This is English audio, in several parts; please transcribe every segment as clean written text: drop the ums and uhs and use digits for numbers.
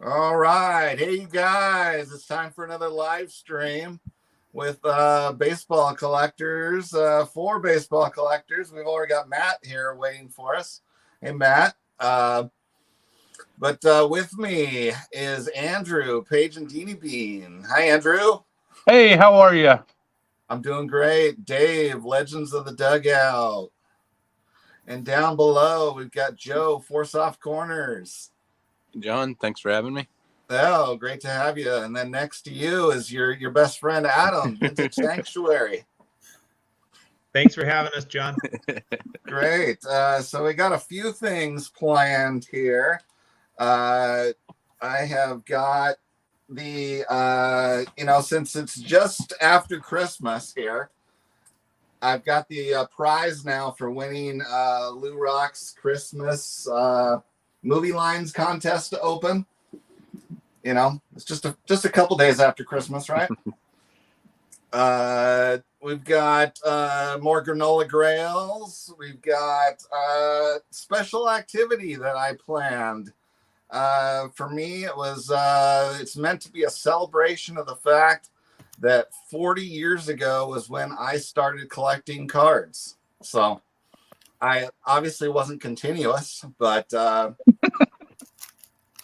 All right. Hey, you guys. It's time for another live stream with baseball collectors, for baseball collectors. We've already got Matt here waiting for us. Hey, Matt. But with me is Andrew, Paige Deeneebeen. Hi, Andrew. Hey, how are you? I'm doing great. Dave, Legends of the Dugout. And down below, we've got Joe, Force Off Corners. John, thanks for having me. Oh, great to have you. And then next to you is your best friend, Adam, Vintage Sanctuary. Thanks for having us, John. Great. So we got a few things planned here. I have got the, since it's just after Christmas here, I've got the prize now for winning LouRok's Christmas movie lines contest to open. You know, it's just a couple days after Christmas, right? We've got more Granola Grails. We've got special activity that I planned. For me, it's meant to be a celebration of the fact that 40 years ago was when I started collecting cards. So I obviously wasn't continuous, but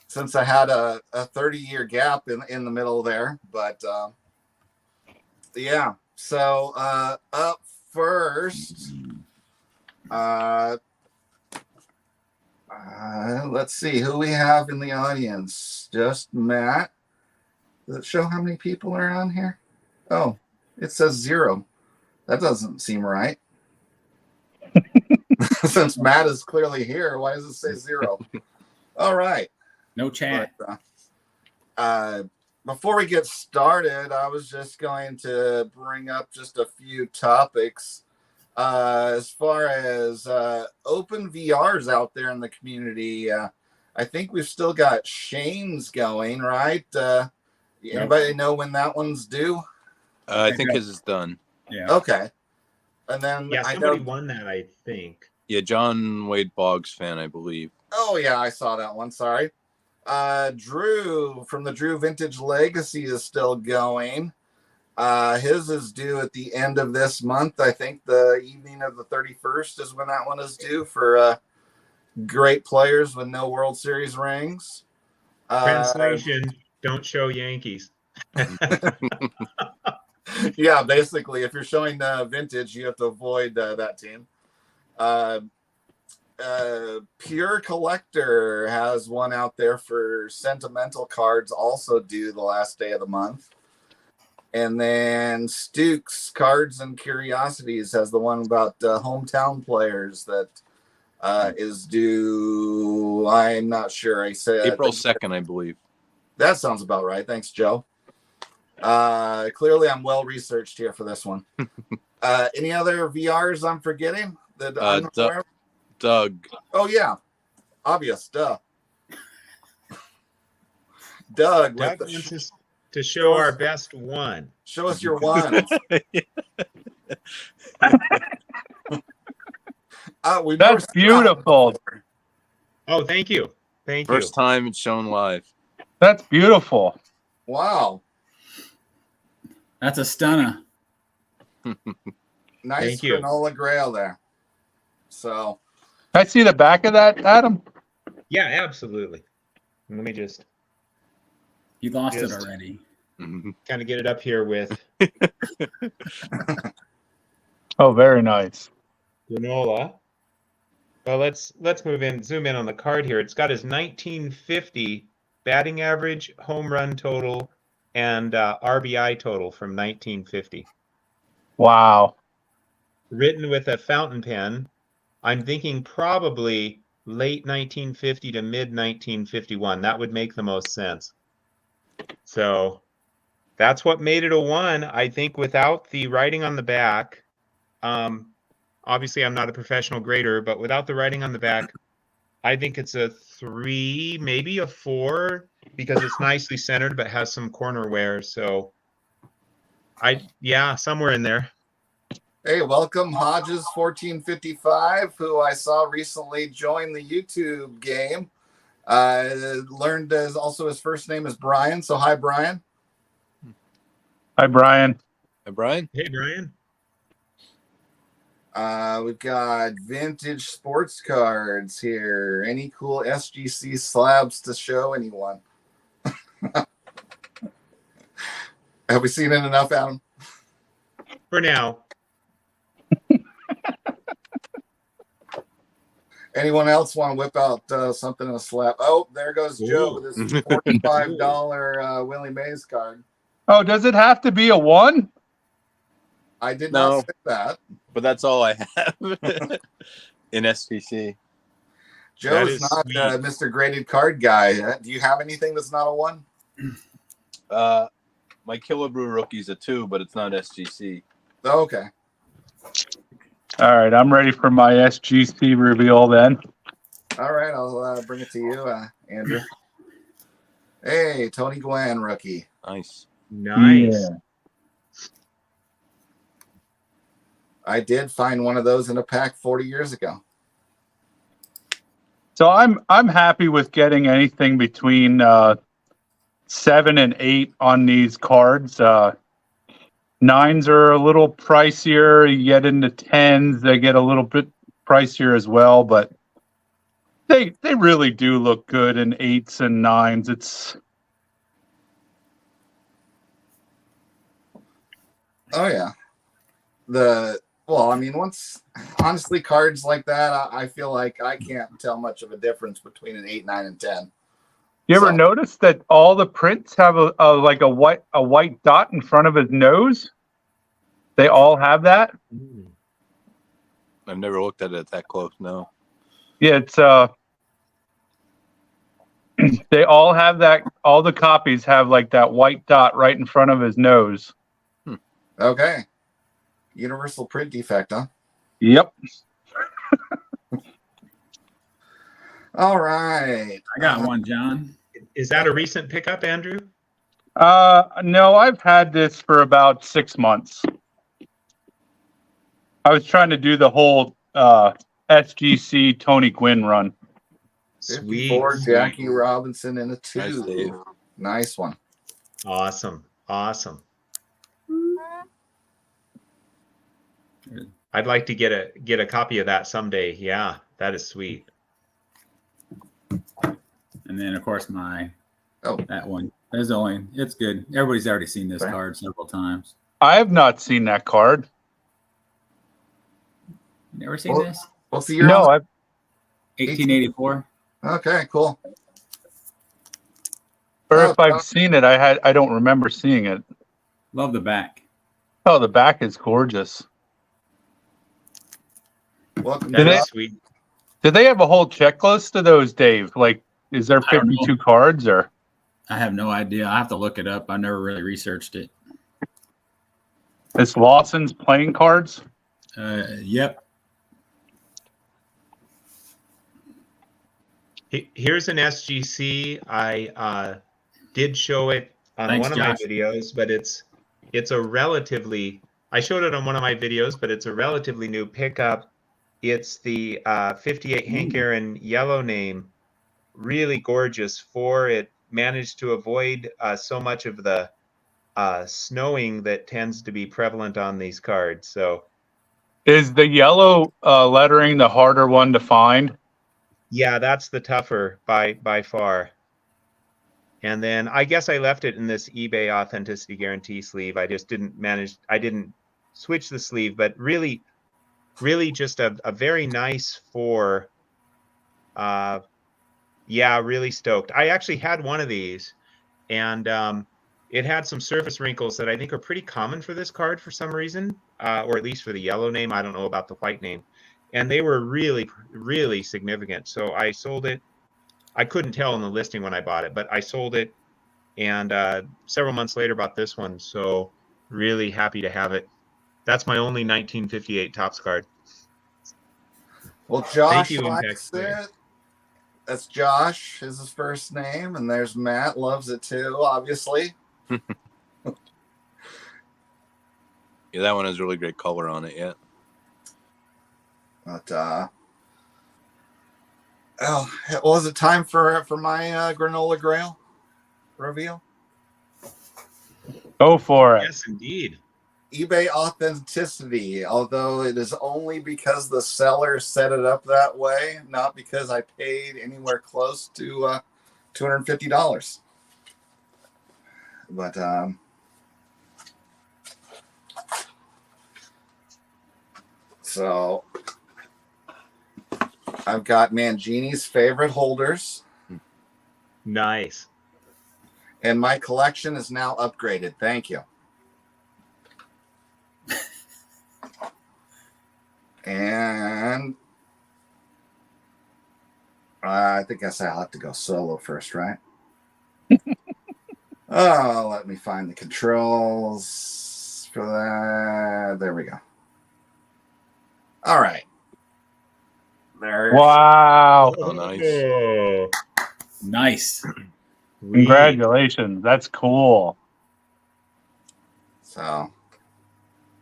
since I had a 30-year gap in the middle there. But yeah, so up first, let's see who we have in the audience. Just Matt. Does it show how many people are on here? Oh, it says 0. That doesn't seem right. Since Matt is clearly here, why does it say 0? All right. No chat. But, before we get started, I was just going to bring up just a few topics as far as open VRs out there in the community. I think we've still got Shane's going, right? Anybody know when that one's due? I think his is done. Yeah. Okay. And then Somebody won that, I think. Yeah, John Wade Boggs fan, I believe. Oh yeah, I saw that one. Sorry. Drew from the Drew Vintage Legacy is still going. His is due at the end of this month. I think the evening of the 31st is when that one is due for great players with no World Series rings. Translation, don't show Yankees. Yeah, basically, if you're showing vintage, you have to avoid that team. Pure Collector has one out there for sentimental cards, also due the last day of the month. And then Stukes Cards and Curiosities has the one about hometown players that is due. I'm not sure. I said April 2nd, I believe. That sounds about right. Thanks, Joe. Clearly, I'm well researched here for this one. Any other VRs I'm forgetting? Doug. Oh yeah, obvious. Duh. Doug Doug wants us to show our best one. Show us your one. That's beautiful. Oh, thank you. Thank you. First time it's shown live. That's beautiful. Wow. That's a stunner. Nice Thank you. Granola Grail there. So. Can I see the back of that, Adam? Yeah, absolutely. Let me just You lost it already. kind of get it up here with Oh, very nice. Granola. Well, let's zoom in on the card here. It's got his 1950 batting average, home run total, and RBI total from 1950. Wow. Written with a fountain pen. I'm thinking probably late 1950 to mid 1951. That would make the most sense. So that's what made it a 1. I think without the writing on the back, obviously I'm not a professional grader, but without the writing on the back, I think it's a 3, maybe a 4, because it's nicely centered but has some corner wear. So somewhere in there. Hey, welcome Hodges 1455, who I saw recently join the YouTube game. Learned as also his first name is Brian. So hi, Brian. Hi, Brian. Hey, Brian. Hey, Brian. We've got vintage sports cards here. Any cool SGC slabs to show anyone? Have we seen it enough, Adam? For now. Anyone else want to whip out something in a slab? Oh, there goes Joe with his $45 Willie Mays card. Oh, does it have to be a 1? I did No. not say that. But that's all I have in SPC. Joe's is not sweet. Mr. Graded Card guy. Do you have anything that's not a 1? My Killer Brew rookie's a 2, but it's not SGC. Oh, okay. All right, I'm ready for my SGC reveal then. All right, I'll bring it to you, Andrew. Hey, Tony Gwynn, rookie. Nice. Nice. Yeah. I did find one of those in a pack 40 years ago. So I'm happy with getting anything between 7 and 8 on these cards. 9s are a little pricier. You get into 10s, they get a little bit pricier as well, but they really do look good in 8s and 9s. It's Oh yeah. Honestly, cards like that, I feel like I can't tell much of a difference between an 8, 9, and 10. You ever So- notice that all the prints have a white dot in front of his nose? They all have that. I've never looked at it that close. No. Yeah, it's they all have that. All the copies have like that white dot right in front of his nose. Okay. Universal print defect, huh? Yep. All right. I got one, John. Is that a recent pickup, Andrew? No, I've had this for about 6 months. I was trying to do the whole SGC Tony Gwynn run. Sweet. 54, Jackie Robinson, and a Nice, 2. Dave. Nice one. Awesome. Awesome. I'd like to get a copy of that someday. Yeah, that is sweet. And then, of course, that one. It's good. Everybody's already seen this Okay. card several times. I have not seen that card. You never seen Well, this? What's the year? No, on I've 1884. it? Okay, cool. or Oh, if I've seen it, I don't remember seeing it. Love the back. Oh, the back is gorgeous. Welcome That Did to it- is sweet. Do they have a whole checklist of those, Dave? Like, is there I don't know. 52 cards or? I have no idea. I have to look it up. I never really researched it. It's Lawson's playing cards. Yep. Here's an SGC. I did show it on Thanks, one of Josh. my videos, but it's a relatively. I showed it on one of my videos, but it's a relatively new pickup. It's the 58 Hank Aaron yellow name. Really gorgeous. It managed to avoid so much of the snowing that tends to be prevalent on these cards. So Is the yellow lettering the harder one to find? yeah, that's the tougher by far. And then I guess I left it in this eBay authenticity guarantee sleeve. I just didn't manage. I didn't switch the sleeve, but really just a very nice 4. Yeah, really stoked. I actually had one of these, and it had some surface wrinkles that I think are pretty common for this card for some reason, or at least for the yellow name. I don't know about the white name. And they were really, really significant. So I sold it. I couldn't tell in the listing when I bought it, but I sold it. And several months later bought this one. So really happy to have it. That's my only 1958 Topps card. Well, Josh you, Impact likes Player. it. That's Josh is his first name, and there's Matt, loves it too, obviously. Yeah, that one has really great color on it. Yeah. But Oh, well, is it time for my Granola Grail reveal? Go for it. Yes, indeed. eBay authenticity, although it is only because the seller set it up that way, not because I paid anywhere close to $250. But so I've got Mangini's favorite holders, Nice. and my collection is now upgraded. Thank you. And I think I'll have to go solo first, right? Oh, let me find the controls for that. There we go. All right. There. Wow. Oh, nice. Oh, Nice. sweet. Congratulations. That's cool. So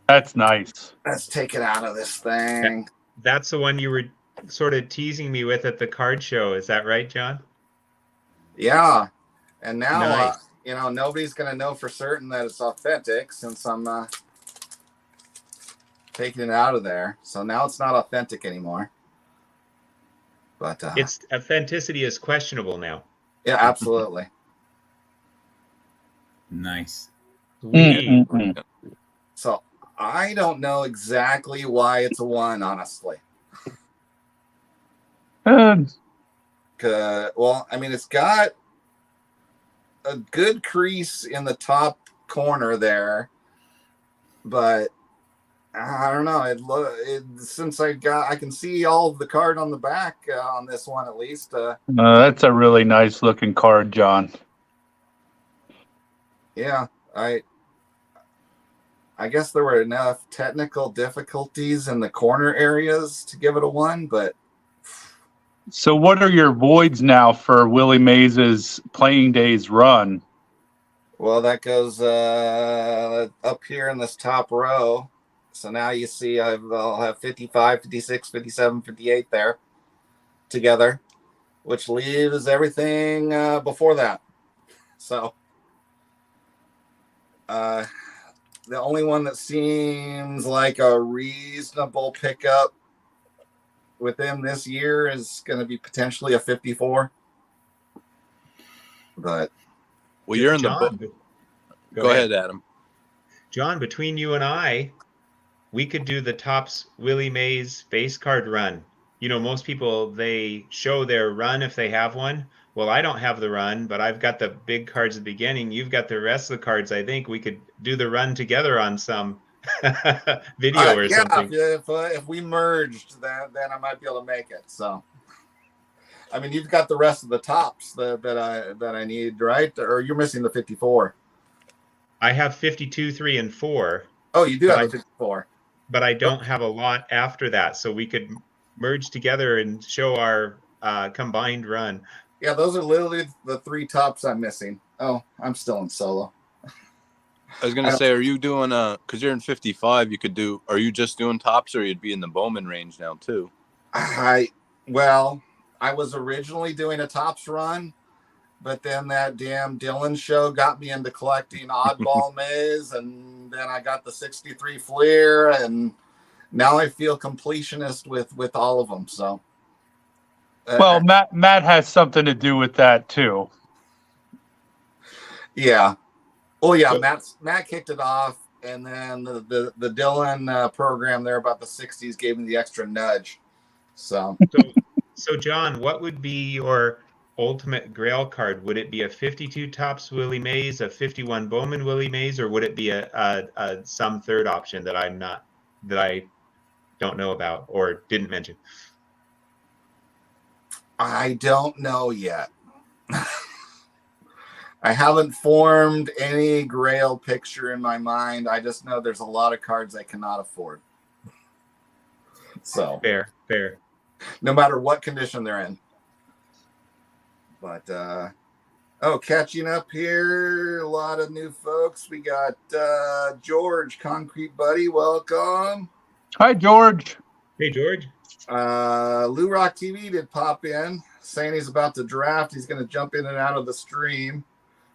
That's nice. let's take it out of this thing. That's the one you were sort of teasing me with at the card show. Is that right, John? Yeah. And now, Nice. nobody's going to know for certain that it's authentic since I'm taking it out of there. So now it's not authentic anymore. But Its authenticity is questionable now. yeah, absolutely. Nice. Sweet. So I don't know exactly why it's a 1, honestly. Well, I mean, it's got a good crease in the top corner there, but I don't know. Since I can see all of the card on the back on this one at least. That's a really nice looking card, John. Yeah, I guess there were enough technical difficulties in the corner areas to give it a 1, but. So what are your voids now for Willie Mays' Playing Days run? Well, that goes up here in this top row. So now you see I'll have 55, 56, 57, 58 there together, which leaves everything before that. So the only one that seems like a reasonable pickup within this year is going to be potentially a 54. But Well, you're in John, the book. Go ahead, Adam. John, between you and I, we could do the Topps Willie Mays base card run. Most people, they show their run if they have one. Well, I don't have the run, but I've got the big cards at the beginning. You've got the rest of the cards. I think we could do the run together on some video or something. If we merged, then I might be able to make it. So, I mean, you've got the rest of the tops that I need, right? Or you're missing the 54. I have 52, 3, and 4. Oh, you do have a 54. But I don't have a lot after that, so we could merge together and show our combined run. Yeah, those are literally the 3 tops I'm missing. Oh, I'm still in solo. I was going to say, are you doing, because you're in 55, are you just doing tops, or you'd be in the Bowman range now too? I was originally doing a tops run, but then that damn Dylan show got me into collecting oddball Mays, and then I got the 63 Fleer, and now I feel completionist with all of them. So, Well, Matt has something to do with that too. yeah. Well, yeah, Matt kicked it off, and then the Dylan program there about the 60s gave me the extra nudge. So John, what would be your ultimate Grail card? Would it be a 52 Topps Willie Mays, a 51 Bowman Willie Mays, or would it be a some third option that I don't know about or didn't mention? I don't know yet. I haven't formed any Grail picture in my mind. I just know there's a lot of cards I cannot afford. So Fair. No matter what condition they're in. But catching up here, a lot of new folks. We got George, Concrete Buddy, welcome. Hi, George. Hey, George. LouRok TV did pop in saying he's about to draft. He's going to jump in and out of the stream.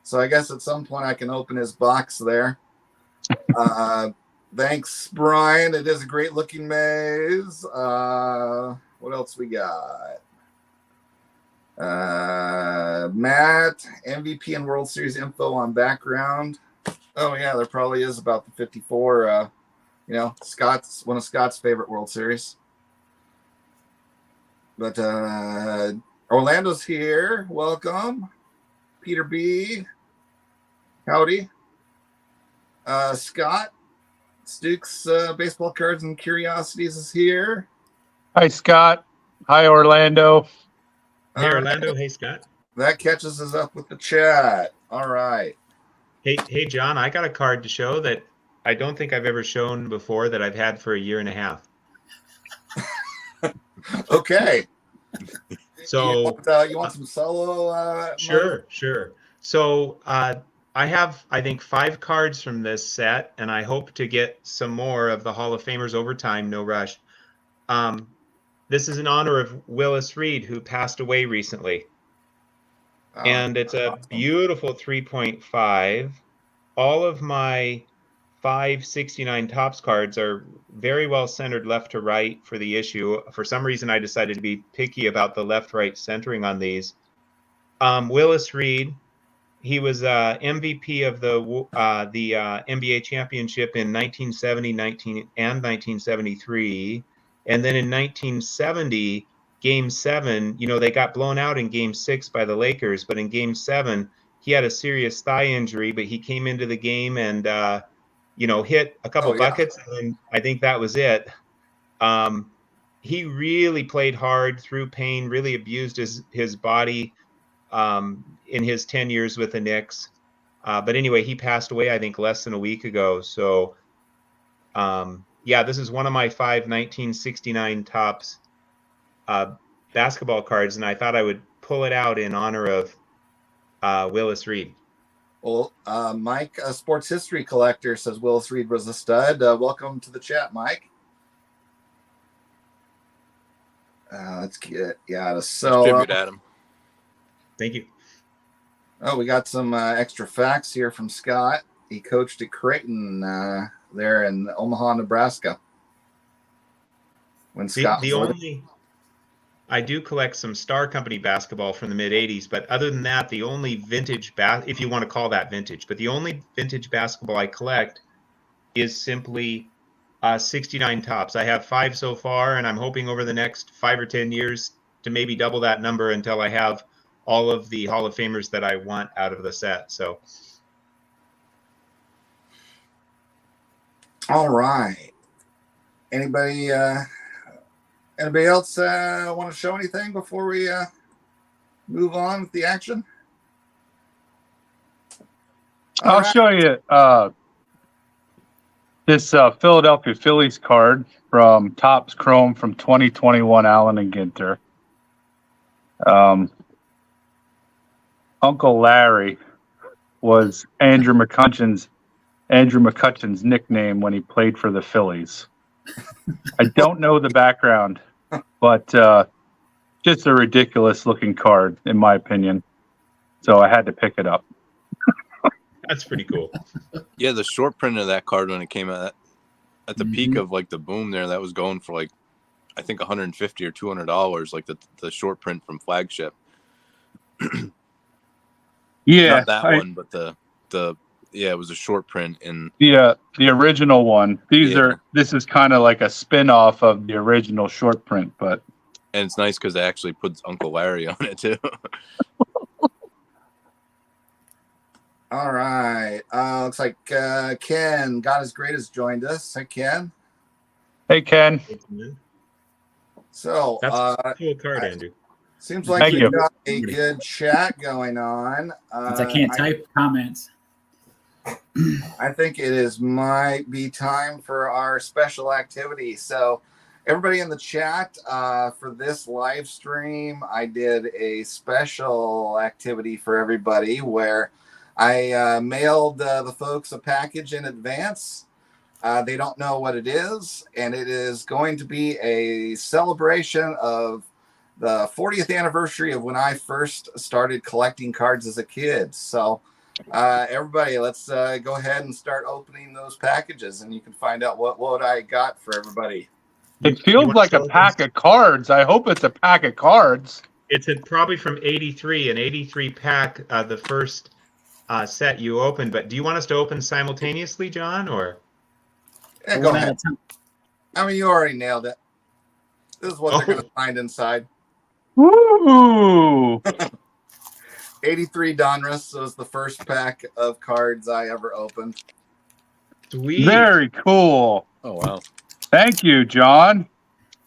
So I guess at some point I can open his box there. Thanks, Brian. It is a great looking maze. What else we got? Matt, MVP and World Series info on background. Oh yeah, there probably is about the 54. Scott's one of Scott's favorite World Series. But Orlando's here. Welcome. Peter B. Howdy. Scott, Stukes Baseball Cards and Curiosities is here. Hi, Scott. Hi, Orlando. Hey, Orlando. Hey, Scott. That catches us up with the chat. All right. Hey, John, I got a card to show that I don't think I've ever shown before that I've had for a year and a half. Okay. So you want some solo? sure. So I have, I think, 5 cards from this set, and I hope to get some more of the Hall of Famers over time. No rush. This is in honor of Willis Reed, who passed away recently. And it's a beautiful 3.5. All of my 569 Topps cards are very well centered left to right for the issue. For some reason, I decided to be picky about the left-right centering on these. Willis Reed, he was MVP of the NBA championship in 1970, 1973. And then in 1970, Game 7, they got blown out in Game 6 by the Lakers. But in Game 7, he had a serious thigh injury, but he came into the game and hit a couple buckets, and I think that was it. He really played hard through pain, really abused his body in his 10 years with the Knicks. But anyway, he passed away, I think, less than a week ago. So, this is one of my 5 1969 Topps basketball cards, and I thought I would pull it out in honor of Willis Reed. Well, Mike, a sports history collector, says Willis Reed was a stud. Welcome to the chat, Mike. Let's get so Distribute, Adam. Thank you. Oh, we got some extra facts here from Scott. He coached at Creighton there in Omaha, Nebraska. When Scott I do collect some Star Company basketball from the mid-'80s, but other than that, the only vintage if you want to call that vintage, but the only vintage basketball I collect is simply 69 Topps. I have 5 so far, and I'm hoping over the next 5 or 10 years to maybe double that number until I have all of the Hall of Famers that I want out of the set. So, all right. Anybody else want to show anything before we move on with the action? I'll show you this Philadelphia Phillies card from Topps Chrome from 2021, Allen and Ginter. Uncle Larry was Andrew McCutchen's nickname when he played for the Phillies. I don't know the background, but just a ridiculous looking card, in my opinion. So I had to pick it up. That's pretty cool. Yeah, the short print of that card when it came out at the peak of like the boom there, that was going for like, I think $150 or $200, like the short print from Flagship. Yeah, not that one, but it was a short print in the original one. This is kind of like a spin-off of the original short print, and it's nice because it actually puts Uncle Larry on it too. All right. Looks like Ken, God is Great, has joined us. Hi, Ken. Hey, Ken. So that's a cool card, Andrew. Seems like we've got a good chat going on. Since I can't type comments. I think it might be time for our special activity. So everybody in the chat, for this live stream, I did a special activity for everybody where I mailed the folks a package in advance They don't know what it is, and it is going to be a celebration of the 40th anniversary of when I first started collecting cards as a kid. So everybody, let's go ahead and start opening those packages, and you can find out what I got for everybody. It feels like a pack of cards. I hope it's a pack of cards. It's probably from 83, an 83 pack, the first set you opened. But do you want us to open simultaneously, John, or? Yeah, go ahead. I mean, you already nailed it. This is what they're going to find inside. Woo! 83 Donruss was the first pack of cards I ever opened. Sweet. Very cool. Oh, wow. Thank you, John.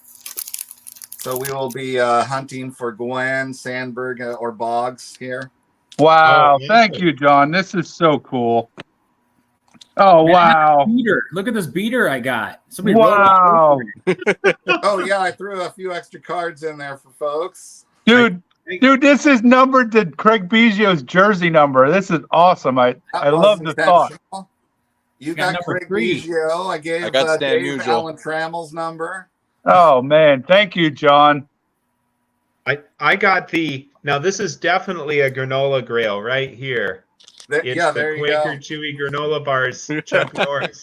So we will be hunting for Gwen, Sandberg, or Boggs here. Wow. Oh, Thank you, John. This is so cool. Oh, Man, wow. Beater. Look at this beater I got. Somebody Wow. Oh, yeah, I threw a few extra cards in there for folks. Dude, this is numbered to Craig Biggio's jersey number. This is awesome. I love the thought. You got Craig Biggio. I gave got Stan Dave Musial. Alan Trammell's number. Oh, man. Thank you, John. I got the, now this is definitely a granola grail right here. It's Yeah, the there you Quaker go. Chewy granola bars, Chuck Norris.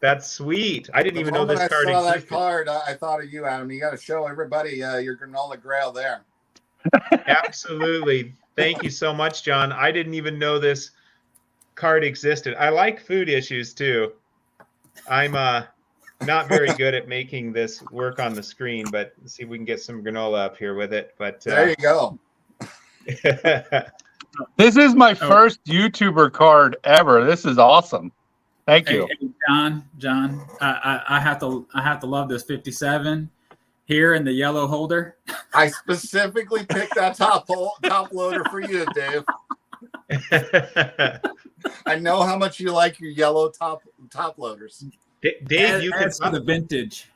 That's sweet. I didn't even know this card I saw existed. that card, I thought of you, Adam. You got to show everybody your granola grail there. Absolutely. Thank you so much, John. I didn't even know this card existed. I like food issues too. I'm not very good at making this work on the screen, but let's see if we can get some granola up here with it. But There you go. This is my first YouTuber card ever. This is awesome. Thank you. Hey, John, I have to love this 57 here in the yellow holder. I specifically picked that top loader for you, Dave. I know how much you like your yellow top loaders. Dave, you can for the vintage.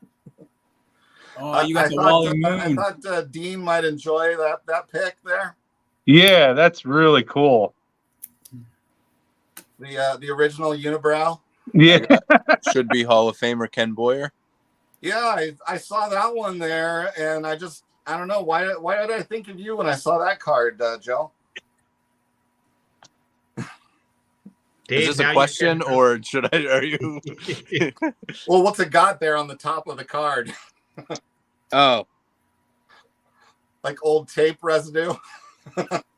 Oh, you got I the thought, Wally Moon. I thought Dean might enjoy that pick there. Yeah, that's really cool. The original unibrow. Yeah. Should be Hall of Famer Ken Boyer. Yeah, I saw that one there, and I don't know why did I think of you when I saw that card, Joe? Dave, Is this a question, or should I? Are you? Well, what's it got there on the top of the card? Oh, Like old tape residue.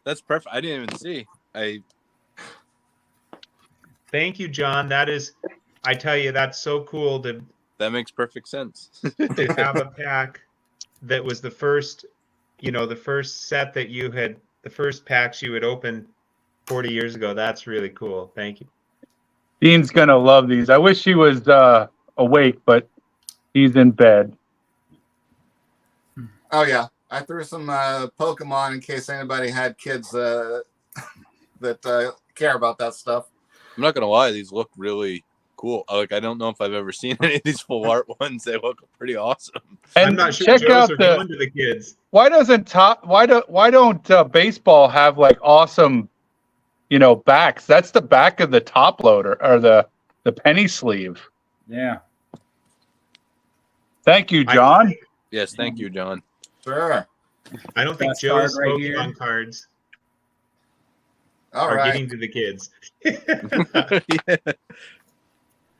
that's perfect. I didn't even see. Thank you, John. That is, I tell you, that's so cool to That makes perfect sense. to have a pack that was the first, the first set that you had, the first packs you had opened 40 years ago. That's really cool. Thank you. Dean's going to love these. I wish he was awake, but he's in bed. Oh yeah, I threw some Pokemon in case anybody had kids that care about that stuff. I'm not gonna lie; these look really cool. Like I don't know if I've ever seen any of these full art ones. They look pretty awesome. And I'm not sure check Joe's out are going to the kids. why don't baseball have like awesome, backs? That's the back of the top loader or the penny sleeve. Yeah. Thank you, John. Yes, thank you, John. Sure. I don't think Best Joe's card right Pokemon here. cards All are right. getting to the kids. Yeah.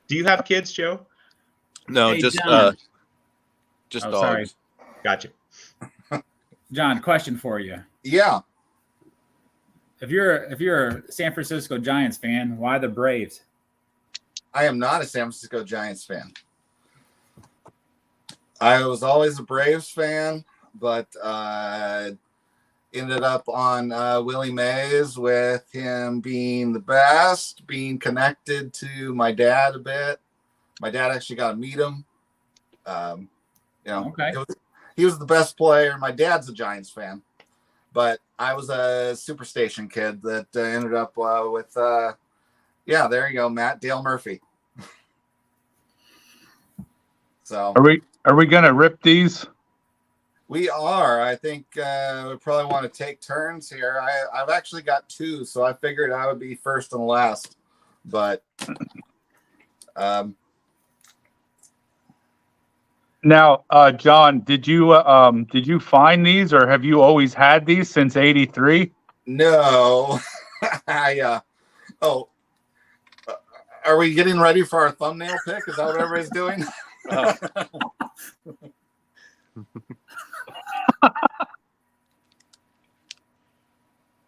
Do you have kids, Joe? No, Hey, just John. just Oh, dogs. sorry. Gotcha. John, question for you. Yeah. If you're a San Francisco Giants fan, why the Braves? I am not a San Francisco Giants fan. I was always a Braves fan, but ended up on Willie Mays with him being the best, being connected to my dad a bit. My dad actually got to meet him. Okay. He was the best player. My dad's a Giants fan, but I was a Superstation kid that ended up with, there you go, Matt, Dale Murphy. So Are we gonna rip these? we are. I think we probably want to take turns here. I've actually got two, so I figured I would be first and last. But Now, John, did you find these, or have you always had these since '83? No, oh, are we getting ready for our thumbnail pick? Is that what everybody's doing?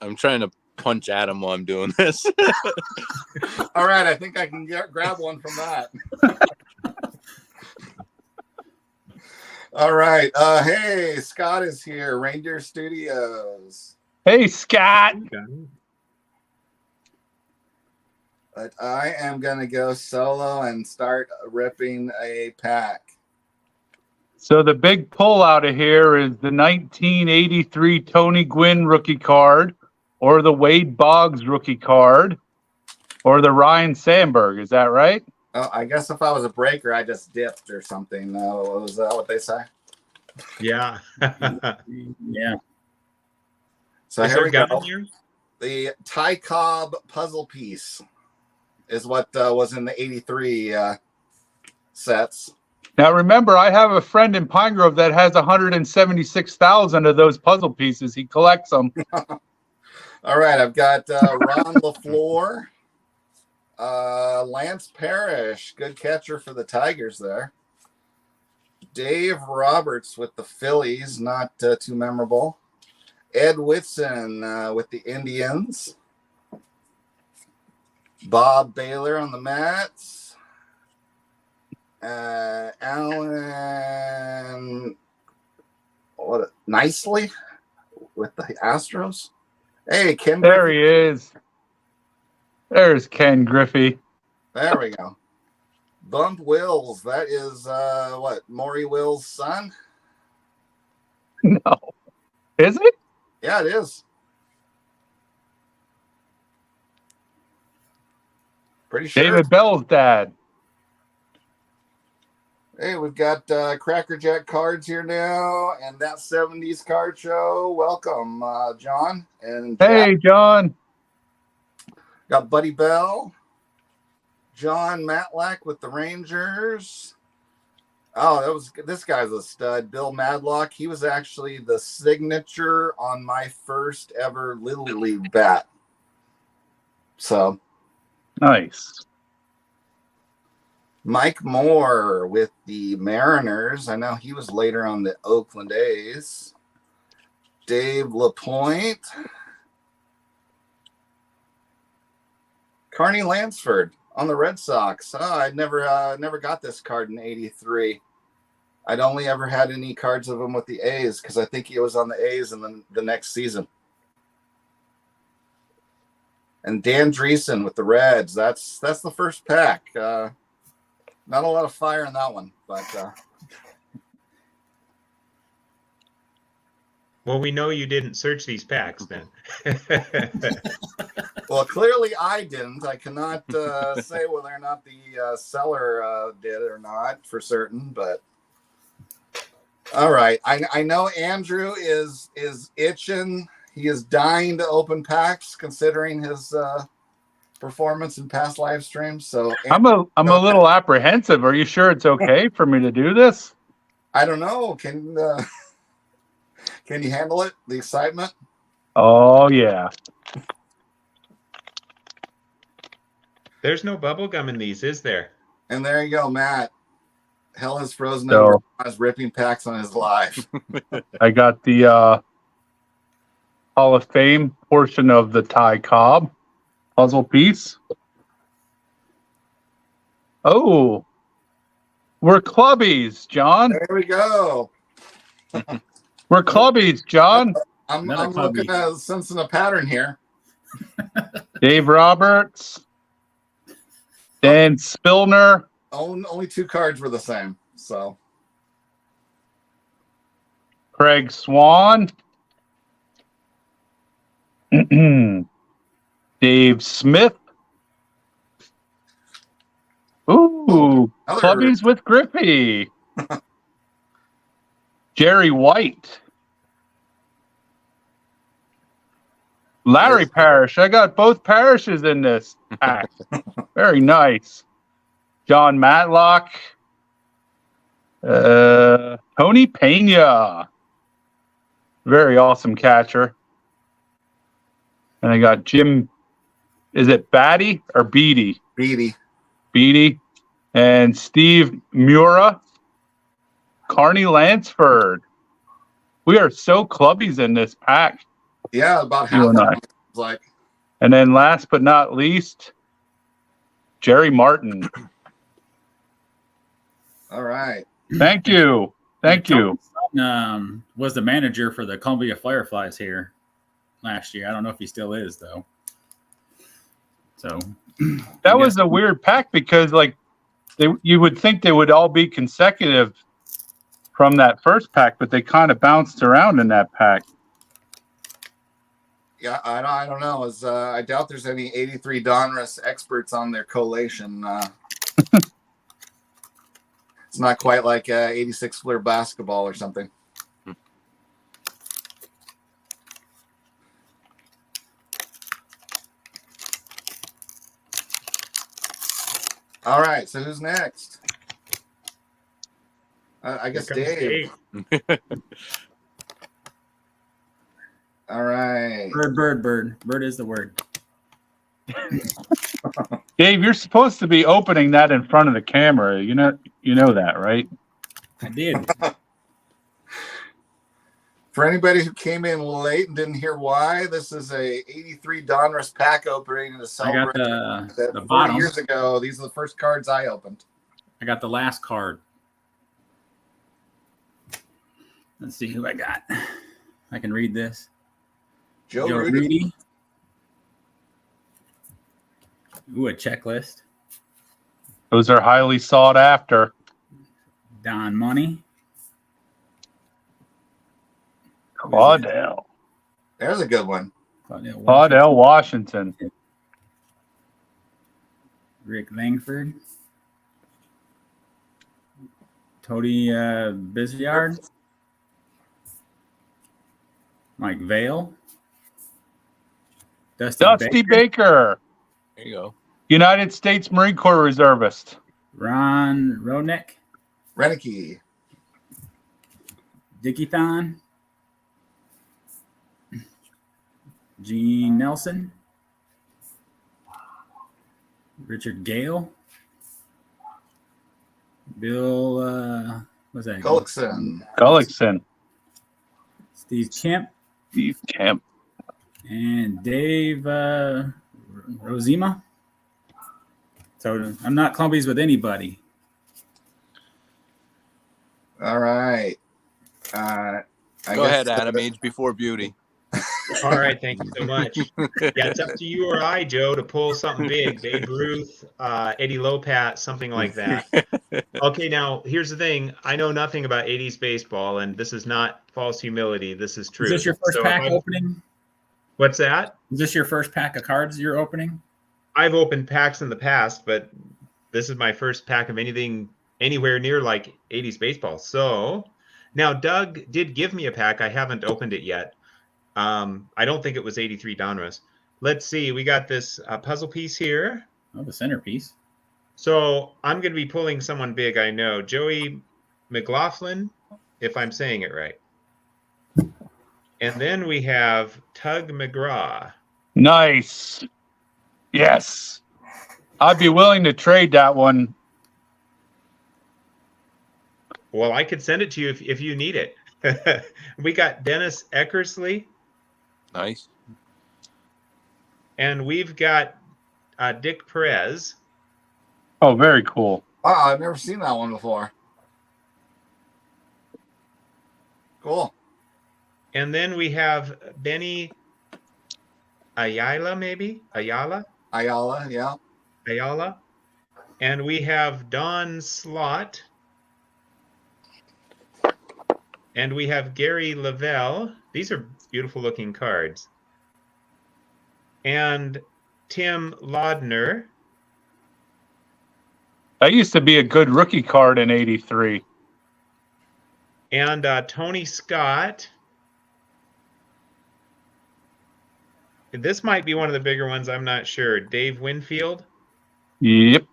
I'm trying to punch Adam while I'm doing this. All right, I think I can grab one from that. All right. Hey, Scott is here, Reindeer Studios. Hey, Scott. But I am going to go solo and start ripping a pack. So the big pull out of here is the 1983 Tony Gwynn rookie card, or the Wade Boggs rookie card, or the Ryan Sandberg. Is that right? Oh, I guess if I was a breaker, I just dipped or something. Was that what they say? Yeah. Yeah. So Is here there we gun go. in here? The Ty Cobb puzzle piece is what was in the 83 sets. Now, remember, I have a friend in Pine Grove that has 176,000 of those puzzle pieces. He collects them. All right, I've got Ron LaFleur, Lance Parrish, good catcher for the Tigers there. Dave Roberts with the Phillies, not too memorable. Ed Whitson with the Indians. Bob Baylor on the Mets. Alan Nicely with the Astros. Hey, Ken There Griffey. he is. There's Ken Griffey. There we go. Bump Wills. That is what? Maury Wills' son? No. Is it? Yeah, it is. Pretty sure. David Bell's dad. Hey, we've got Cracker Jack cards here now, and that 70s card show. Welcome, John and Jack. Hey, John. Got Buddy Bell, John Matlack with the Rangers. Oh, this guy's a stud. Bill Madlock. He was actually the signature on my first ever Little League bat. So Nice. Mike Moore with the Mariners. I know he was later on the Oakland A's. Dave LaPointe. Carney Lansford on the Red Sox. Oh, I'd never got this card in '83. I'd only ever had any cards of him with the A's because I think he was on the A's in the next season. And Dan Dreesen with the Reds. That's the first pack. Not a lot of fire in that one, but Well, we know you didn't search these packs then. well, clearly I didn't. I cannot say whether or not the seller did or not for certain, but all right. I know Andrew is itching. He is dying to open packs considering his performance in past live streams. So I'm a little apprehensive. Are you sure it's okay for me to do this? I don't know. Can you handle it? The excitement? Oh, yeah. There's no bubble gum in these, is there? And there you go, Matt. Hell has frozen No. over his ripping packs on his live. I got the Hall of Fame portion of the Ty Cobb puzzle piece. Oh, we're clubbies, John. There we go. We're clubbies, John. I'm Clubby. looking at sensing a pattern here. Dave Roberts, Dan Spillner, Only two cards were the same. So Craig Swan, Dave Smith. Ooh, Another- clubbies with Griffey. Jerry White. Larry Parrish. I got both Parishes in this pack. Very nice. John Matlock, Tony Pena, very awesome catcher. And I got Jim, is it Batty or Beatty? Beatty. Beatty. And Steve Mura, Carney Lansford. We are so clubbies in this pack. Yeah, about You half and of I. them. Like, And then last but not least, Jerry Martin. all right. Thank you. Thank you. Was the manager for the Columbia Fireflies here last year. I don't know if he still is, though. So That was a weird pack because, like, you would think they would all be consecutive from that first pack, but they kind of bounced around in that pack. Yeah, I don't know. I doubt there's any 83 Donruss experts on their collation. It's not quite like 86 Flair basketball or something. All right, so who's next? I guess Dave. All right. Bird. Bird is the word. Dave, you're supposed to be opening that in front of the camera. You know that, right? I did. For anybody who came in late and didn't hear why, this is a 83 Donruss pack opening to I celebrate got that the 40 bottom. years ago. These are the first cards I opened. I got the last card. Let's see who I got. I can read this. Joe Joe Rudy. Rudy. Ooh, a checklist. Those are highly sought after. Don Money. Claudel. There's a good one. Claudel Washington. Rick Langford. Tony Bizyard. Mike Vale. Dusty Baker. There you go. United States Marine Corps Reservist. Ron Roenick. Renicky. dkahn. Gene Nelson. Richard Gale. Bill, what's that? Gullickson. Steve Kemp. Steve Kemp. And Dave Rosima. So I'm not clumpies with anybody. All right. Go ahead, Adam. Age before beauty. All right, thank you so much. Yeah, it's up to you or I, Joe, to pull something big. Babe Ruth, Eddie Lopat, something like that. Okay, now here's the thing. I know nothing about 80s baseball, and this is not false humility. This is true. Is this your first pack opening? What's that? Is this your first pack of cards you're opening? I've opened packs in the past, but this is my first pack of anything anywhere near like 80s baseball. So now Doug did give me a pack. I haven't opened it yet. I don't think it was 83 Donruss. Let's see. We got this puzzle piece here. Oh, the centerpiece. So I'm going to be pulling someone big, I know. Joey McLaughlin, if I'm saying it right. And then we have Tug McGraw. Nice. Yes. I'd be willing to trade that one. Well, I could send it to you if you need it. We got Dennis Eckersley. Nice. And we've got Dick Perez. Oh, very cool. Wow, I've never seen that one before. Cool. And then we have Benny Ayala, maybe? Ayala, yeah. Ayala. And we have Don Slott. And we have Gary Lavelle. These are beautiful looking cards. And Tim Laudner. That used to be a good rookie card in 83. And Tony Scott. This might be one of the bigger ones. I'm not sure. Dave Winfield. Yep.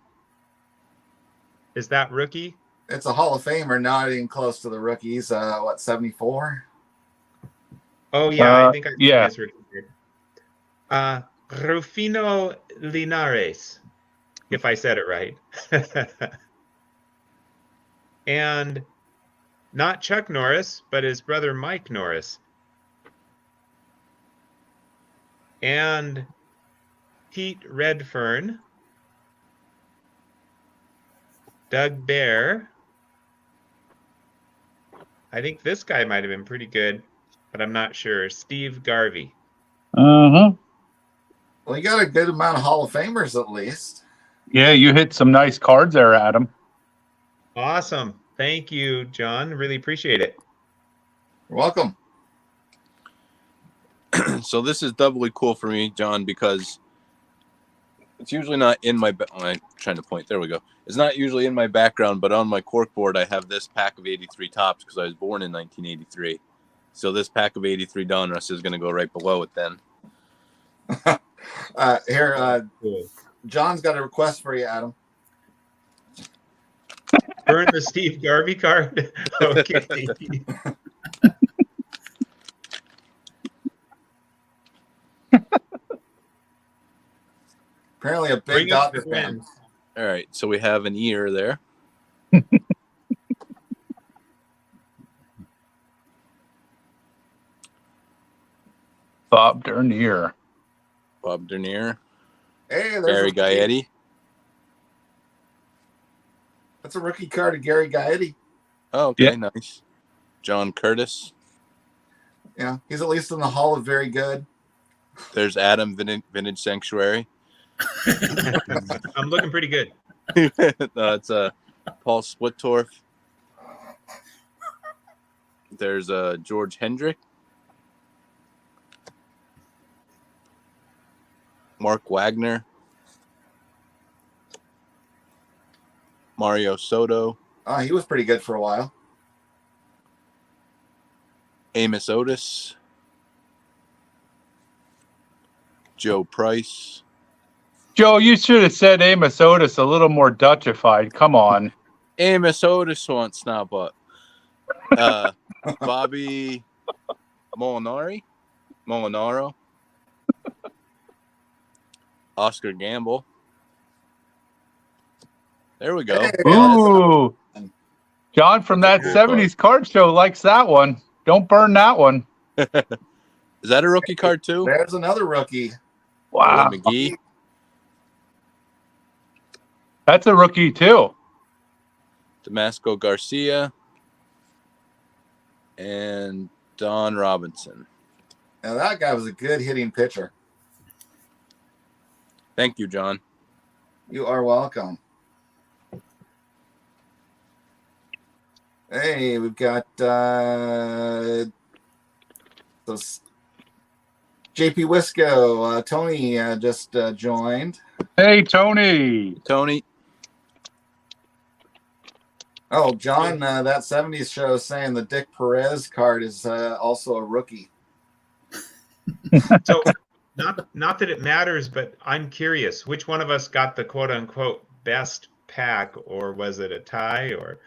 Is that rookie? It's a Hall of Famer, not even close to the rookies. 74? Oh yeah, I think I see yeah. his rookie card. Rufino Linares, if I said it right. And not Chuck Norris, but his brother Mike Norris. And Pete Redfern, Doug Bear. I think this guy might have been pretty good, but I'm not sure. Steve Garvey. Uh-huh. Well, you got a good amount of Hall of Famers at least. Yeah, you hit some nice cards there, Adam. Awesome. Thank you, John. Really appreciate it. You're welcome. So this is doubly cool for me, John, because it's usually not in my. I'm trying to point. There we go. It's not usually in my background, but on my corkboard, I have this pack of 83 tops because I was born in 1983. So this pack of 83 Donruss is going to go right below it then. Here, Cool. John's got a request for you, Adam. Burn the Steve Garvey card. Okay. Apparently a big Bring us the Dodger fan. win. All right, so we have an ear there. Bob Dernier. Bob Dernier. Hey, there's Gary a rookie. Gaetti. That's a rookie card of Gary Gaetti. Oh, okay, Yeah. nice. John Curtis. Yeah, he's at least in the Hall of Very Good. There's Adam Vintage Sanctuary. I'm looking pretty good. No, it's Paul Splittorff. There's George Hendrick. Mark Wagner. Mario Soto. He was pretty good for a while. Amos Otis. Joe Price. Joe, you should have said Amos Otis a little more Dutchified. Come on. Amos Otis wants snap up. Bobby Molinaro. Oscar Gamble. There we go. Hey, Ooh. John from that That's a cool 70s card show likes that one. Don't burn that one. Is that a rookie card too? there's another rookie. Wow. Willie McGee. That's a rookie, too. Damasco Garcia. And Don Robinson. Now that guy was a good hitting pitcher. Thank you, John. You are welcome. Hey, we've got those JP Wisco. Tony just joined. Hey, Tony. Tony. Oh, John, that 70s show is saying the Dick Perez card is also a rookie. So not that it matters, but I'm curious, which one of us got the quote unquote best pack, or was it a tie? Or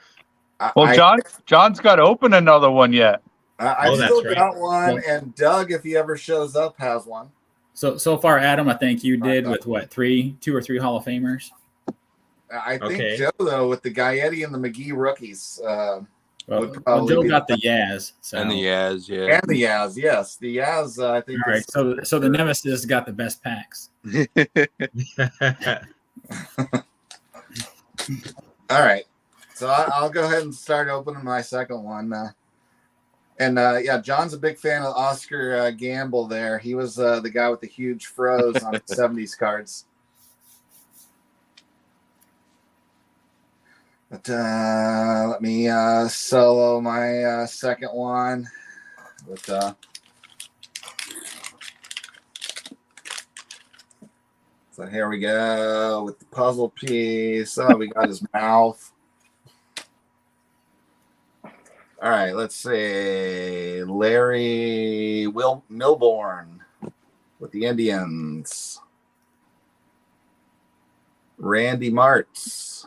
Well, John's got to open another one yet. I that's still right. got one, Well- and Doug, if he ever shows up, has one. So far, Adam, I think you did with what, two or three Hall of Famers? I think Okay. Joe, though, with the Gaetti and the McGee rookies, Well, would probably Joe be got the Yaz. So. And the Yaz, yeah. and the Yaz, yes, the Yaz. I think. All right, is- so the Nemesis got the best packs. All right, so I'll go ahead and start opening my second one. Yeah, John's a big fan of Oscar Gamble. There, he was the guy with the huge froze on the '70s cards. But let me solo my second one with so here we go with the puzzle piece. Oh, we got his mouth. All right, let's see. Larry Milbourne with the Indians. Randy Martz.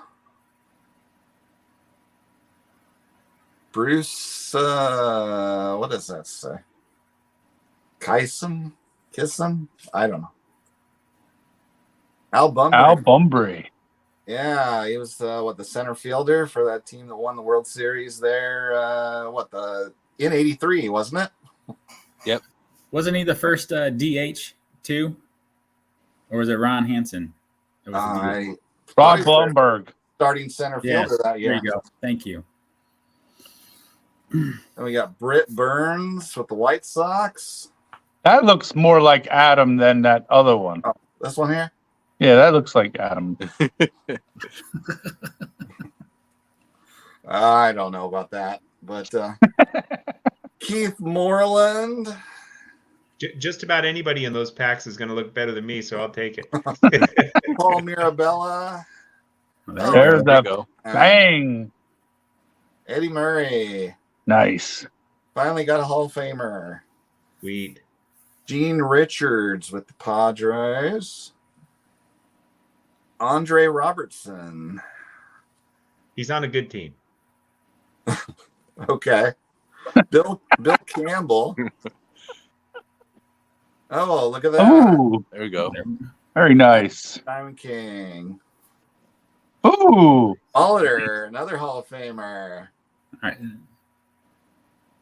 Bruce, what does that say? Kyson? Kisson? I don't know. Al Bunbury. Al Bunbury. Yeah, he was the center fielder for that team that won the World Series there. In '83, wasn't it? Yep. Wasn't he the first DH too, or was it Ron Hansen? That was the DH. Ron Blomberg. Starting center Yes, fielder that year. there you go. Thank you. And we got Britt Burns with the White Sox. That looks more like Adam than that other one. Oh, this one here? Yeah, that looks like Adam. I don't know about that, but Keith Moreland. Just about anybody in those packs is going to look better than me, so I'll take it. Paul Mirabella. There's There you the go. bang. Eddie Murray. Nice. Finally got a Hall of Famer. Sweet. Gene Richards with the Padres. Andre Robertson. He's on a good team. Okay. Bill Campbell. Oh, look at that. Ooh, There we go. very nice. Diamond King. Ooh, Molitor, another Hall of Famer. All right.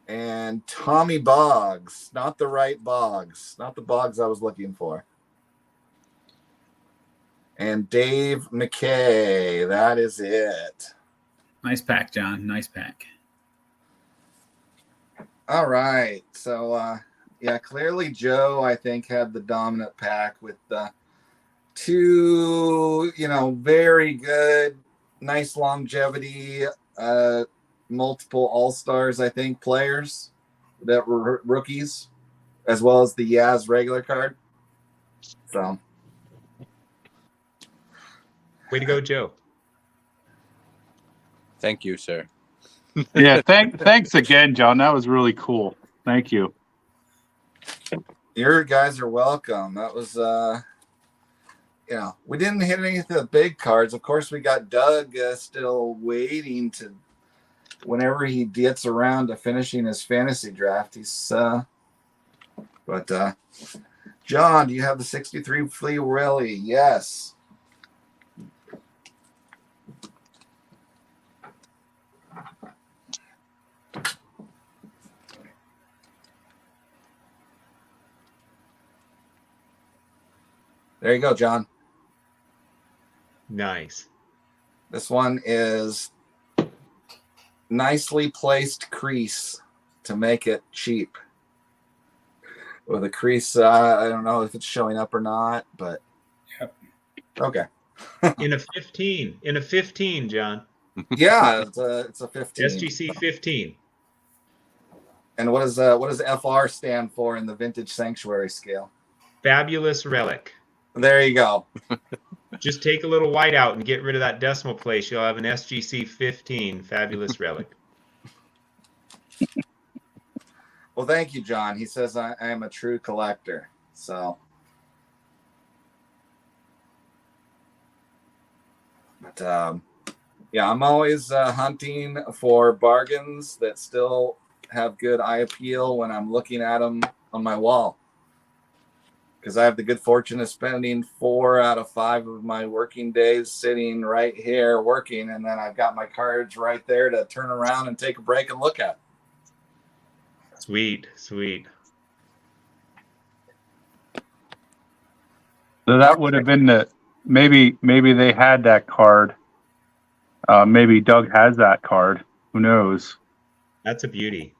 And Tommy Boggs. Not the right Boggs. Not the Boggs I was looking for. And Dave McKay. That is it. Nice pack, John. Nice pack. All right. So, clearly Joe, I think, had the dominant pack with the two, very good, nice longevity, multiple All-Stars, I think, players that were rookies, as well as the Yaz regular card. So, Way to go, Joe. Thank you, sir. yeah. Thanks again, John. That was really cool. Thank you. your guys are welcome. That was, we didn't hit any of the big cards. Of course, we got Doug still waiting to, whenever he gets around to finishing his fantasy draft, but John, do you have the 63 Flea Willy? Yes. There you go, John. Nice. This one is nicely placed crease to make it cheap. With a crease, I don't know if it's showing up or not, but Yep. Okay. In a 15, John. Yeah, it's a 15. SGC 15. And what does FR stand for in the Vintage Sanctuary scale? Fabulous relic. There you go. Just take a little white out and get rid of that decimal place. You'll have an SGC 15 fabulous relic. Well, thank you, John. He says I am a true collector. So, but I'm always hunting for bargains that still have good eye appeal when I'm looking at them on my wall. Because I have the good fortune of spending 4 out of 5 of my working days sitting right here working, and then I've got my cards right there to turn around and take a break and look at. Sweet. So that would have been maybe they had that card. Maybe Doug has that card. Who knows? That's a beauty.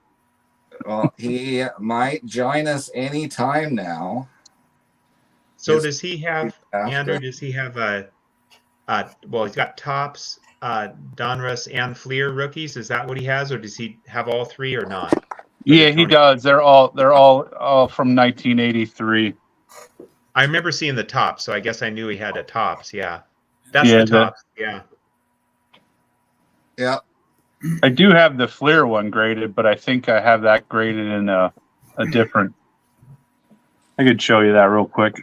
Well, he might join us any time now. So Yes. does he have, After. Andrew, does he have he's got Topps, Donruss, and Fleer rookies. Is that what he has, or does he have all 3 or not? Yeah, he does. They're all from 1983. I remember seeing the Topps, so I guess I knew he had a Topps. Yeah, that's Yeah, the Topps. Yeah. Yeah. I do have the Fleer one graded, but I think I have that graded in a different. I could show you that real quick.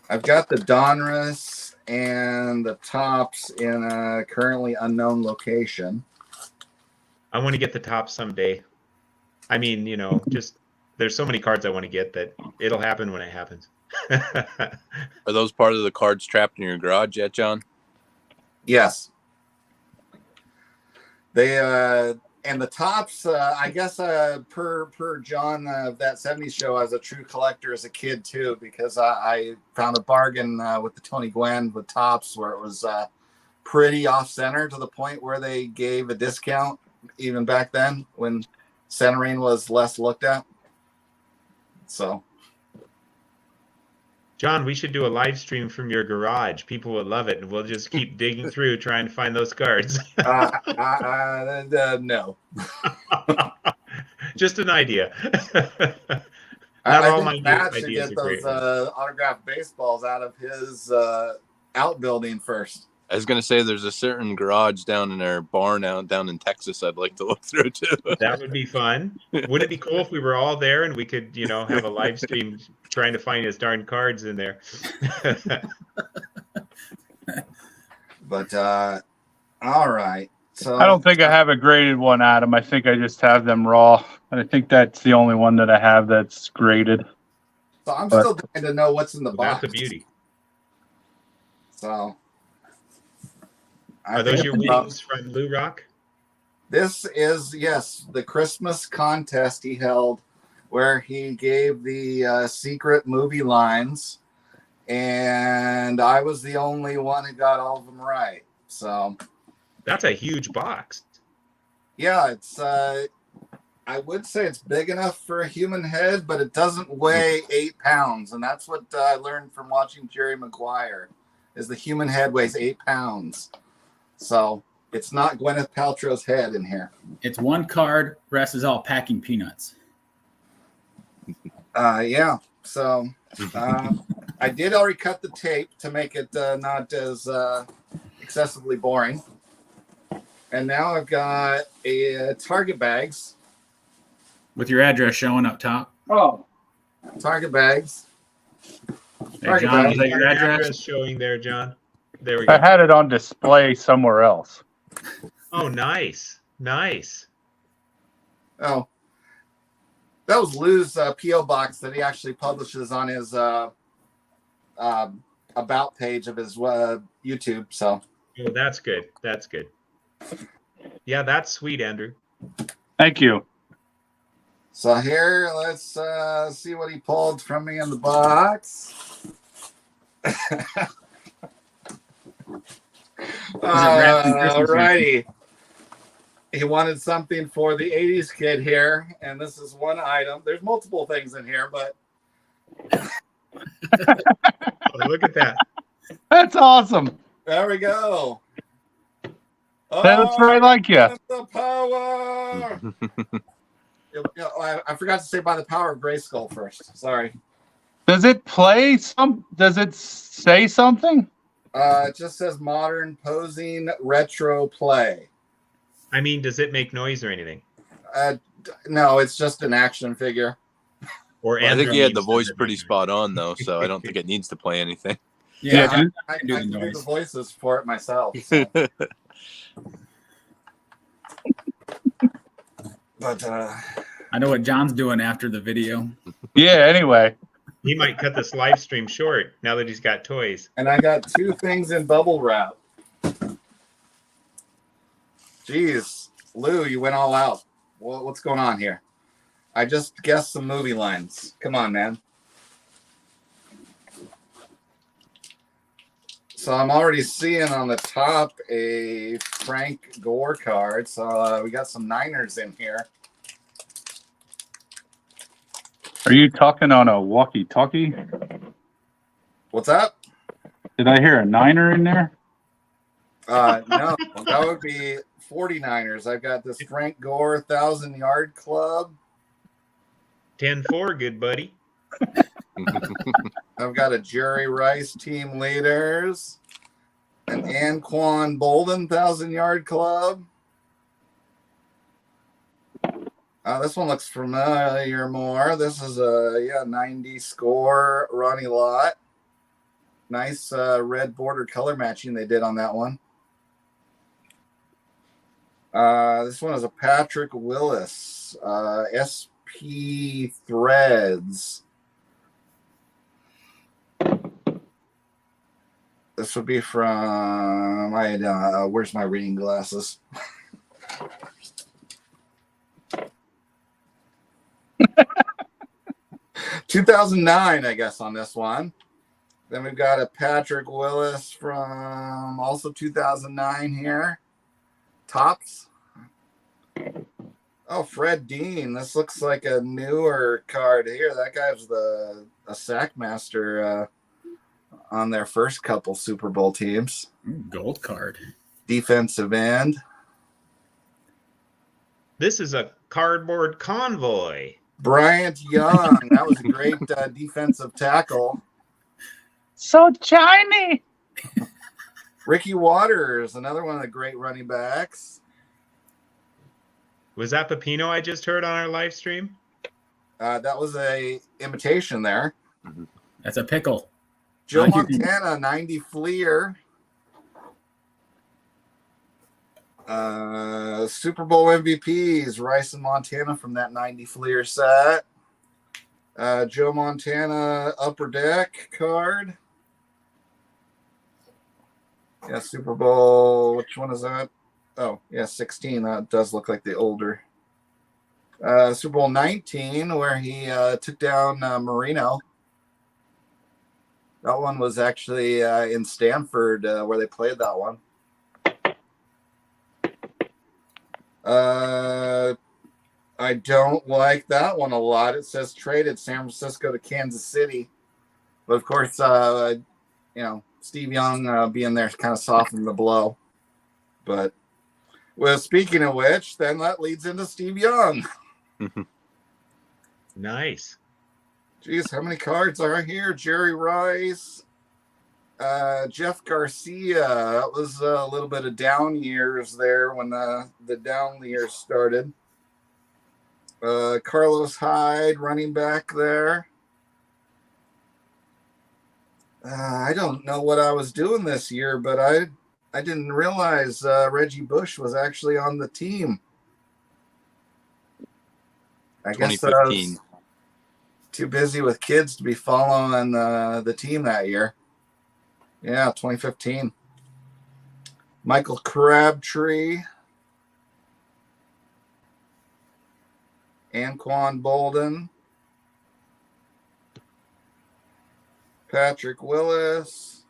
I've got the Donruss and the Topps in a currently unknown location. I want to get the top someday. I mean, just there's so many cards I want to get that it'll happen when it happens. Are those part of the cards trapped in your garage yet, John? Yes. They and the tops. I guess per John of that '70s show, I was a true collector as a kid too, because I found a bargain with the Tony Gwynn with tops where it was pretty off center to the point where they gave a discount even back then when centering was less looked at. So. John, we should do a live stream from your garage. People would love it, and we'll just keep digging through trying to find those cards. No. Just an idea. I all think my Matt should ideas get are those great ones. autographed baseballs out of his outbuilding first. I was going to say there's a certain garage down in our barn out down in Texas I'd like to look through too. That would be fun. Wouldn't it be cool if we were all there and we could, have a live stream trying to find his darn cards in there? But all right. So I don't think I have a graded one, Adam. I think I just have them raw. I think that's the only one that I have that's graded. So I'm still trying to know what's in the box. That's a beauty. So Are those your winnings from LouRok? This is, yes, the Christmas contest he held where he gave the secret movie lines, and I was the only one who got all of them right. So that's a huge box. Yeah, it's I would say it's big enough for a human head, but it doesn't weigh 8 pounds, and that's what I learned from watching Jerry Maguire, is the human head weighs 8 pounds. So it's not Gwyneth Paltrow's head in here. It's one card, rest is all packing peanuts. Yeah. So I did already cut the tape to make it not as excessively boring. And now I've got a Target bags. With your address showing up top. Oh. Target bags. Hey, John, is that your address? Showing there, John? There we go. I had it on display somewhere else. Oh, nice. Nice. Oh. That was Lou's P.O. box that he actually publishes on his about page of his YouTube. So. Oh, that's good. That's good. Yeah, that's sweet, Andrew. Thank you. So here, let's see what he pulled from me in the box. Alrighty. He wanted something for the 80s kid here, and this is one item. There's multiple things in here, but oh, look at that. That's awesome. There we go. That's right, like you. The power. I forgot to say by the power of Grayskull first. Sorry. Does it play some? Does it say something? It just says modern posing retro play. I mean, does it make noise or anything? No, it's just an action figure. Or I think he had the voice pretty spot on though, so I don't think it needs to play anything. Yeah, I can do the voices for it myself. So. But I know what John's doing after the video. Yeah, anyway. He might cut this live stream short now that he's got toys. And I got 2 things in bubble wrap. Jeez, Lou, you went all out. What's going on here? I just guessed some movie lines. Come on, man. So I'm already seeing on the top a Frank Gore card. So we got some Niners in here. Are you talking on a walkie-talkie? What's up? Did I hear a Niner in there? No, that would be 49ers. I've got this Frank Gore 1,000-yard club. 10-4, good buddy. I've got a Jerry Rice team leaders, an Anquan Bolden 1,000-yard club. This one looks familiar more. This is a 90 score Ronnie Lott. Nice red border color matching they did on that one. This one is a Patrick Willis, SP Threads. This would be from where's my reading glasses? 2009, I guess, on this one. Then we've got a Patrick Willis from also 2009 here. Tops. Oh, Fred Dean. This looks like a newer card here. That guy was a sack master on their first couple Super Bowl teams. Gold card. Defensive end. This is a cardboard convoy. Bryant Young. That was a great defensive tackle. So shiny. Ricky Waters, another one of the great running backs. Was that Pepino I just heard on our live stream? That was a imitation there. That's a pickle. Joe Montana, 90 Fleer. Super Bowl MVPs, Rice and Montana from that 90 Fleer set. Joe Montana Upper Deck card. Yeah, Super Bowl, which one is that? Oh, yeah, 16. That does look like the older. Super Bowl 19, where he took down Marino. That one was actually in Stanford, where they played that one. I don't like that one a lot. It says traded San Francisco to Kansas City. But, of course, Steve Young being there kind of softened the blow. But, well, speaking of which, then that leads into Steve Young. Nice. Geez, how many cards are here? Jerry Rice, Jeff Garcia. That was a little bit of down years there when the down years started. Carlos Hyde, running back there. I don't know what I was doing this year, but I didn't realize Reggie Bush was actually on the team. I guess I was too busy with kids to be following the team that year. Yeah, 2015. Michael Crabtree. Anquan Bolden. Patrick Willis.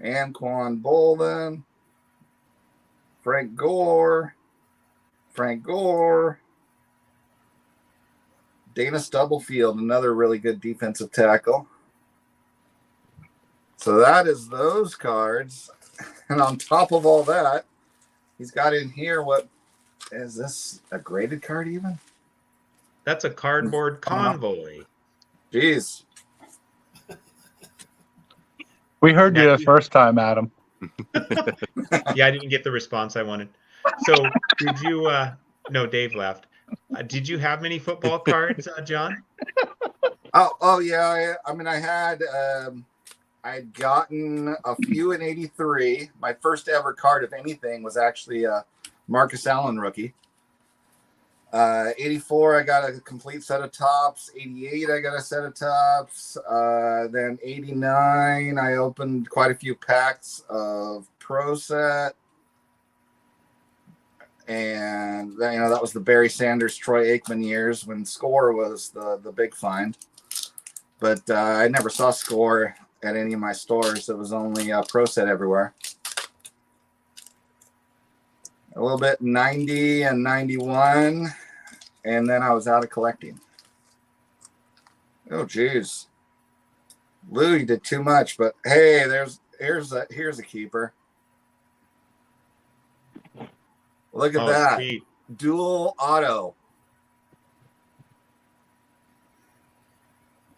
Anquan Bolden. Frank Gore. Dana Stubblefield, another really good defensive tackle. So that is those cards. And on top of all that, he's got in here, what is this, a graded card even? That's a cardboard convoy. Jeez. We heard you the first time, Adam. Yeah, I didn't get the response I wanted. So did you, no, Dave left. Did you have many football cards, John? Oh yeah. I had, I'd gotten a few in 83. My first ever card, if anything, was actually a Marcus Allen rookie. 84, I got a complete set of tops. 88, I got a set of tops. Then 89, I opened quite a few packs of Pro Set. And that was the Barry Sanders, Troy Aikman years when Score was the big find. But I never saw Score at any of my stores. It was only Pro Set everywhere. A little bit 90 and 91, and then I was out of collecting. Oh, geez. Lou, you did too much, but hey, here's a keeper. Look at that. Sweet. Dual auto.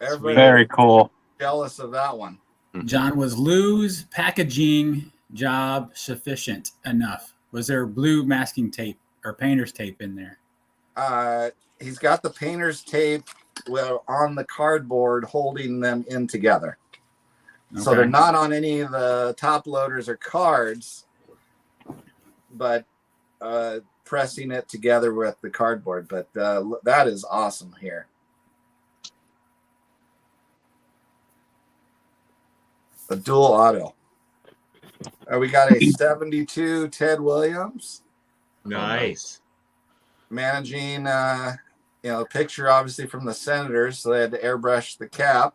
Everybody Very cool. jealous of that one. John, was Lou's packaging job sufficient enough? Was there blue masking tape or painter's tape in there? He's got the painter's tape on the cardboard holding them in together. Okay. So they're not on any of the top loaders or cards, but pressing it together with the cardboard, but that is awesome here. A dual auto. We got a 72 Ted Williams. Nice. Managing, a picture obviously from the Senators, so they had to airbrush the cap.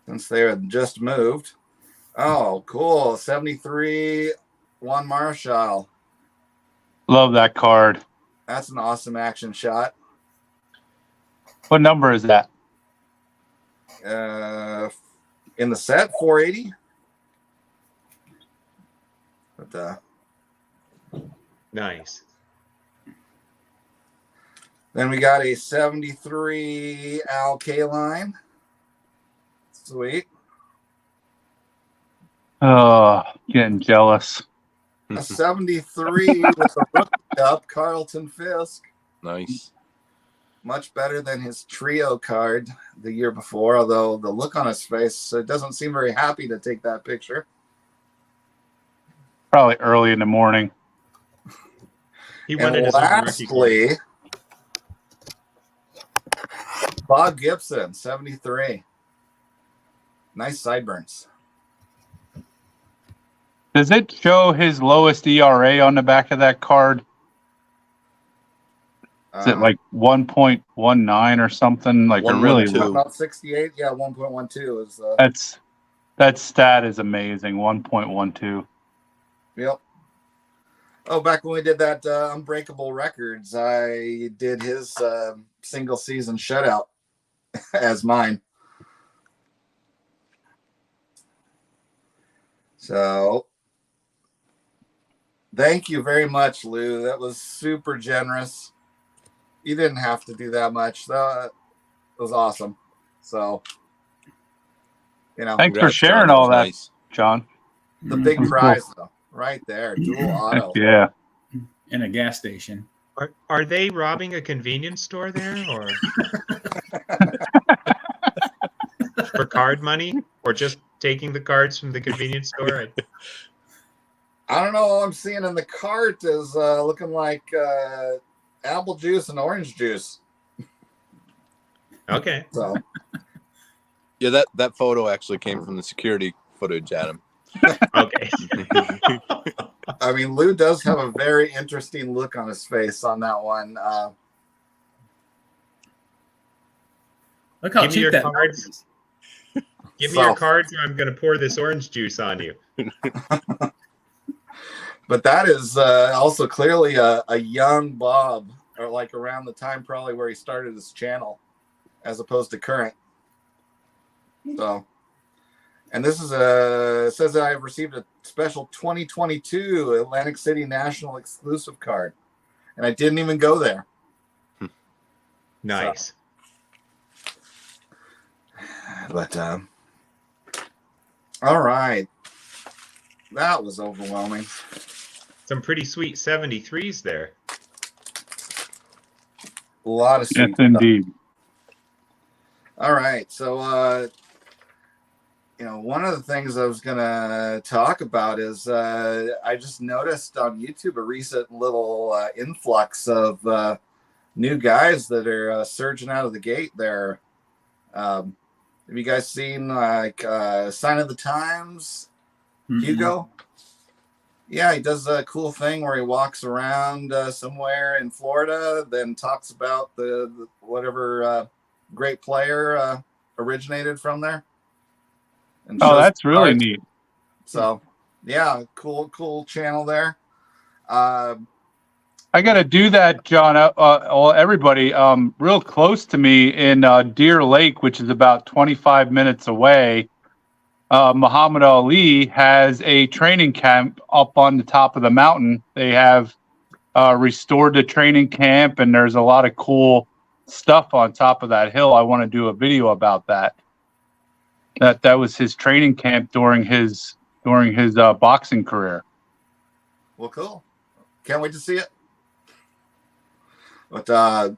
Since they had just moved. Oh, cool. 73 Juan Marshall. Love that card. That's an awesome action shot. What number is that? In the set, 480. But Nice. then we got a 73 Al Kaline. Sweet. Oh, getting jealous. A 73 with a rookie up, Carlton Fisk. Nice. Much better than his trio card the year before, although the look on his face, it doesn't seem very happy to take that picture. Probably early in the morning. He And wanted his own rookie card. lastly, Bob Gibson, 73. Nice sideburns. Does it show his lowest ERA on the back of that card? Is it like 1.19 or something? Like a really 1.12. about 68? Yeah, 1.12 is that stat is amazing. 1.12. yep. Oh, back when we did that Unbreakable Records, I did his single season shutout as mine. So thank you very much, Lou. That was super generous. You didn't have to do that much. That was awesome. So, Thanks Congrats, for sharing John. all was that, nice. John. the big Cool. prize, though, right there, dual auto. Yeah. In a gas station. Are they robbing a convenience store there, or for card money, or just taking the cards from the convenience store? I don't know. All I'm seeing in the cart is looking like apple juice and orange juice. Okay. So, Yeah, that photo actually came from the security footage, Adam. Okay. I mean, Lou does have a very interesting look on his face on that one. Look how Give me cheap your that cards. is. Give me your cards, or I'm going to pour this orange juice on you. But that is also clearly a young Bob, or like around the time probably where he started his channel, as opposed to current. So, and this is it says that I've received a special 2022 Atlantic City National exclusive card, and I didn't even go there. Nice. But all right, that was overwhelming. Some pretty sweet 73s there. A lot of Yes, sweet stuff. indeed. All right, so one of the things I was gonna talk about is I just noticed on YouTube a recent little influx of new guys that are surging out of the gate there. Have you guys seen like Sign of the Times? Hugo? Yeah, he does a cool thing where he walks around somewhere in Florida, then talks about the whatever great player originated from there. And Oh, shows that's really cards. neat. So, yeah, cool channel there. I got to do that, John. Everybody, real close to me in Deer Lake, which is about 25 minutes away. Muhammad Ali has a training camp up on the top of the mountain. They have restored the training camp, and there's a lot of cool stuff on top of that hill. I want to do a video about that. That was his training camp during his boxing career. Well, cool. Can't wait to see it. But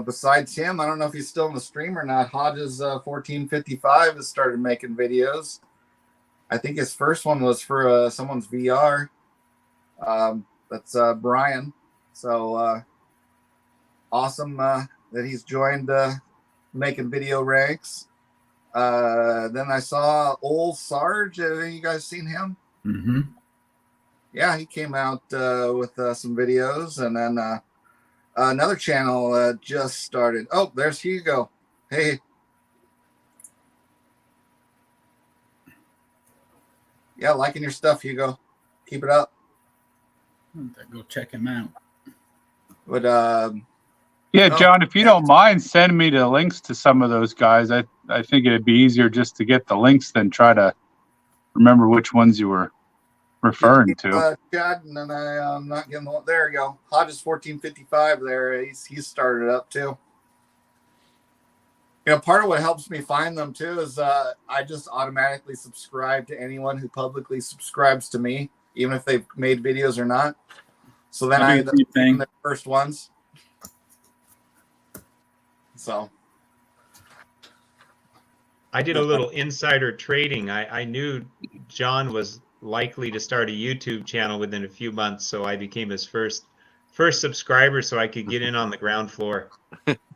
besides him, I don't know if he's still in the stream or not. Hodges 1455 has started making videos. I think his first one was for someone's VR. That's Brian. So awesome that he's joined making video ranks. Then I saw Old Sarge. You guys seen him? Mm-hmm. Yeah, he came out with some videos, and then another channel just started. Oh, there's Hugo. Hey. Yeah, liking your stuff, Hugo. Keep it up. Go check him out. But Yeah, John, if you don't mind, send me the links to some of those guys. I think it'd be easier just to get the links than try to remember which ones you were referring to. Chad, and then I'm not getting the. There you go. Hodges 1455. There, he's started up too. You know, part of what helps me find them too is I just automatically subscribe to anyone who publicly subscribes to me, even if they've made videos or not. So then I end up being the first ones. So I did a little insider trading. I knew John was likely to start a YouTube channel within a few months, so I became his first subscriber, so I could get in on the ground floor.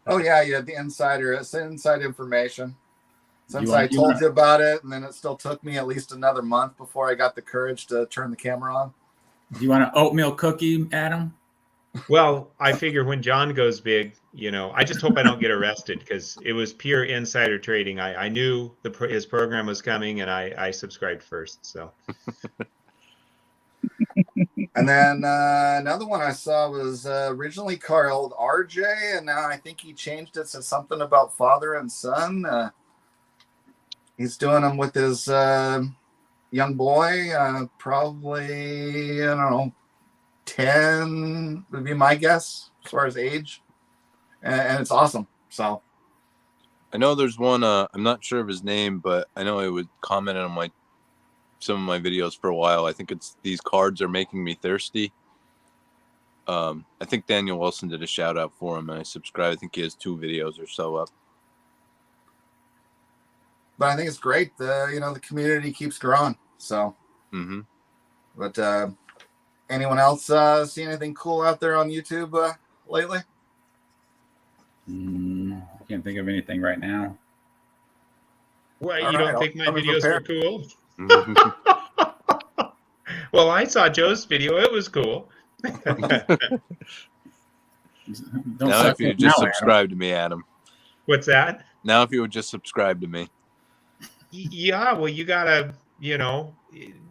Oh yeah, the insider. It's inside information. Since I told you about it, and then it still took me at least another month before I got the courage to turn the camera on. Do you want an oatmeal cookie, Adam? Well, I figure when John goes big, you know, I just hope I don't get arrested, because it was pure insider trading. I knew his program was coming, and I subscribed first. So. And then another one I saw was originally called RJ, and now I think he changed it to something about father and son. He's doing them with his young boy, probably, I don't know, 10 would be my guess as far as age. And it's awesome. So I know there's one, I'm not sure of his name, but I know I would comment on some of my videos for a while. I think it's These Cards Are Making Me Thirsty. I think Daniel Wilson did a shout out for him, and I subscribed. I think he has 2 videos or so up. But I think it's great. The community keeps growing. So, But anyone else see anything cool out there on YouTube lately? I can't think of anything right now. Well, All you right, don't think my I'll be videos were prepared. cool? Well, I saw Joe's video. It was cool. Now, if you would just subscribe to me, Adam. What's that? Now, if you would just subscribe to me. Yeah, well, you gotta,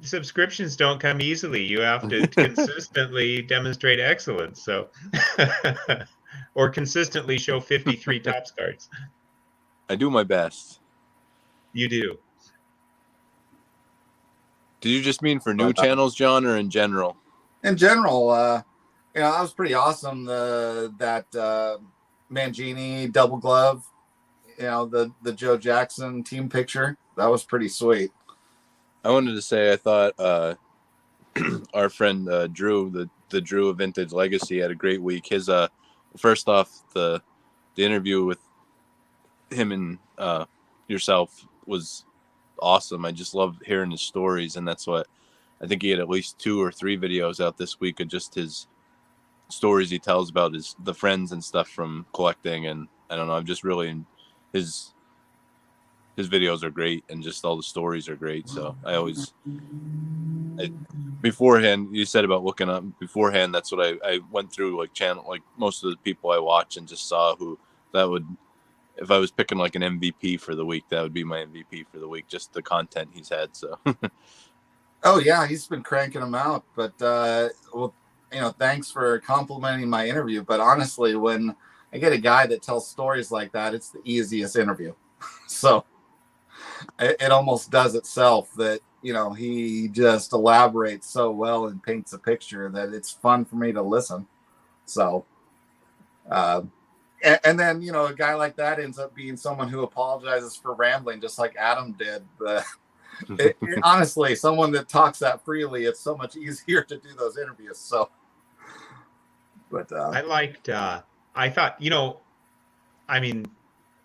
subscriptions don't come easily. You have to consistently demonstrate excellence. So, or consistently show 53 Topps cards. I do my best. You do. Did you just mean for new channels, John, or in general? In general, that was pretty awesome. That Mangini double glove, the Joe Jackson team picture. That was pretty sweet. I wanted to say I thought our friend Drew, the Drew of Vintage Legacy, had a great week. His first off, the interview with him and yourself was awesome. I just love hearing his stories, and that's what I think he had at least 2 or 3 videos out this week of just his stories he tells about the friends and stuff from collecting. And I don't know, I'm just really his videos are great, and just all the stories are great. So beforehand, you said about looking up beforehand, that's what I went through, like most of the people I watch, and just saw who that would, if I was picking like an MVP for the week, that would be my MVP for the week, just the content he's had. So Oh yeah, he's been cranking them out. But thanks for complimenting my interview. But honestly, when I get a guy that tells stories like that, it's the easiest interview. So it almost does itself that, he just elaborates so well and paints a picture that it's fun for me to listen. So, and then, a guy like that ends up being someone who apologizes for rambling, just like Adam did. But honestly, someone that talks that freely, it's so much easier to do those interviews. So, but I thought,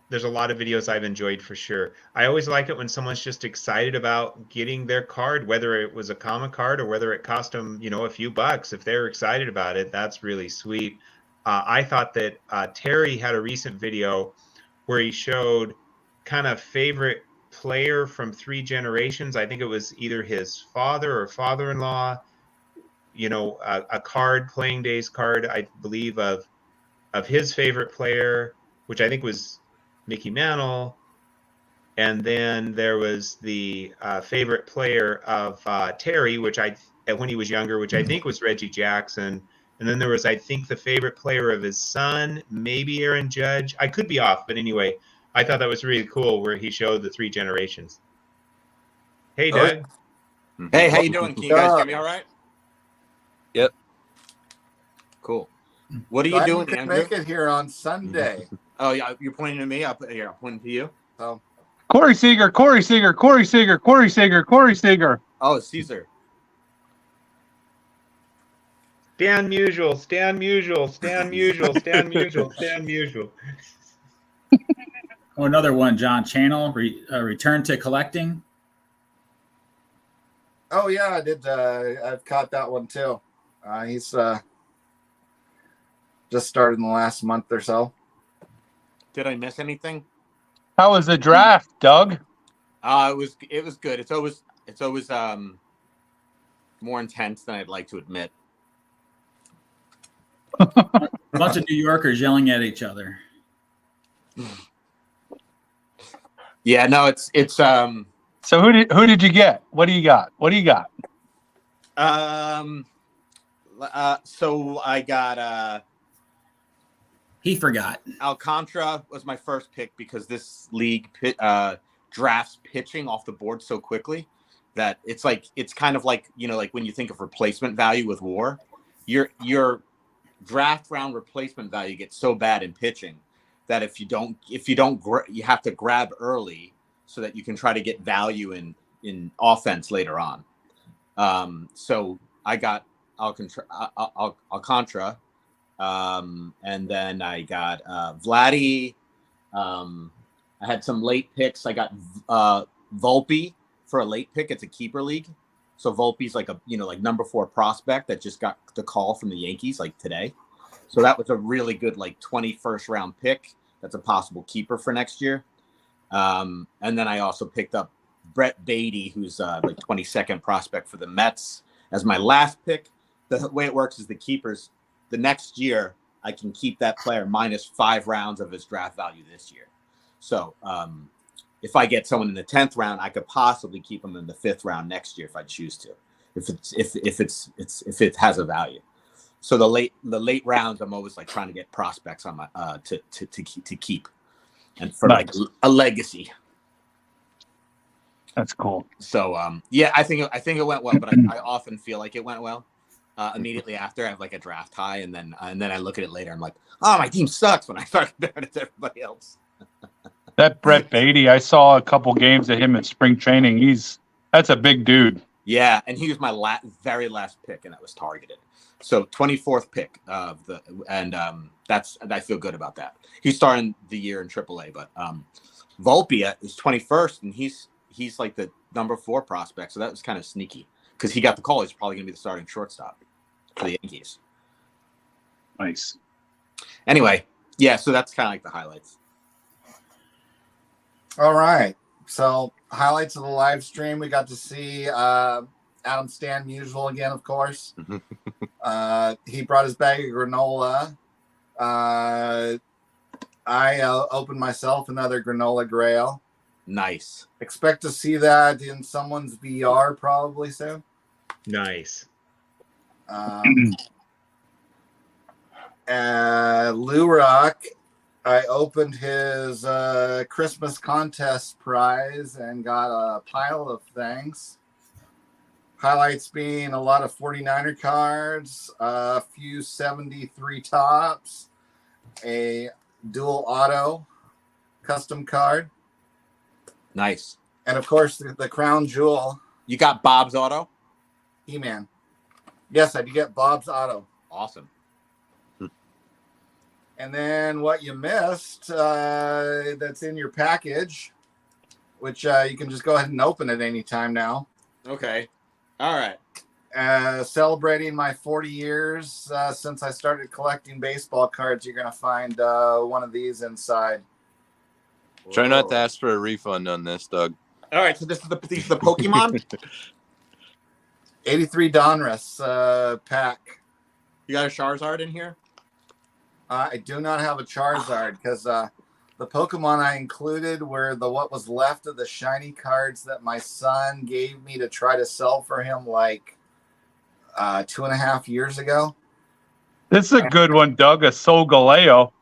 there's a lot of videos I've enjoyed for sure. I always like it when someone's just excited about getting their card, whether it was a common card or whether it cost them, a few bucks. If they're excited about it, that's really sweet. I thought that Terry had a recent video where he showed kind of favorite player from 3 generations. I think it was either his father or father-in-law, a card, playing days card, I believe, of his favorite player, which I think was Mickey Mantle. And then there was the favorite player of Terry, when he was younger, which I think was Reggie Jackson. And then there was, I think, the favorite player of his son, maybe Aaron Judge. I could be off, but anyway, I thought that was really cool where he showed the 3 generations. Hey, Doug. Hey, how you doing? Can you guys hear me all right? Yep. Cool. What are you Glad doing, you could Andrew? make it here on Sunday. Oh, yeah, you're pointing to me? I'm pointing to you. So Corey Seager, Corey Seager, Corey Seager, Corey Seager, Corey Seager. Oh, Caesar. Stan Musial, Stan Musial, Stan Musial, Stan Musial, Stan Musial. Oh, another one, John. Channel, return to collecting. oh yeah, I did. I've caught that one too. He's just started in the last month or so. Did I miss anything? How was the draft, Doug? It was good. It's always more intense than I'd like to admit. A bunch of New Yorkers yelling at each other. Yeah, no, it's So who did you get? What do you got? What do you got? so I got He forgot. Alcantara was my first pick because this league drafts pitching off the board so quickly that it's kind of like like when you think of replacement value with WAR, your draft round replacement value gets so bad in pitching that if you don't you have to grab early so that you can try to get value in offense later on. So I got Alcantara. And then I got Vladdy. I had some late picks. I got Volpe for a late pick. It's a keeper league. So Volpe's like a number 4 prospect that just got the call from the Yankees like today. So that was a really good 21st round pick. That's a possible keeper for next year. And then I also picked up Brett Beatty, who's 22nd prospect for the Mets, as my last pick. The way it works is the keepers. The next year, I can keep that player minus 5 rounds of his draft value this year. So if I get someone in the 10th round, I could possibly keep him in the 5th round next year if I choose to, if it has a value. So the late rounds, I'm always trying to get prospects on my to keep, and for Nice. a legacy. That's cool. So yeah, I think it went well, but I often feel like it went well. Immediately after, I have a draft high, and then I look at it later. I'm like, oh, my team sucks when I start comparing it to everybody else. That Brett Beatty, I saw a couple games of him in spring training. That's a big dude. Yeah, and he was my very last pick, and that was targeted. So 24th pick of I feel good about that. He's starting the year in AAA, but Volpe is 21st, and he's like the number 4 prospect. So that was kind of sneaky because he got the call. He's probably going to be the starting shortstop for the Yankees. Nice. Anyway, yeah, so that's kind of the highlights. All right. So highlights of the live stream, we got to see Adam Stan Musial again, of course. He brought his bag of granola. I opened myself another Granola Grail. Nice. Expect to see that in someone's VR probably soon. Nice. LouRok, I opened his Christmas contest prize and got a pile of things. Highlights being a lot of 49er cards, a few 73 tops, a dual auto custom card, Nice. and of course the crown jewel, You got Bob's Auto? He-Man. Yes, I did get Bob's Auto. Awesome. And then what you missed that's in your package, which you can just go ahead and open at any time now. Okay. All right. Celebrating my 40 years since I started collecting baseball cards, you're going to find one of these inside. Try not to Whoa. ask for a refund on this, Doug. All right. So these are the Pokemon. 83 Donruss pack. You got a Charizard in here? I do not have a Charizard because the Pokemon I included were what was left of the shiny cards that my son gave me to try to sell for him like 2.5 years ago. This is a good one, Doug. A Solgaleo.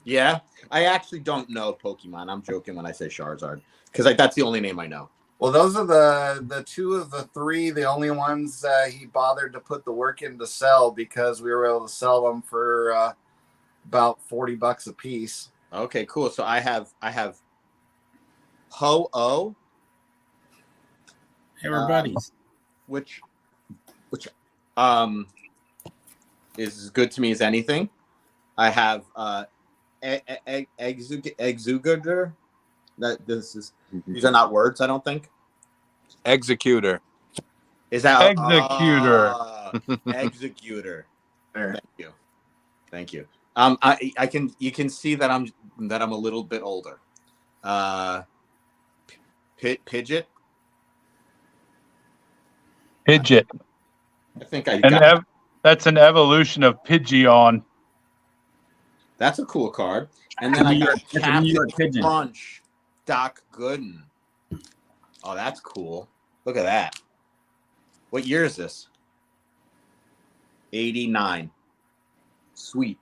Yeah. I actually don't know Pokemon. I'm joking when I say Charizard because that's the only name I know. Well, those are the two of the three, the only ones he bothered to put the work in to sell because we were able to sell them for about $40 a piece. Okay, cool. So I have Ho-Oh. Hey, we're buddies. Which is as good to me as anything. I have Executor. These are not words, I don't think. Executor. Is that Executor. Executor. There. Thank you. You can see that I'm a little bit older. Pidgeot. Pidgeot. I think I got And that's an evolution of Pidgeon. that's a cool card. And then I got That's a New York Captain Pigeon. Crunch, Doc Gooden. Oh, that's cool. Look at that. What year is this? 89. Sweet.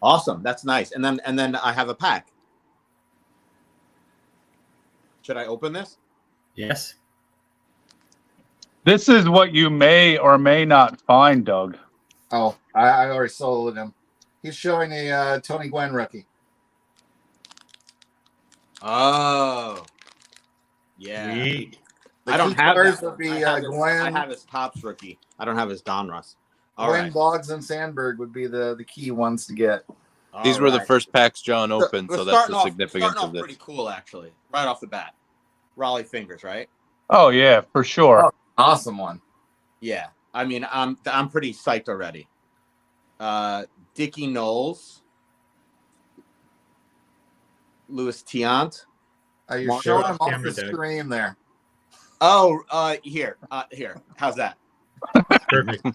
Awesome. That's nice. And then I have a pack. Should I open this? Yes. This is what you may or may not find, Doug. Oh, I already sold him. He's showing a Tony Gwynn rookie. Oh. Yeah. Sweet. I don't key have cards that. would be, I Glenn. have his Topps rookie. I don't have his Donruss. All Gwynn, right. Boggs, and Sandberg would be the key ones to get. These All were the right. first packs John opened, We're so that's starting the off- significance starting of off this. pretty cool, actually. Right off the bat. Raleigh Fingers, right? Oh yeah, for sure. Oh. Awesome one. Yeah. I mean, I'm pretty psyched already. Dickie Knowles, Louis Tiant. You're Mark, showing show him off off camera, the Doug. screen there. Oh, here. How's that? Perfect.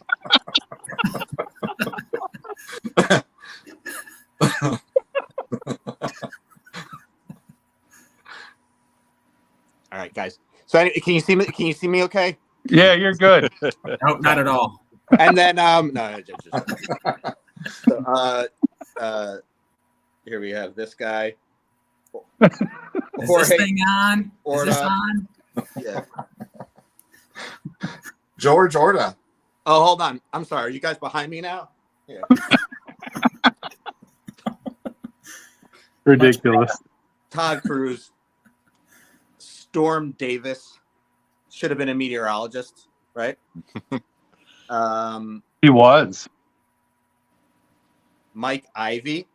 All right, guys. So can you see me? Can you see me? Okay. Yeah, you're good. Nope, not at all. And then just so, here we have this guy. Is this thing on? Is Orta. this on? Yeah. George Orta. Oh, hold on. I'm sorry. Are you guys behind me now? Yeah. Ridiculous. Todd Cruz, Storm Davis, should have been a meteorologist, right? He was. Mike Ivy,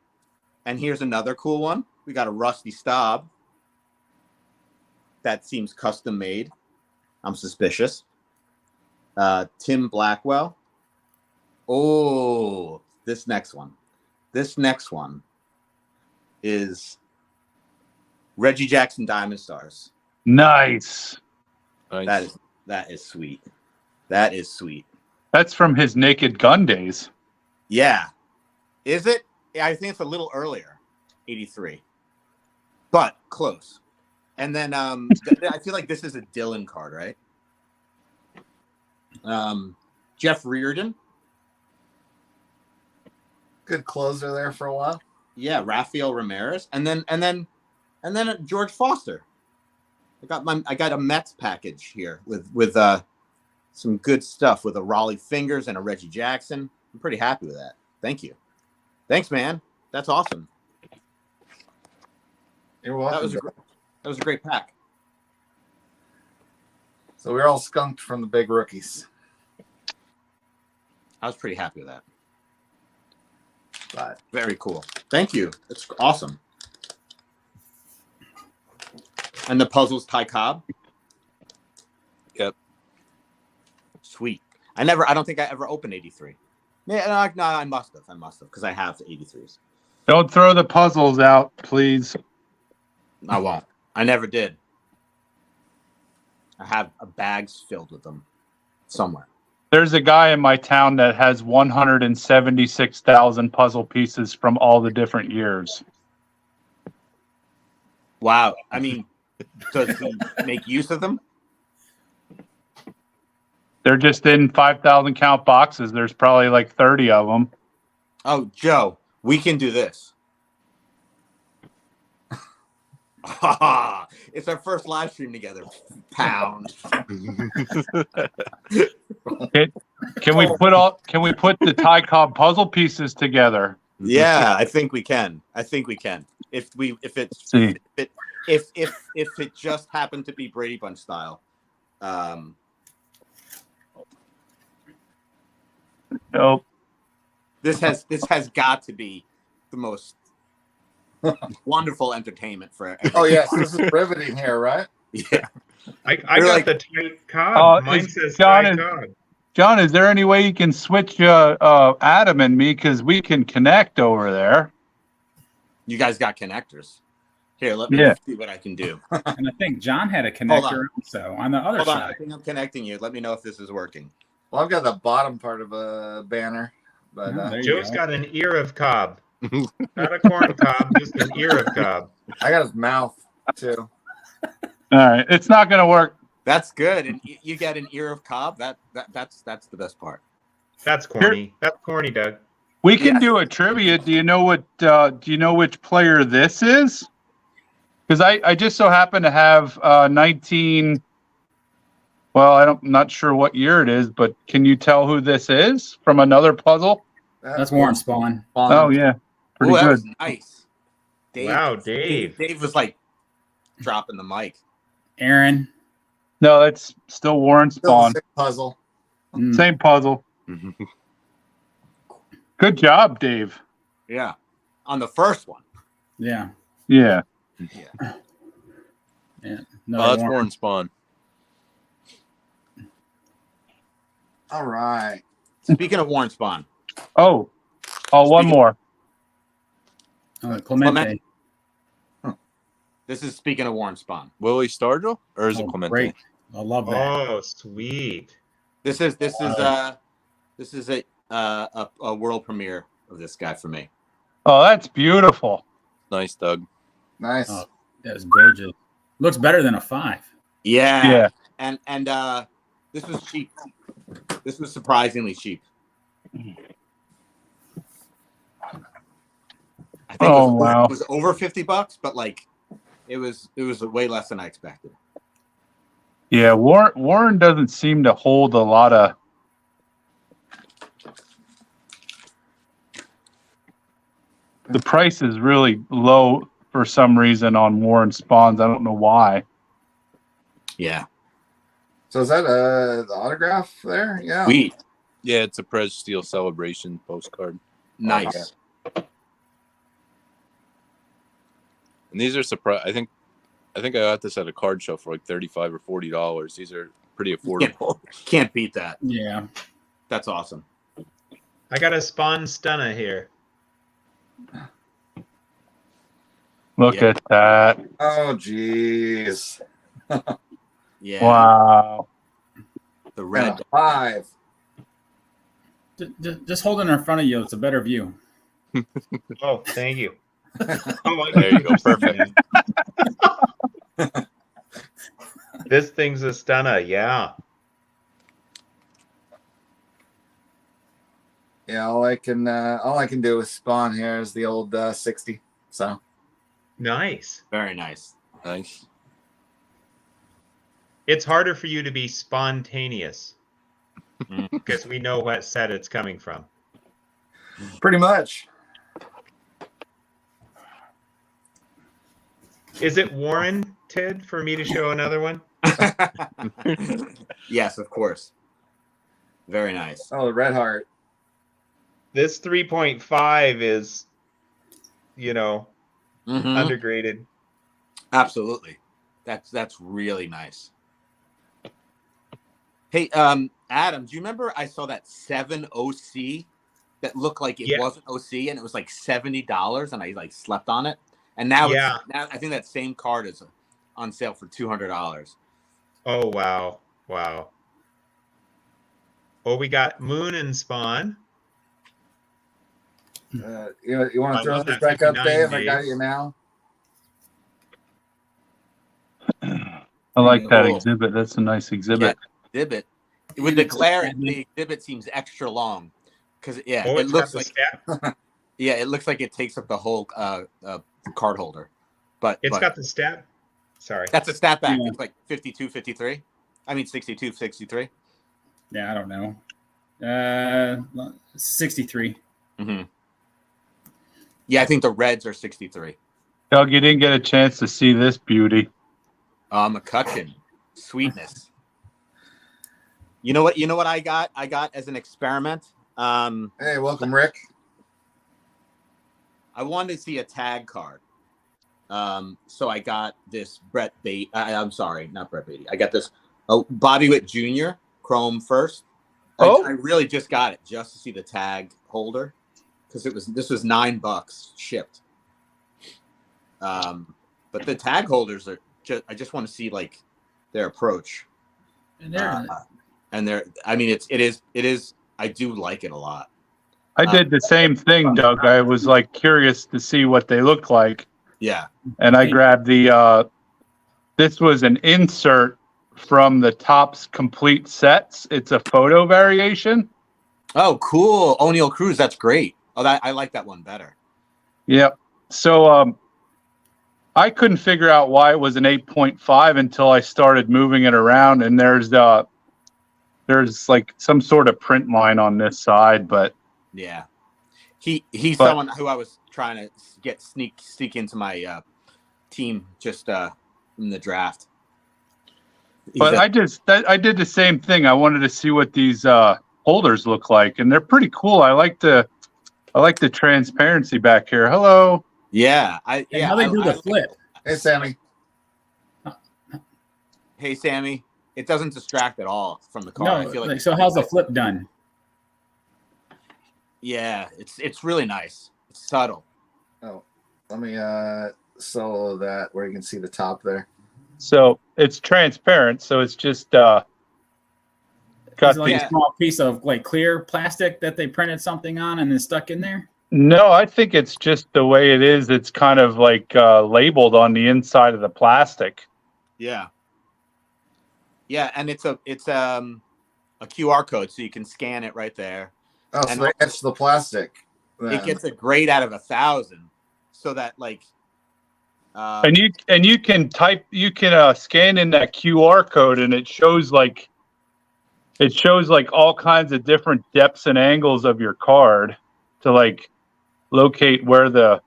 and here's another cool one. We got a Rusty Staub. That seems custom made. I'm suspicious. Tim Blackwell. Oh, this next one. This next one is Reggie Jackson Diamond Stars. Nice. Nice. That is sweet. That is sweet. That's from his Naked Gun days. Yeah. Is it? Yeah, I think it's a little earlier, 83. But close. And then I feel like this is a Dylan card, right? Jeff Reardon. Good closer there for a while. Yeah, Rafael Ramirez. And then George Foster. I got a Mets package here with some good stuff with a Raleigh Fingers and a Reggie Jackson. I'm pretty happy with that. Thank you. Thanks, man. That's awesome. You're welcome. That was a great pack. So we're all skunked from the big rookies. I was pretty happy with that. But Very cool. Thank you. It's awesome. And the puzzle's Ty Cobb? Yep. Sweet. I don't think I ever opened 83. Yeah, no, I must have, because I have 83s. Don't throw the puzzles out, please. I won't. I never did. I have bags filled with them somewhere. There's a guy in my town that has 176,000 puzzle pieces from all the different years. Wow. I mean, does he make use of them? They're just in 5,000 count boxes. There's probably like 30 of them. Oh, Joe, we can do this. It's our first live stream together. Pound. Can we put the Ty Cobb puzzle pieces together? Yeah, I think we can. If it just happened to be Brady Bunch style. Nope. This has got to be the most wonderful entertainment for everyone. oh yes, this is riveting here, right? Yeah. I You're got like- the tight Cobb. Mine says tight Cobb. John, is there any way you can switch Adam and me, because we can connect over there? You guys got connectors. Here, let me see what I can do. And I think John had a on. connector also on the other Hold on, I side. think I'm connecting you. Let me know if this is working. Well, I've got the bottom part of a banner, but Oh, there you Joe's go. got an ear of Cobb. Not a corn cob, just an ear of Cobb. I got his mouth too. All right, it's not going to work. That's good. And you get an ear of Cobb. That's the best part. That's corny. That's corny, Doug. We can Yes. do a trivia. Do you know what? Do you know which player this is? Because I just so happen to have 19. Well, I'm not sure what year it is, but can you tell who this is from another puzzle? That's Warren Spawn. Oh yeah, pretty Ooh, that good. was nice. Dave, Wow, Dave. Dave was like dropping the mic. Aaron. No, that's still Warren Still the Spawn. same puzzle. Mm. Same puzzle. Good job, Dave. Yeah. On the first one. Yeah. Yeah. Yeah. Oh, Another that's Warren. Warren Spawn. All right. Speaking of Warren Spawn. Oh, one Speaking- more. Clemente. This is speaking of Warren Spawn. Willie Stargell, or is it Oh, Clemente? great. I love that. Oh, sweet. This is a world premiere of this guy for me. Oh, that's beautiful. Nice, Doug. Nice. Oh, that is gorgeous. Looks better than a 5. Yeah. Yeah. And this was cheap. This was surprisingly cheap. I think Oh, wow. it was over $50, but like it was way less than I expected. Yeah, Warren doesn't seem to hold a lot of. The price is really low for some reason on Warren Spawns. I don't know why. Yeah. So is that the autograph there? Yeah. Sweet. Yeah, it's a Prez Steel Celebration postcard. Nice. And these are surprise. I think I got this at a card show for like $35 or $40. These are pretty affordable. Can't beat that. Yeah. That's awesome. I got a Spawn Stunna here. Look Yeah. at that. Oh, geez. Yeah. Wow. The red. And a 5. Just hold it in front of you. It's a better view. Oh, thank you. Oh, There you go. Perfect. This thing's a Stunna, yeah. Yeah, all I can do with Spawn here is the old 60. So Nice. Very nice. Nice. It's harder for you to be spontaneous Mm. because we know what set it's coming from. pretty much. Is it warranted for me to show another one? Yes, of course. Very nice. Oh, the red heart. This 3.5 is, Mhm. undergraded. Absolutely. That's really nice. Hey, Adam, do you remember I saw that 7 OC that looked like it Yeah. wasn't OC and it was like $70 and I like slept on it. And now Yeah. now I think that same card is on sale for $200. Oh, wow. Wow. Well, we got Moon and Spawn. You want I to throw love this that back up, 59 Dave? I got days. you now. I like that Cool. exhibit. That's a nice exhibit. Yeah, exhibit. With the glare, the exhibit seems extra long because Oh, it it's looks got the like stat. it looks like it takes up the whole card holder. But It's got the stat. Sorry. that's a stat back. Yeah. It's like 52, 53. I mean 62, 63. Yeah, I don't know. 63. Mm-hmm. Yeah, I think the reds are 63. Doug, you didn't get a chance to see this beauty. McCutcheon, sweetness. You know what I got? I got as an experiment. Hey, welcome, Rick. I wanted to see a tag card. So I got this Brett Beatty. I'm sorry, not Brett Beatty. I got this Bobby Witt Jr. Chrome first. Oh. I really just got it just to see the tag holder because this was $9 shipped. But the tag holders are I just want to see like their approach. And I mean it is I do like it a lot. I did the same thing, Doug. I was like curious to see what they look like. Yeah. And I grabbed this was an insert from the Topps complete sets. It's a photo variation. Oh, cool. O'Neal Cruz, that's great. Oh, I like that one better. Yep. So I couldn't figure out why it was an 8.5 until I started moving it around, and there's like some sort of print line on this side, but yeah, he's someone who I was trying to get sneak into my team just in the draft. But I did the same thing. I wanted to see what these holders look like, and they're pretty cool. I like the transparency back here. Hello. Yeah, how they do the flip. Hey, Sammy. Hey, Sammy. It doesn't distract at all from the card. No, I feel like so how's the flip done? Yeah, it's really nice. It's subtle. Oh, let me solo that where you can see the top there. So it's transparent. So it's just got a small piece of like clear plastic that they printed something on and then stuck in there. No, I think it's just the way it is. It's kind of like labeled on the inside of the plastic. Yeah. Yeah, and it's a QR code, so you can scan it right there. Oh, and so they etch the plastic. Then. It gets a grade out of 1,000, so that like. And you can scan in that QR code, and it shows like all kinds of different depths and angles of your card to like locate where they've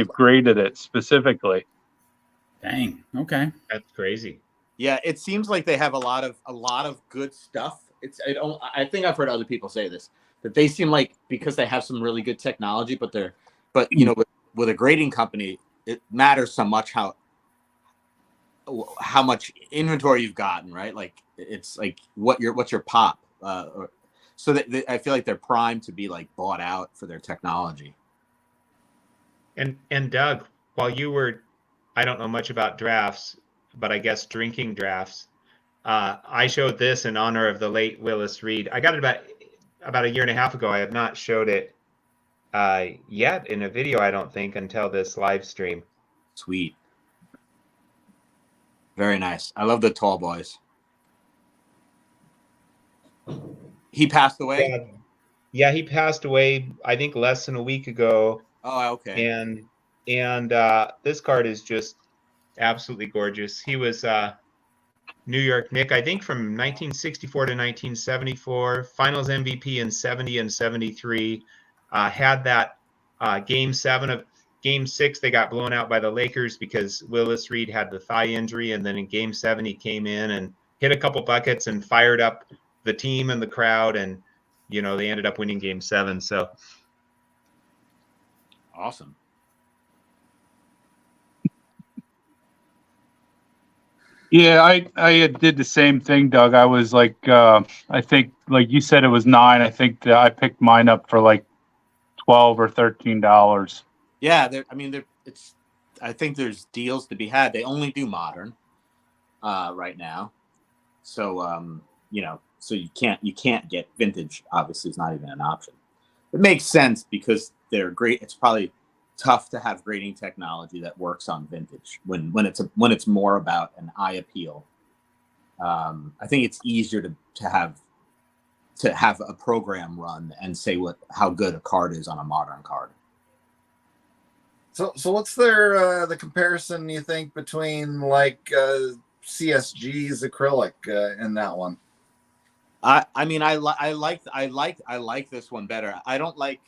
graded it specifically. Dang. Okay. That's crazy. Yeah, it seems like they have a lot of good stuff. I think I've heard other people say this, that they seem like, because they have some really good technology, but you know, with a grading company, it matters so much how much inventory you've gotten, right? Like it's like what's your pop, so that I feel like they're primed to be like bought out for their technology. And Doug, while you were, I don't know much about drafts, but I guess drinking drafts. I showed this in honor of the late Willis Reed. I got it about a year and a half ago. I have not showed it yet in a video, I don't think, until this live stream. Sweet. Very nice. I love the tall boys. He passed away? Yeah, he passed away, I think, less than a week ago. Oh, okay. And this card is just absolutely gorgeous. He was New York Knick, I think, from 1964 to 1974, Finals MVP in 70 and 73. Had that Game 6, they got blown out by the Lakers because Willis Reed had the thigh injury, and then in Game 7 he came in and hit a couple buckets and fired up the team and the crowd, and you know, they ended up winning Game 7. So Awesome. Yeah, I did the same thing, Doug. I was like, I think, like you said, it was 9. I think that I picked mine up for like $12 or $13. Yeah, it's. I think there's deals to be had. They only do modern, right now, so you know, so you can't get vintage. Obviously, it's not even an option. It makes sense because they're great. It's probably tough to have grading technology that works on vintage when it's more about an eye appeal. I think it's easier to have a program run and say how good a card is on a modern card. So what's the comparison you think between like CSG's acrylic in that one? I mean, I like this one better. I don't like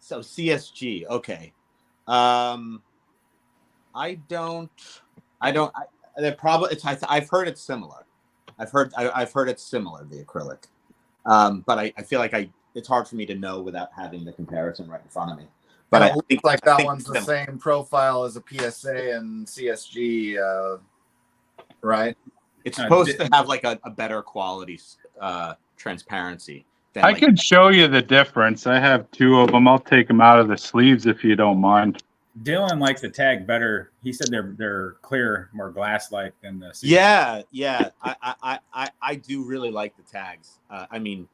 CSG. Okay. I've heard it's similar. I've heard it's similar, the acrylic. But I feel like it's hard for me to know without having the comparison right in front of me. But And I it looks think like I that think one's it's the similar. same profile as a PSA and CSG, right? It's supposed to have like a better quality transparency. Than I can show you the difference. I have 2 of them. I'll take them out of the sleeves if you don't mind. Dylan liked the tag better. He said they're clear, more glass-like than the. Yeah. I do really like the tags. I mean,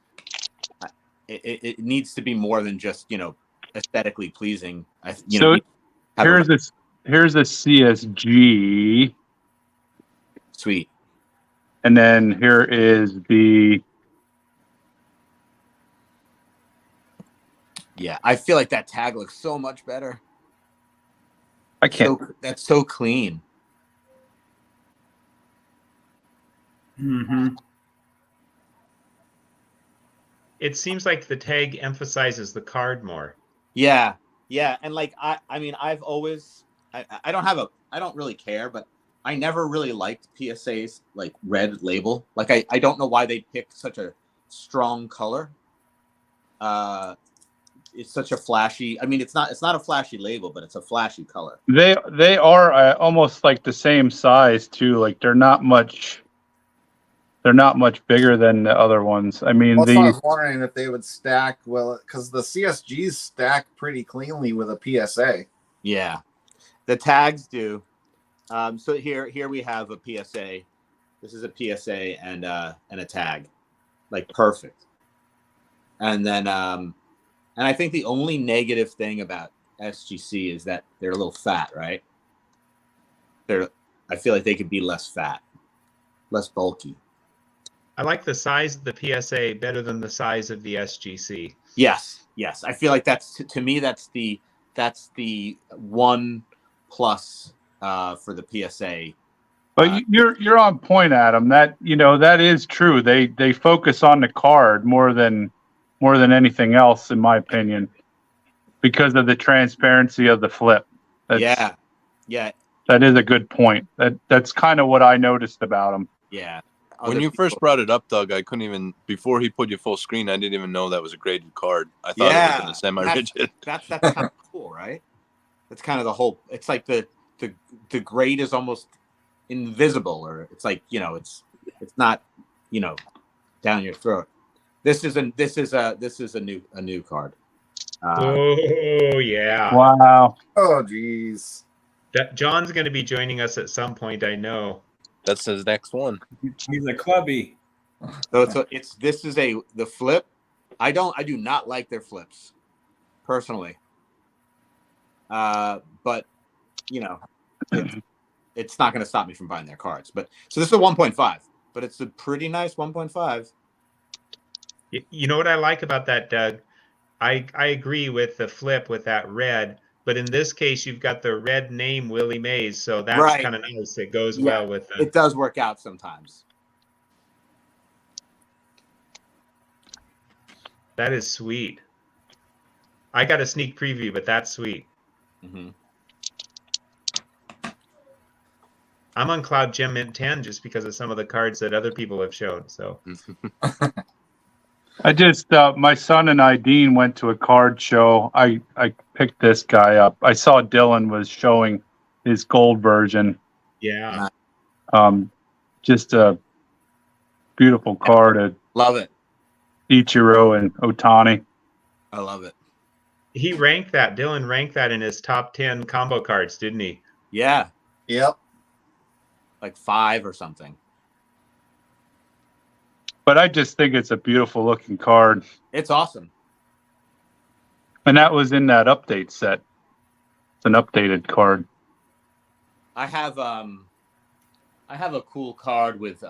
it needs to be more than just, you know, aesthetically pleasing. Here's a CSG, Sweet. and then here is the. Yeah, I feel like that tag looks so much better. I can't. That's so clean. Mm-hmm. it seems like the tag emphasizes the card more. Yeah, and like I mean, I've always I don't really care, but I never really liked PSA's like red label. Like I don't know why they picked such a strong color. It's such a flashy. I mean, it's not a flashy label, but it's a flashy color. They are almost like the same size too. Like they're not much bigger than the other ones. I mean, Well, that's what I was wondering if they would stack well, because the CSGs stack pretty cleanly with a PSA. Yeah, the tags do. So here we have a PSA. This is a PSA and a tag, like perfect. And then and I think the only negative thing about SGC is that they're a little fat, right? I feel like they could be less fat, less bulky. I like the size of the PSA better than the size of the SGC. Yes. I feel like to me that's the 1+ for the PSA. But you're on point, Adam. That that is true. They focus on the card more than anything else, in my opinion, because of the transparency of the flip. Yeah. That is a good point. That's kind of what I noticed about them. Yeah. When you first brought it up, Doug, I couldn't even, before he put you full screen, I didn't even know that was a graded card. I thought it was in a semi-rigid. That's kind of cool, right? That's kind of the whole. It's like the grade is almost invisible, or it's like it's not down your throat. This is a new card. Oh yeah! Wow. Oh geez. John's going to be joining us at some point. I know. That's his next one. He's a clubby. So the flip. I do not like their flips, personally. But it's not going to stop me from buying their cards. But so this is a 1.5, but it's a pretty nice 1.5. You know what I like about that, Doug? I agree with the flip with that red, but in this case, you've got the red name Willie Mays, so that's Right. kind of nice. It goes well with It does work out sometimes. That is sweet. I got a sneak preview, but that's sweet. Mm-hmm. I'm on Cloud Gem Mint 10 just because of some of the cards that other people have shown. So I just my son and I, Dean, went to a card show. I picked this guy up. I saw Dylan was showing his gold version. Yeah. Just a beautiful card at Love it. Ichiro and Otani. I love it. He ranked that. Dylan ranked that in his top 10 combo cards, didn't he? Yeah, Yep. like 5 or something. But I just think it's a beautiful looking card. It's awesome. And that was in that update set. It's an updated card. I have a cool card with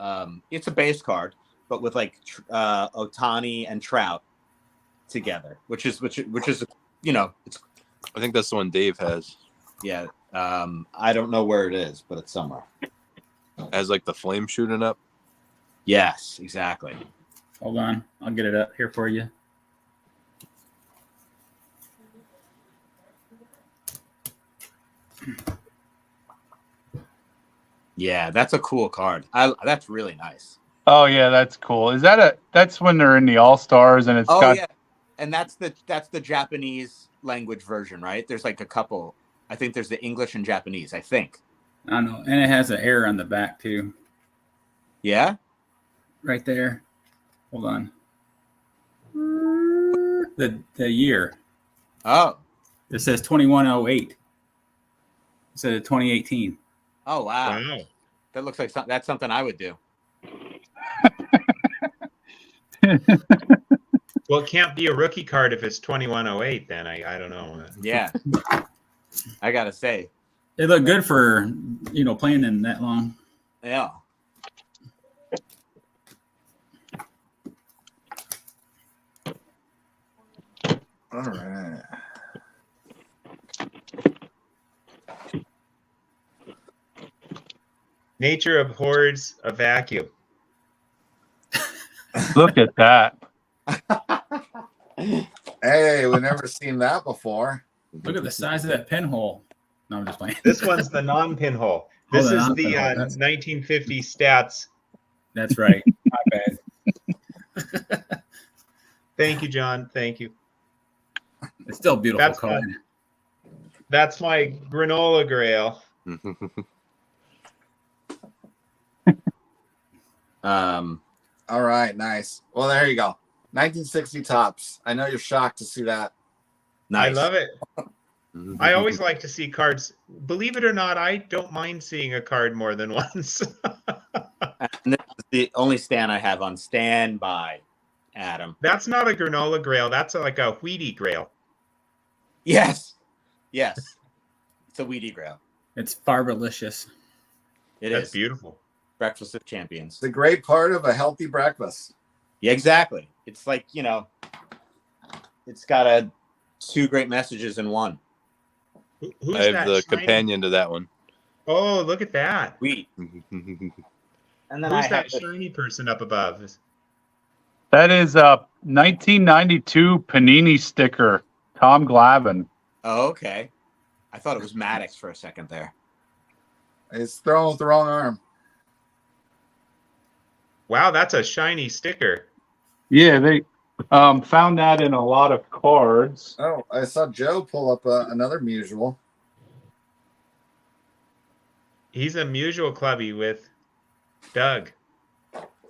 it's a base card, but with like Otani and Trout together, which is you know, it's I think that's the one Dave has. yeah. I don't know where it is, but it's somewhere. It has like the flame shooting up. Yes, exactly. Hold on. I'll get it up here for you. Yeah, that's a cool card. That's really nice. Oh yeah, that's cool. Is that that's when they're in the All Stars and it's Oh got yeah, and that's the Japanese language version, right? There's like a couple. I think there's the English and Japanese. I think. I don't know. And it has an error on the back too. Yeah. Right there. Hold on. The year. Oh. It says 2108 instead of 2018. Oh wow. Wow. That looks like that's something I would do. Well, it can't be a rookie card if it's 2108 then. I don't know. Yeah. I gotta say. It looked good for, playing in that long. Yeah. All right. Nature abhors a vacuum. look at that. Hey, we've never seen that before. Look at the size of that pinhole. No, I'm just playing. This one's the non-pinhole. This Oh, the is the non-pinhole. That's- 1950 stats. That's right. My bad. Thank you, John. Thank you. It's still a beautiful That's card. That's my granola grail. All right, nice. Well, there you go. 1960 tops. I know you're shocked to see that. Nice. I love it. I always like to see cards. Believe it or not, I don't mind seeing a card more than once. And this is the only stand I have on standby, Adam. That's not a granola grail. That's like a Wheatie grail. Yes. Yes. It's a Wheatie Grail. It's farbalicious. It That's is. beautiful. Breakfast of Champions. It's a great part of a healthy breakfast. Yeah, exactly. It's like, it's got 2 great messages in one. Who's I have that the shiny- companion to that one. Oh, look at that. Wheat. And then Who's I that have the, shiny person up above? That is a 1992 Panini sticker, Tom Glavine. Oh, okay. I thought it was Maddox for a second there. It's thrown with the wrong arm. Wow, that's a shiny sticker. Yeah, they found that in a lot of cards. Oh, I saw Joe pull up another mutual. He's a mutual clubby with Doug.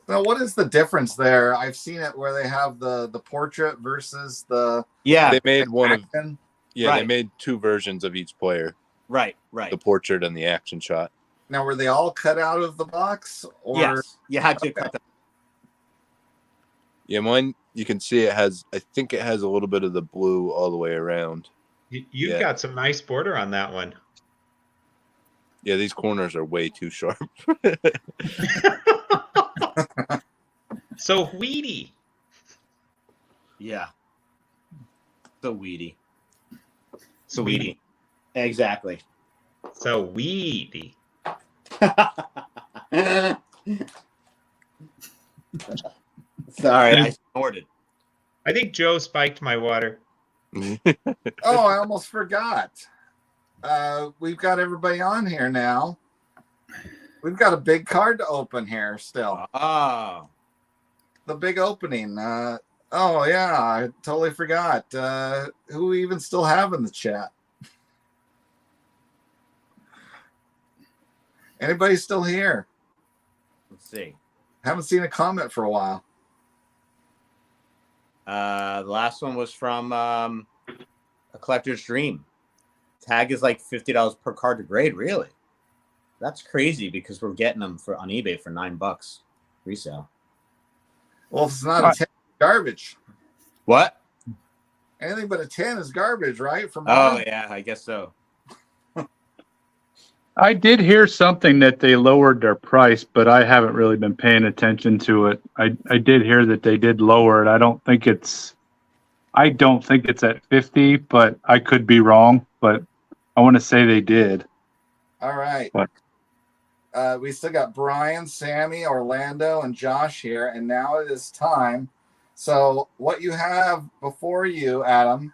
Now, what is the difference there? I've seen it where they have the portrait versus the Yeah. They made one of action. they Right. made 2 versions of each player, Right. the portrait and the action shot. Now, were they all cut out of the box? Or Yes. You had to cut them. Yeah, mine you can see I think it has a little bit of the blue all the way around. You've Yeah. got some nice border on that one. Yeah, these corners are way too sharp. So Wheatie. Yeah. So weedy. So Weedy. weedy. Exactly. So Wheatie. Sorry, I snorted. I think Joe spiked my water. Oh, I almost forgot. We've got everybody on here now. We've got a big card to open here still. Oh. The big opening. Oh yeah, I totally forgot. Who we even still have in the chat? Anybody still here? Let's see. Haven't seen a comment for a while. The last one was from A Collector's Dream. Tag is like $50 per card to grade. Really? That's crazy because we're getting them on eBay for $9 resale. Well, if it's not a 10, garbage. What? Anything but a 10 is garbage, right? From Oh yeah, I guess so. I did hear something that they lowered their price, but I haven't really been paying attention to it. I did hear that they did lower it. I don't think it's at 50, but I could be wrong, but I want to say they did. All right. What? We still got Brian, Sammy, Orlando, and Josh here, and now it is time. So what you have before you, Adam,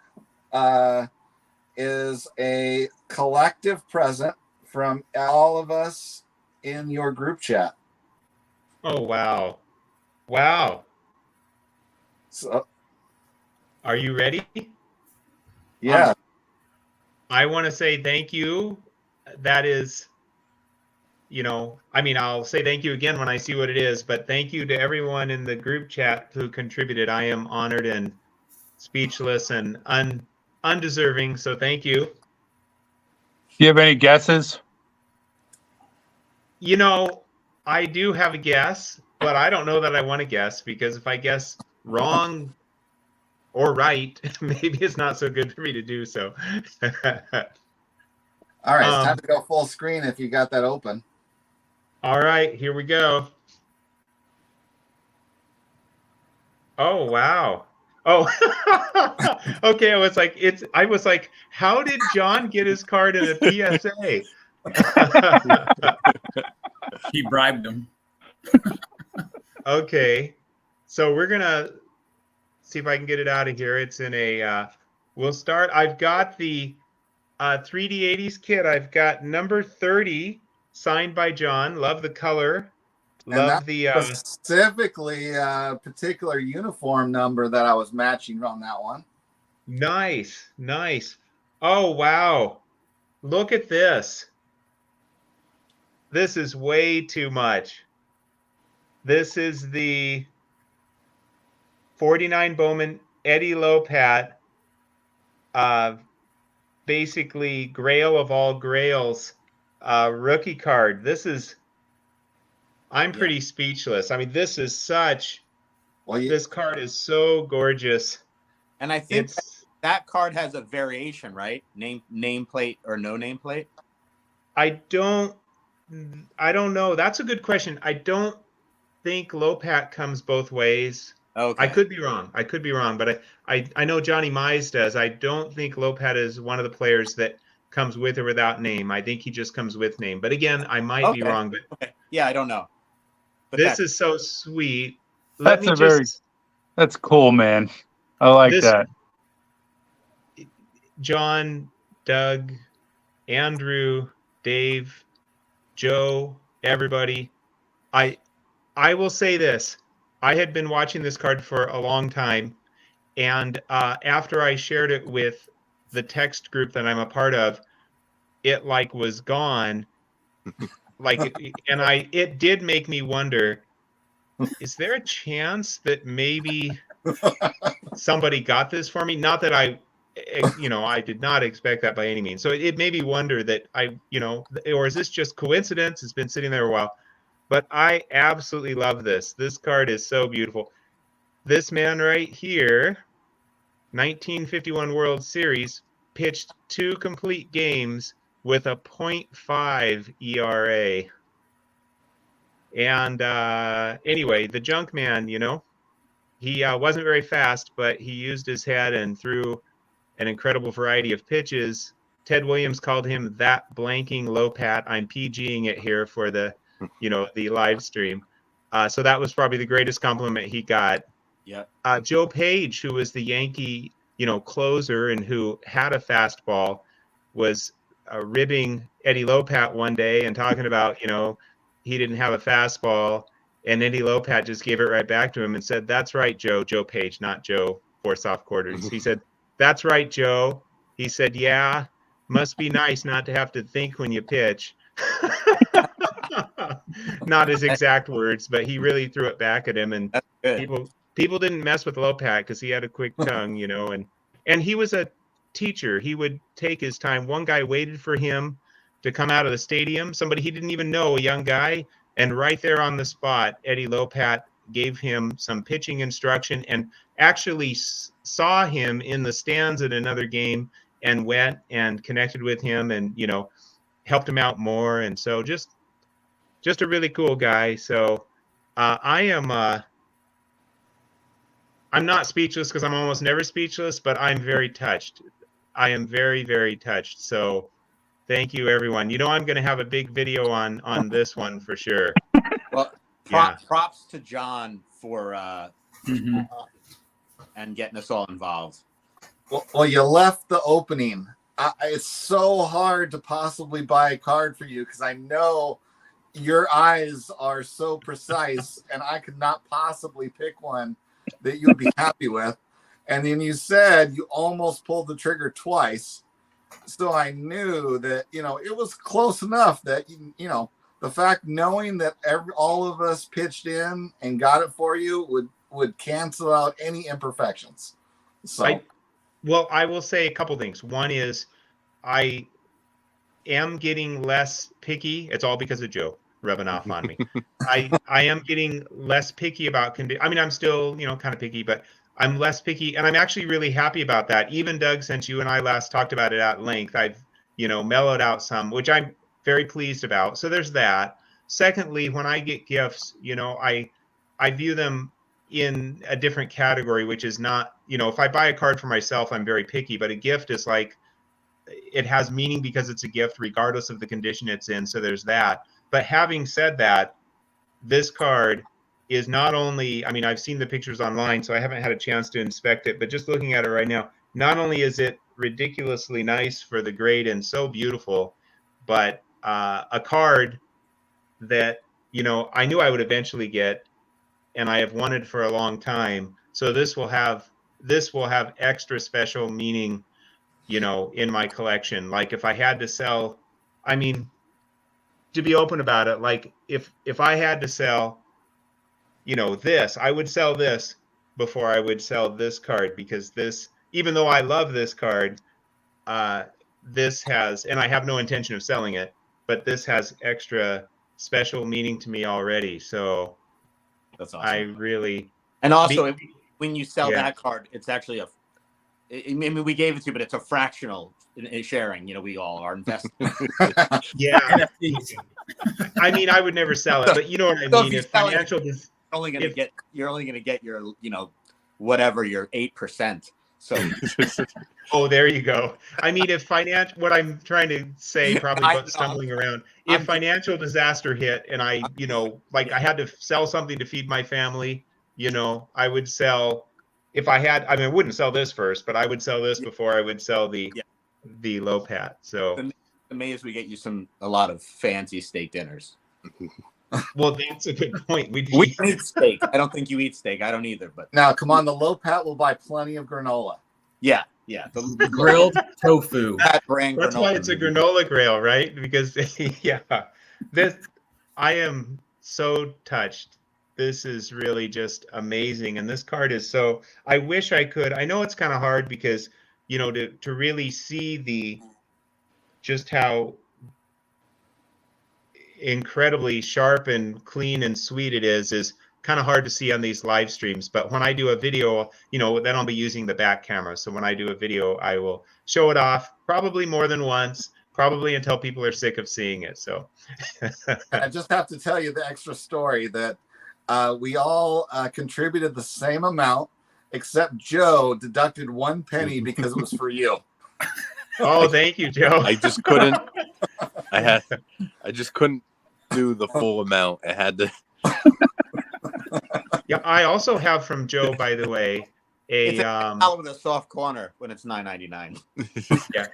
is a collective present from all of us in your group chat. Oh, wow. Wow. So, Are you ready? yeah. I want to say thank you. That is, I'll say thank you again when I see what it is, but thank you to everyone in the group chat who contributed. I am honored and speechless and undeserving, so thank you. Do you have any guesses? I do have a guess, but I don't know that I want to guess, because if I guess wrong or right, maybe it's not so good for me to do so. All right, it's time to go full screen if you got that open. All right, here we go. Oh, wow. Oh, okay. I was like, how did John get his card in a PSA? He bribed him. Okay. So we're going to see if I can get it out of here. It's in a, we'll start. I've got the 3D80s kit. I've got number 30 signed by John. Love the color. Love the specifically particular uniform number that I was matching on that one. Nice. Oh, wow. Look at this. This is way too much. This is the 49 Bowman Eddie Lopat, basically Grail of all Grails rookie card. I'm pretty speechless. I mean, this is this card is so gorgeous. And I think that card has a variation, right? Nameplate or no nameplate? I don't know. That's a good question. I don't think Lopat comes both ways. Okay. I could be wrong, but I know Johnny Mize does. I don't think Lopat is one of the players that comes with or without name. I think he just comes with name. But again, I might be wrong. But yeah, I don't know. But this is so sweet. That's cool, man. I like that. John, Doug, Andrew, Dave, Joe, everybody. I will say this. I had been watching this card for a long time, and after I shared it with the text group that I'm a part of, it was gone. It did make me wonder, is there a chance that maybe somebody got this for me? Not that I did not expect that by any means. So it made me wonder that or is this just coincidence? It's been sitting there a while. But I absolutely love this. This card is so beautiful. This man right here, 1951 World Series, pitched 2 complete games with a .5 ERA. And anyway, the junk man, he wasn't very fast, but he used his head and threw an incredible variety of pitches. Ted Williams called him that blanking Lopat. I'm PGing it here for the live stream. So that was probably the greatest compliment he got. Yeah. Joe Paige, who was the Yankee, closer and who had a fastball, was ribbing Eddie Lopat one day and talking about, he didn't have a fastball. And Eddie Lopat just gave it right back to him and said, "That's right, Joe." Joe Page, not Joe for soft quarters. He said, "That's right, Joe." He said, "Yeah, must be nice not to have to think when you pitch." Not his exact words, but he really threw it back at him. And That's good. people didn't mess with Lopat because he had a quick tongue, and he was a teacher. He would take his time. One guy waited for him to come out of the stadium, somebody he didn't even know, a young guy, and right there on the spot, Eddie Lopat gave him some pitching instruction and actually saw him in the stands at another game and went and connected with him and helped him out more. And so just a really cool guy. So I'm not speechless because I'm almost never speechless, but I'm very touched. I am very, very touched. So thank you, everyone. I'm going to have a big video on this one for sure. Well, props to John for and getting us all involved. Well, you left the opening. It's so hard to possibly buy a card for you because I know your eyes are so precise, and I could not possibly pick one that you would be happy with. And then you said you almost pulled the trigger twice. So I knew that, it was close enough that, the fact knowing that all of us pitched in and got it for you would cancel out any imperfections. So I will say a couple things. One is I am getting less picky. It's all because of Joe rubbing off on me. I am getting less picky about I'm still, kind of picky, but I'm less picky, and I'm actually really happy about that. Even Doug, since you and I last talked about it at length, I've, mellowed out some, which I'm very pleased about. So there's that. Secondly, when I get gifts, I view them in a different category, which is not, if I buy a card for myself, I'm very picky, but a gift is like, it has meaning because it's a gift regardless of the condition it's in. So there's that. But having said that, this card is not only, I've seen the pictures online, so I haven't had a chance to inspect it, but just looking at it right now, not only is it ridiculously nice for the grade and so beautiful, but a card that, I knew I would eventually get, and I have wanted for a long time. So this will have extra special meaning, in my collection. Like if I had to sell, to be open about it, like if I had to sell, this, I would sell this before I would sell this card, because this, even though I love this card, this has, and I have no intention of selling it, but this has extra special meaning to me already. So that's awesome. I really, and also when you sell that card, it's actually we gave it to you, but it's a fractional sharing. We all are invested. Yeah. I would never sell it, but you know what I mean. If financial is only going to get, you're only going to get your, whatever, your 8%. So, oh, there you go. If financial, what I'm trying to say, probably stumbling around, if financial disaster hit and I, I had to sell something to feed my family, I would sell. If I had, I wouldn't sell this first, but I would sell this before I would sell the Lopat. So the May as we get you a lot of fancy steak dinners. Well, that's a good point. We eat steak. I don't think you eat steak. I don't either. But now, come on, the Lopat will buy plenty of granola. Yeah. The grilled tofu. That brand. That's why it's a granola grail, right? Because this, I am so touched. This is really just amazing. And this card is so, I wish I could, I know it's kind of hard because, to really see just how incredibly sharp and clean and sweet it is kind of hard to see on these live streams. But when I do a video, then I'll be using the back camera. So when I do a video, I will show it off probably more than once, probably until people are sick of seeing it. So I just have to tell you the extra story that we all contributed the same amount, except Joe deducted 1 penny because it was for you. Oh, thank you, Joe. I just couldn't. I just couldn't do the full amount. I had to. Yeah, I also have from Joe, by the way, it's a with a soft corner when it's $9.99. Yeah,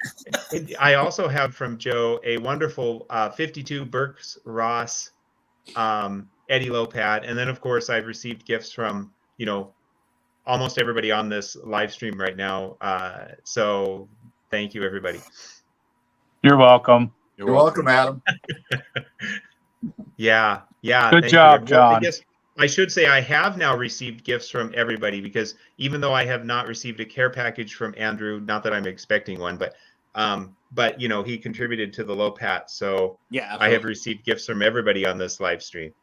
I also have from Joe a wonderful 52 Burks Ross Eddie Lopat, and then of course I've received gifts from almost everybody on this live stream right now. So thank you, everybody. You're welcome. You're welcome, Adam. Yeah. Good Thank job, you. Well, I John. guess I should say I have now received gifts from everybody, because even though I have not received a care package from Andrew, not that I'm expecting one, but he contributed to the Lopat, so Yeah, I absolutely. have received gifts from everybody on this live stream.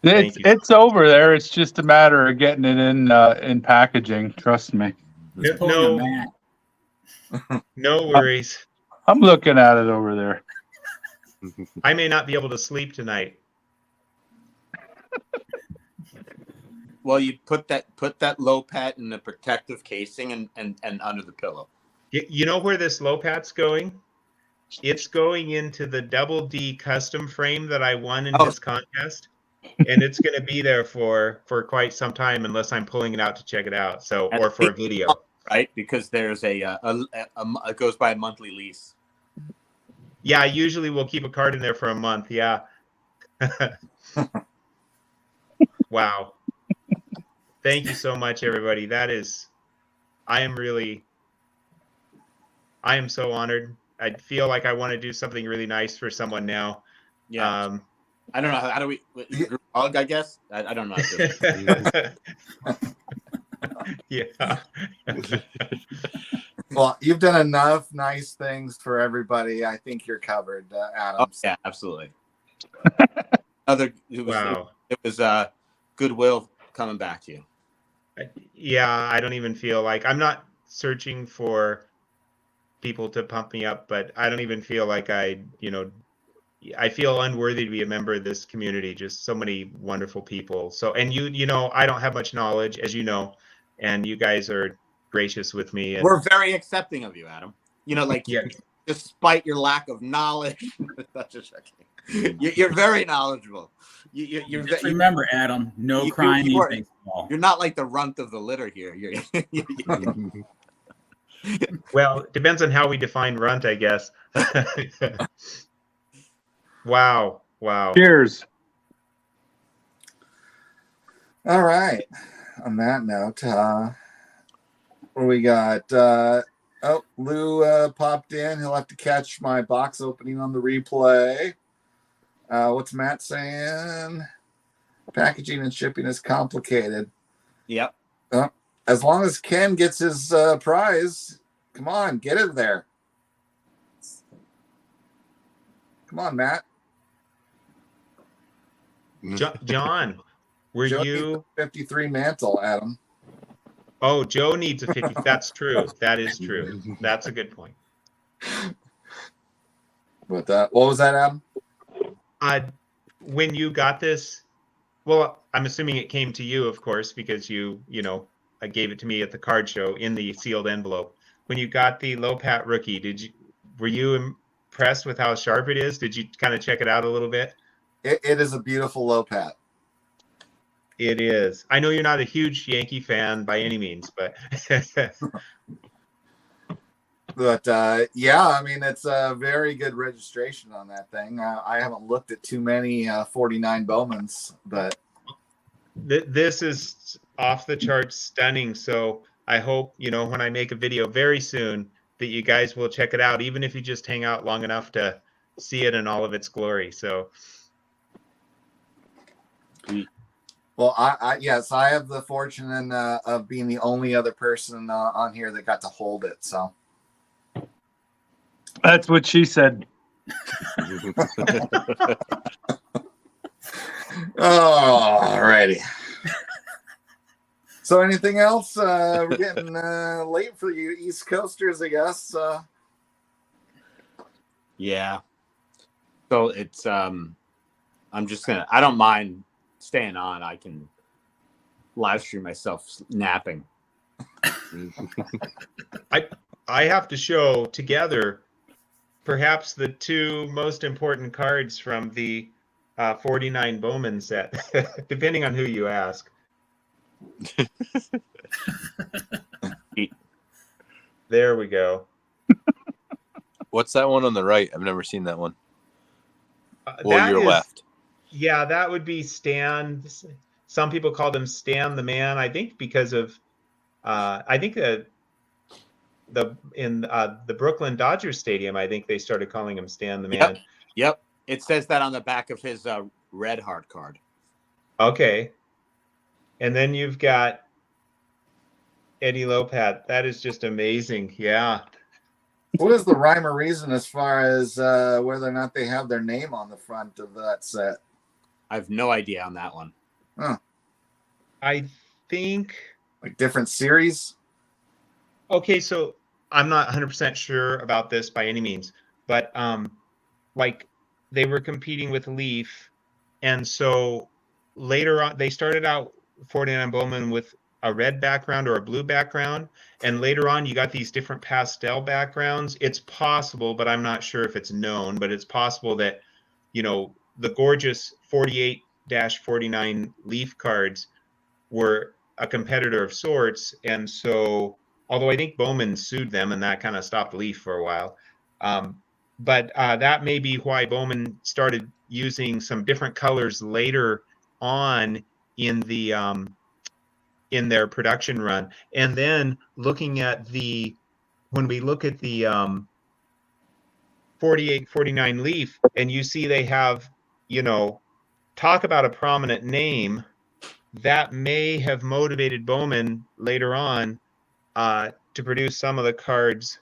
Thank you. It's over there. It's just a matter of getting it in packaging. Trust me. He's pulling a mat. No worries. I'm looking at it over there. I may not be able to sleep tonight. Well, you put that Lopat in the protective casing and under the pillow. You know where this Lopat's going? It's going into the Double D custom frame that I won in this contest, and it's going to be there for quite some time unless I'm pulling it out to check it out. So, or for a video, right? Because there's it goes by a monthly lease. Yeah, I usually will keep a card in there for a month. Yeah. Wow. Thank you so much, everybody. I am so honored. I feel like I want to do something really nice for someone now. Yeah. I don't know. How do we hug, I guess? I don't know. Yeah. Well, you've done enough nice things for everybody. I think you're covered, Adam. Oh, yeah, absolutely. Wow. It was goodwill coming back to you. Yeah, I don't even feel like I'm not searching for people to pump me up, but I don't even feel like I feel unworthy to be a member of this community. Just so many wonderful people. So, and I don't have much knowledge, as you know, and you guys are gracious with me. And we're very accepting of you, Adam. Despite your lack of knowledge, you're very knowledgeable. Just remember, Adam, no crying. You're not like the runt of the litter here. Well, it depends on how we define runt, I guess. Wow. Cheers. All right. On that note, what we got? Lou popped in. He'll have to catch my box opening on the replay. What's Matt saying? Packaging and shipping is complicated. Yep. As long as Ken gets his prize, come on, get it there. Come on, Matt. John, were Joe you needs a 53 mantle, Adam? Oh, Joe needs a 50. That's true. That is true. That's a good point. What was that, Adam? When you got this, well, I'm assuming it came to you, of course, because I gave it to me at the card show in the sealed envelope. When you got the Lopat rookie, were you impressed with how sharp it is? Did you kind of check it out a little bit? It is a beautiful Lopat. It is. I know you're not a huge Yankee fan by any means, but yeah, I mean, it's a very good registration on that thing. I haven't looked at too many 49 Bowmans, but this is off the charts stunning. So I hope, when I make a video very soon, that you guys will check it out, even if you just hang out long enough to see it in all of its glory. So, well, I have the fortune of being the only other person on here that got to hold it. So that's what she said. Alrighty. So anything else? We're getting late for you East Coasters, I guess. Yeah. So it's I don't mind staying on. I can live stream myself napping. I have to show together perhaps the two most important cards from the 49 Bowman set, depending on who you ask. There we go. What's that one on the right? I've never seen that one. That Your is- left. Yeah, that would be Stan. Some people call them Stan the Man. I think because of I think the Brooklyn Dodgers Stadium, I think they started calling him Stan the Man. Yep. It says that on the back of his red heart card. Okay. And then you've got Eddie Lopat. That is just amazing. Yeah. What is the rhyme or reason as far as whether or not they have their name on the front of that set? I have no idea on that one. Huh. I think. Like different series? Okay, so I'm not 100% sure about this by any means, but like they were competing with Leaf, and so later on they started out 49 Bowman with a red background or a blue background, and later on you got these different pastel backgrounds. It's possible, but I'm not sure if it's known, but it's possible that, you know, the gorgeous 48-49 Leaf cards were a competitor of sorts, and so although I think Bowman sued them and that kind of stopped Leaf for a while. But that may be why Bowman started using some different colors later on in the in their production run. And then looking at when we look at the 48-49 Leaf, and you see they have, you know, talk about a prominent name, that may have motivated Bowman later on to produce some of the cards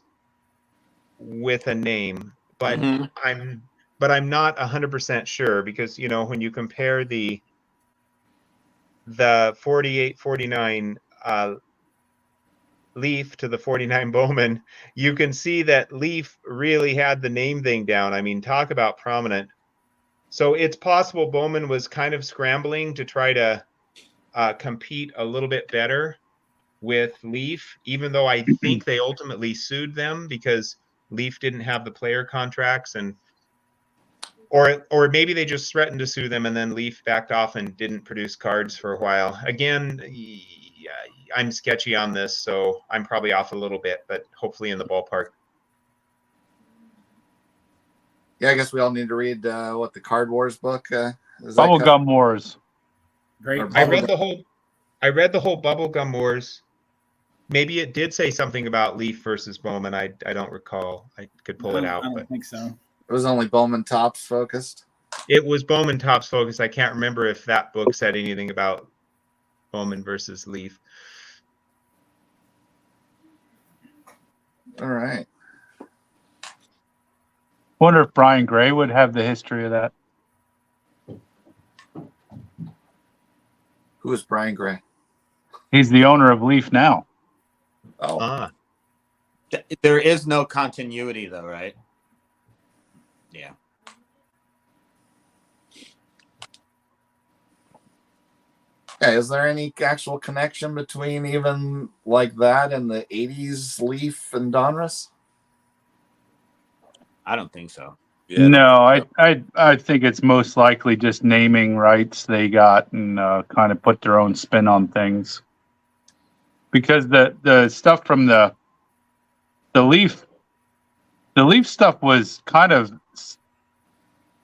with a name, but I'm not 100% sure, because, you know, when you compare the 48-49 Leaf to the 49 Bowman, you can see that Leaf really had the name thing down. I mean, talk about prominent. So it's possible Bowman was kind of scrambling to try to compete a little bit better with Leaf, even though I think they ultimately sued them because Leaf didn't have the player contracts, and or maybe they just threatened to sue them and then Leaf backed off and didn't produce cards for a while. Again, I'm sketchy on this, so I'm probably off a little bit, but hopefully in the ballpark. Yeah, I guess we all need to read what the Card Wars book is. Bubblegum Wars. Great. Or I read the whole Bubblegum Wars. Maybe it did say something about Leaf versus Bowman. I don't recall. I could pull it out. I But don't think so. It was only Bowman Tops focused. it was Bowman Topps focus. I can't remember if that book said anything about Bowman versus Leaf. All right. Wonder if Brian Gray would have the history of that. Who is Brian Gray? He's the owner of Leaf now. Oh, There is no continuity, though, right? Yeah. yeah. Is there any actual connection between even like that and the '80s Leaf and Donruss? I don't think so. Yeah, No, I think it's most likely just naming rights they got and kind of put their own spin on things. Because the stuff from the Leaf stuff was kind of,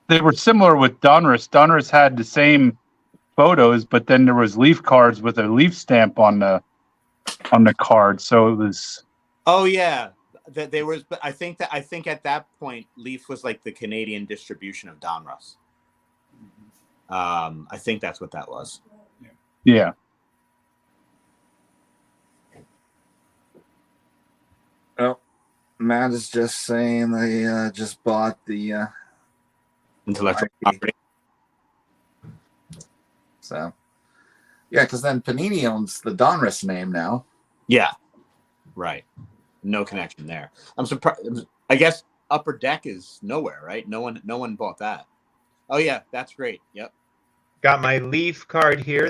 they were similar with Donruss. Donruss had the same photos, but then there was Leaf cards with a Leaf stamp on the card. So it was. Oh yeah, that there was. But I think at that point, Leaf was like the Canadian distribution of Donruss. I think that's what that was. Yeah. Well, Matt is just saying they just bought the Intellectual IP. property. So yeah, because then Panini owns the Donruss name now. Yeah, right. No connection there. I'm surprised. I guess Upper Deck is nowhere, right? No one bought that. Oh yeah, that's great. Yep. Got my Leaf card here.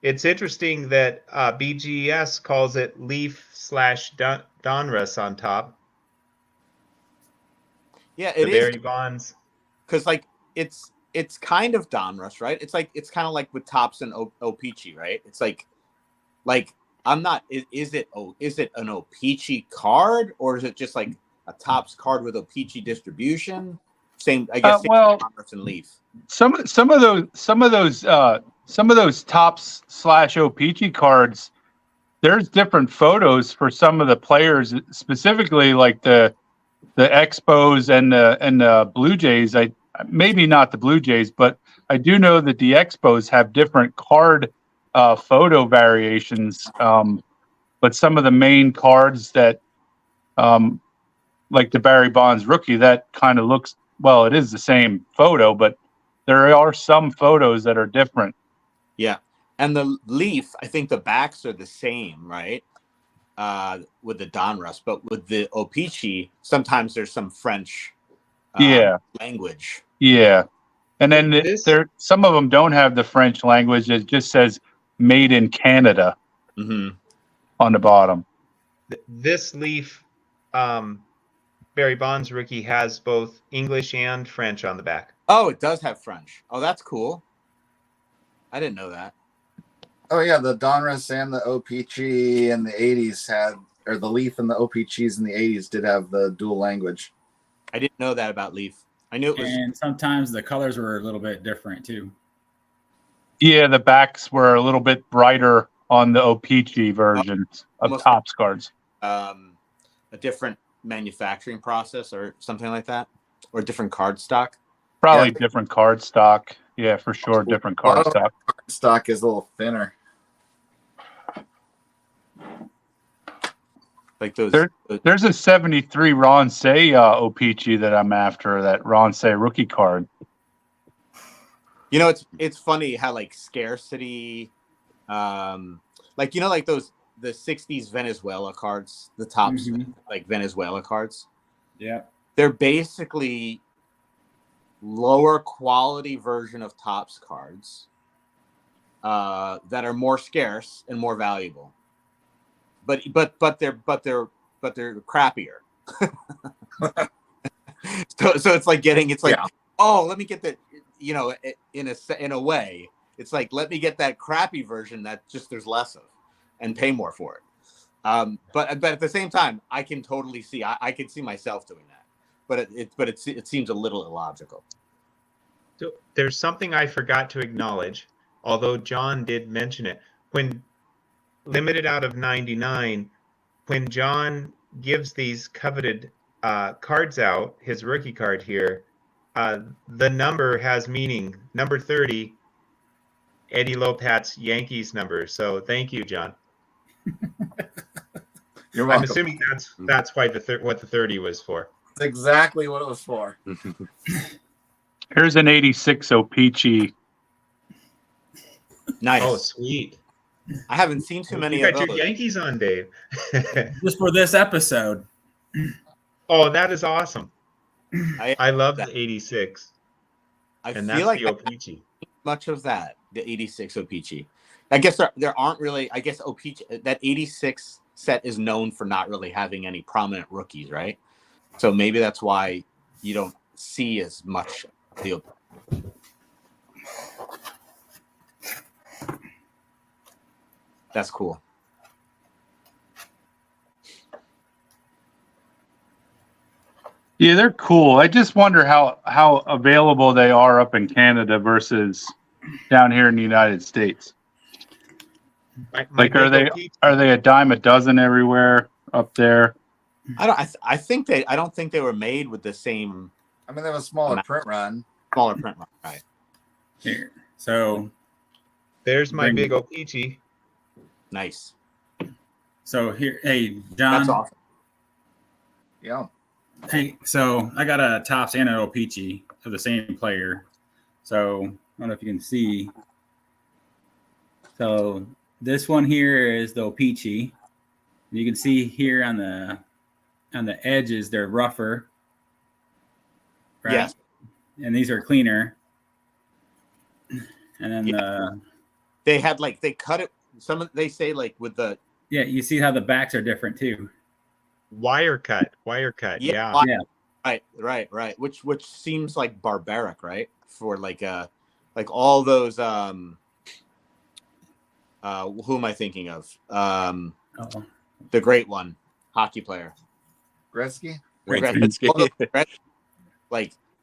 It's interesting that BGS calls it Leaf/Donruss on top. Yeah, The it is, Barry Bonds. because like it's kind of Donruss, right? It's kind of like with Topps and O-Pee-Chee, right? It's like I'm not. Is it an O-Pee-Chee card, or is it just like a Topps card with O-Pee-Chee distribution? Same, I guess. Same Well, Converse and Leaf. some of those tops / O-Pee-Chee cards, there's different photos for some of the players, specifically like the Expos and the Blue Jays. Maybe not the Blue Jays, but I do know that the Expos have different card photo variations. But some of the main cards that, like the Barry Bonds rookie, that kind of looks, well, it is the same photo, but there are some photos that are different. Yeah, and the Leaf, I think the backs are the same, right? With the Donruss, but with the O-Pee-Chee, sometimes there's some French language. Yeah. And then This- some of them don't have the French language. It just says made in Canada on the bottom. This Leaf, Barry Bonds rookie has both English and French on the back. Oh, it does have French. Oh, that's cool. I didn't know that. Oh yeah, the Donruss and the O-Pee-Chee in the 80s had, or the Leaf and the O-Pee-Chees in the 80s did have the dual language. I didn't know that about Leaf. I knew it was. And sometimes the colors were a little bit different too. Yeah, the backs were a little bit brighter on the O-Pee-Chee versions of Almost Topps cards. A different manufacturing process or something like that, or different card stock. Probably Yeah. different card stock. Yeah, for sure, different card stock. Stock is a little thinner. Like those. There's a 73 Ron Say O-Pee-Chee that I'm after, that Ron Say rookie card. You know, it's funny how like scarcity, like like the 60s Venezuela cards, the Topps like Venezuela cards. Yeah. They're basically lower quality version of Topps cards that are more scarce and more valuable. But they're crappier. so it's like oh, let me get that, in a way, it's like, let me get that crappy version that just there's less of and pay more for it. But at the same time, I can totally see, I can see myself doing that, but it seems a little illogical. So there's something I forgot to acknowledge, although John did mention it. When limited out of 99, when John gives these coveted cards out, his rookie card here, the number has meaning. Number 30, Eddie Lopat's Yankees number. So thank you, John. You're I'm welcome. assuming that's why what the 30 was for. That's exactly what it was for. Here's an 86 O-Pee-Chee. Nice. Oh, sweet. I haven't seen too many You of got those. your Yankees on, Dave. Just for this episode. Oh, that is awesome. I love that. the 86. I And feel that's like the O-Pee-Chee. much of that, the 86 O-Pee-Chee. I guess there aren't really, I guess O-Pee-Chee, that 86 set is known for not really having any prominent rookies, right? So maybe that's why you don't see as much of the That's cool. Yeah, they're cool. I just wonder how available they are up in Canada versus down here in the United States. My Like, are big they O-Pee-Chee- a dime a dozen everywhere up there? I don't think they were made with the same I mean, they have a smaller print run. smaller print run, right? Here. So There's my Bring- big O-Pee-Chee. Nice. here, hey, John. That's awesome. Yeah. Hey, so I got a Topps and an O-Pee-Chee of the same player. So I don't know if you can see. So this one here is the O-Pee-Chee. You can see here on the edges they're rougher. Right? Yes. And these are cleaner. And then They had they cut it. They say with the you see how the backs are different too. Wire cut. Yeah. Right. Which seems like barbaric, right? For all those who am I thinking of? The great one, hockey player. Gretzky? Gretzky.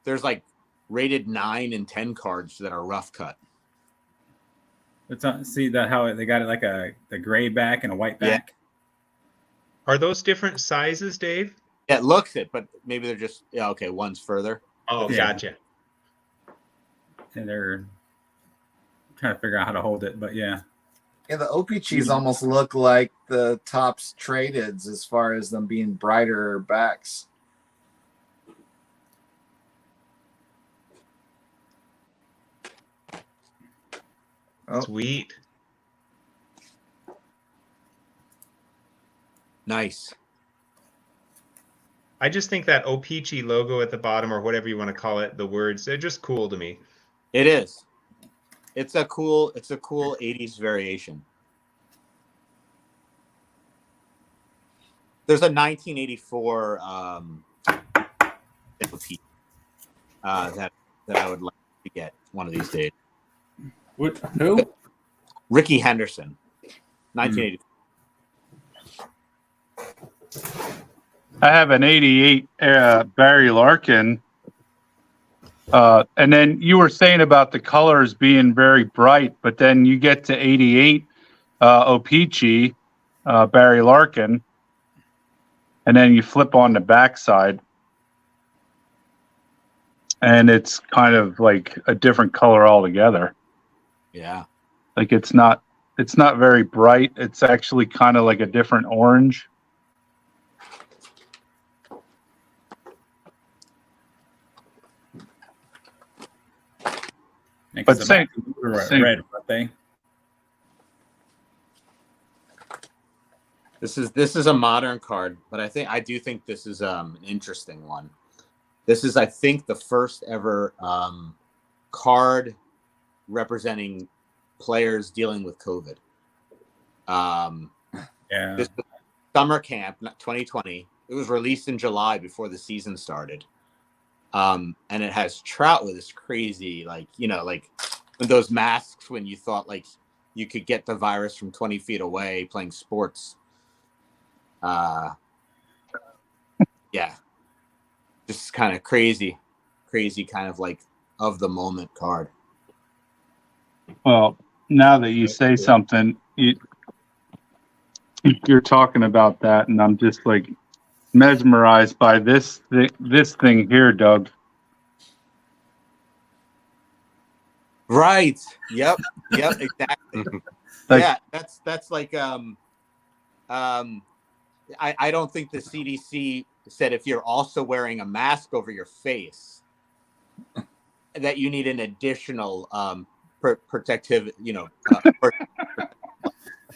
there's like rated 9 and 10 cards that are rough cut. See that how they got it like the gray back and a white Yeah. back. Are those different sizes, Dave? Yeah, it looks it, but maybe they're just okay. One's further. Oh, Yeah. gotcha. And they're trying to figure out how to hold it, but yeah. Yeah, the OPGs almost look like the Topps tradeds as far as them being brighter backs. Oh. Sweet. Nice. I just think that O-Pee-Chee logo at the bottom, or whatever you want to call it, the words, they're just cool to me. It is. It's a cool 80s variation. There's a 1984 that I would like to get one of these days. What? Who? Ricky Henderson, 1984. I have an 88 Barry Larkin. And then you were saying about the colors being very bright, but then you get to 88 O-Pee-Chee, Barry Larkin, and then you flip on the backside, and it's kind of like a different color altogether. Yeah. Like it's not very bright. It's actually kind of like a different orange. But same, red, aren't they? This is a modern card, but I do think this is an interesting one. This is, I think, the first ever card representing players dealing with COVID. Yeah. This was summer camp, 2020. It was released in July before the season started. And it has Trout with this crazy, like those masks when you thought like you could get the virus from 20 feet away playing sports. Yeah, just kind of crazy kind of like of the moment card. Well, now that you say something, you're talking about that, and I'm just like mesmerized by this thing here, Doug. Right. Yep. Exactly. Yeah, that's like I don't think the CDC said if you're also wearing a mask over your face that you need an additional protective,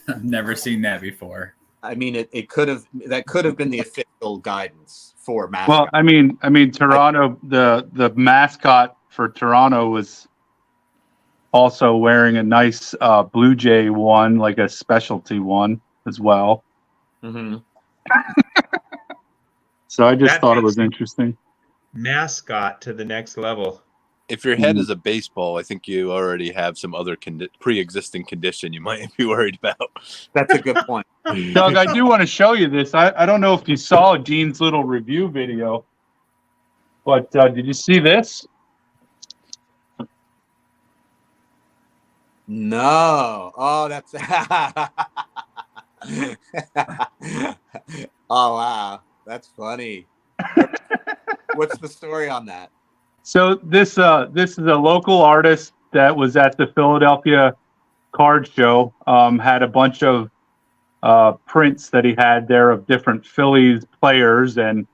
I've never seen that before. I mean, that could have been the official guidance for mascots. Well, I mean, Toronto, the mascot for Toronto was also wearing a nice Blue Jay one, like a specialty one as well. Mm-hmm. So I just That thought it makes was interesting. Mascot to the next level. If your head is a baseball, I think you already have some other pre-existing condition you might be worried about. That's a good point. Doug, I do want to show you this. I don't know if you saw Gene's little review video, but did you see this? No. Oh, that's. Oh wow, that's funny. What's the story on that? So this is a local artist that was at the Philadelphia card show. Had a bunch of prints that he had there of different Phillies players, and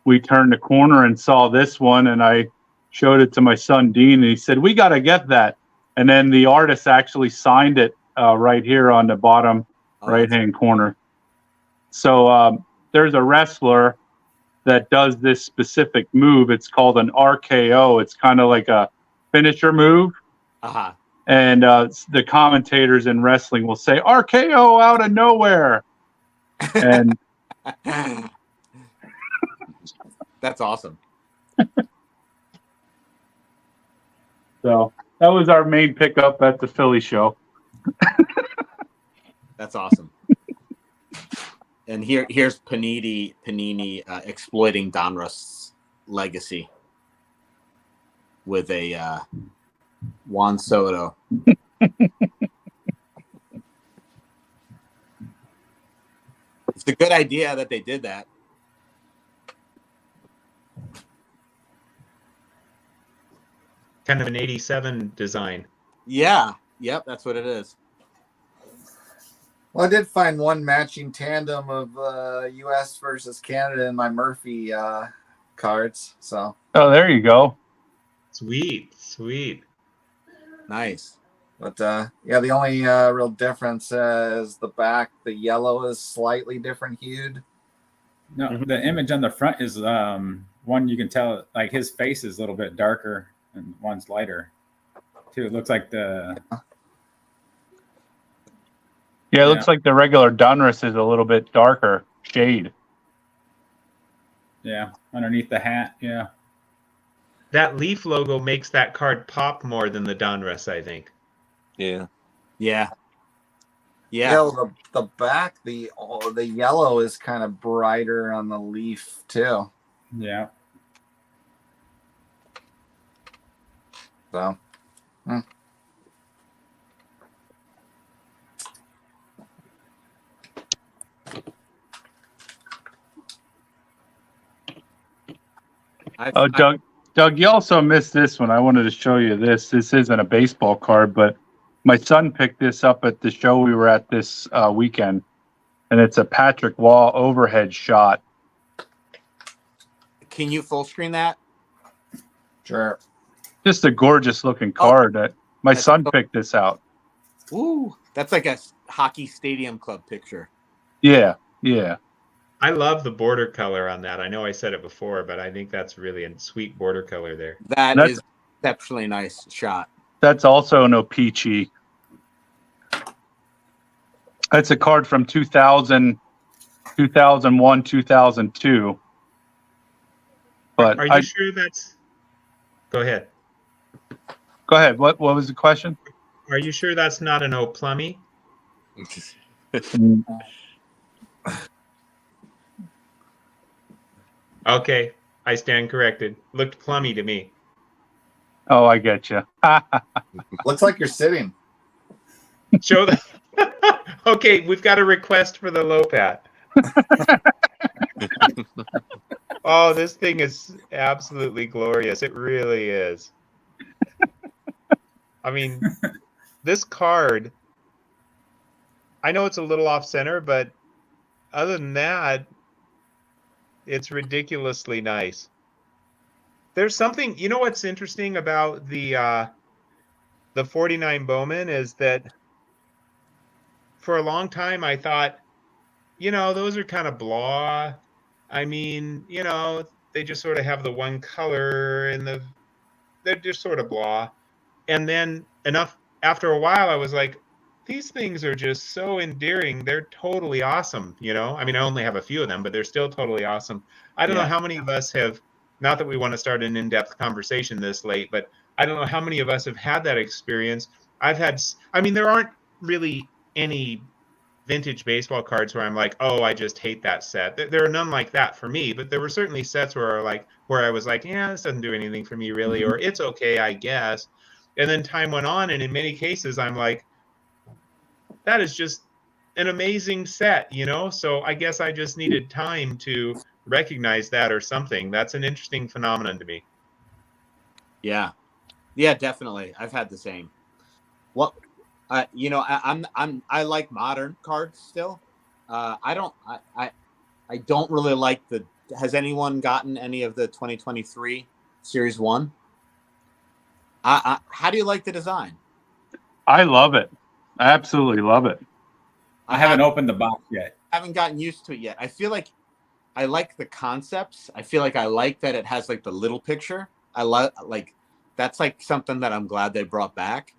we turned the corner and saw this one, and I showed it to my son Dean, and he said, "We got to get that." And then the artist actually signed it right here on the bottom right-hand corner. So there's a wrestler that does this specific move. It's called an RKO. It's kind of like a finisher move. Uh-huh. And the commentators in wrestling will say, RKO out of nowhere. And that's awesome. So that was our main pickup at the Philly show. That's awesome. And here's Panini exploiting Donruss's legacy. with a Juan Soto. It's a good idea that they did that. Kind of an 87 design. Yeah. Yep, that's what it is. Well, I did find one matching tandem of U.S. versus Canada in my Murphy cards. So, Oh, there you go. Sweet, sweet. Nice. but yeah, the only real difference is the back. The yellow is slightly different hued. No, the image on the front is one you can tell, like his face is a little bit darker and one's lighter too. It looks like the Yeah, it looks like the regular Donruss is a little bit darker shade. underneath the hat. Yeah. That leaf logo makes that card pop more than the Donruss, I think. Yeah. Yeah. Yeah, well, the back, the yellow is kind of brighter on the leaf too. Yeah. So, Oh, Doug, you also missed this one. I wanted to show you this. This isn't a baseball card, but my son picked this up at the show we were at this weekend, and it's a Patrick Waugh overhead shot. Can you full screen that? sure. Just a gorgeous looking card. My son picked this out. Ooh, that's like a hockey stadium club picture. Yeah, yeah. I love the border color on that. I know I said it before, but I think that's really a sweet border color there. That is exceptionally nice shot. That's also no peachy. That's a card from 2000, 2001, 2002. But Are you sure that's... Go ahead. Go ahead. What was the question? Are you sure that's not an O'Plummy? Okay, I stand corrected. Looked plummy to me. Oh, I get you. Looks like you're sitting. Show the... Okay, we've got a request for the Lopat. Oh, this thing is absolutely glorious. It really is. I mean, this card, I know it's a little off center, but other than that, it's ridiculously nice. There's something, you know what's interesting about the 49 Bowman is that for a long time I thought, those are kind of blah. I mean, they just sort of have the one color and they're just sort of blah. And then after a while I was like, these things are just so endearing. They're totally awesome, I mean, I only have a few of them, but they're still totally awesome. I don't know how many of us have, not that we want to start an in-depth conversation this late, but I don't know how many of us have had that experience. There aren't really any vintage baseball cards where I'm like, oh, I just hate that set. There are none like that for me, but there were certainly sets where I was like, yeah, this doesn't do anything for me really, or it's okay, I guess. And then time went on, and in many cases, I'm like, that is just an amazing set, So I guess I just needed time to recognize that or something. That's an interesting phenomenon to me. Yeah, definitely. I've had the same. Well, I like modern cards still. I don't really like has anyone gotten any of the 2023 Series 1? How do you like the design? I love it. I absolutely love it. I haven't opened the box yet. I haven't gotten used to it yet. I feel like I like the concepts. I feel like I like that it has like the little picture. I like that's like something that I'm glad they brought back.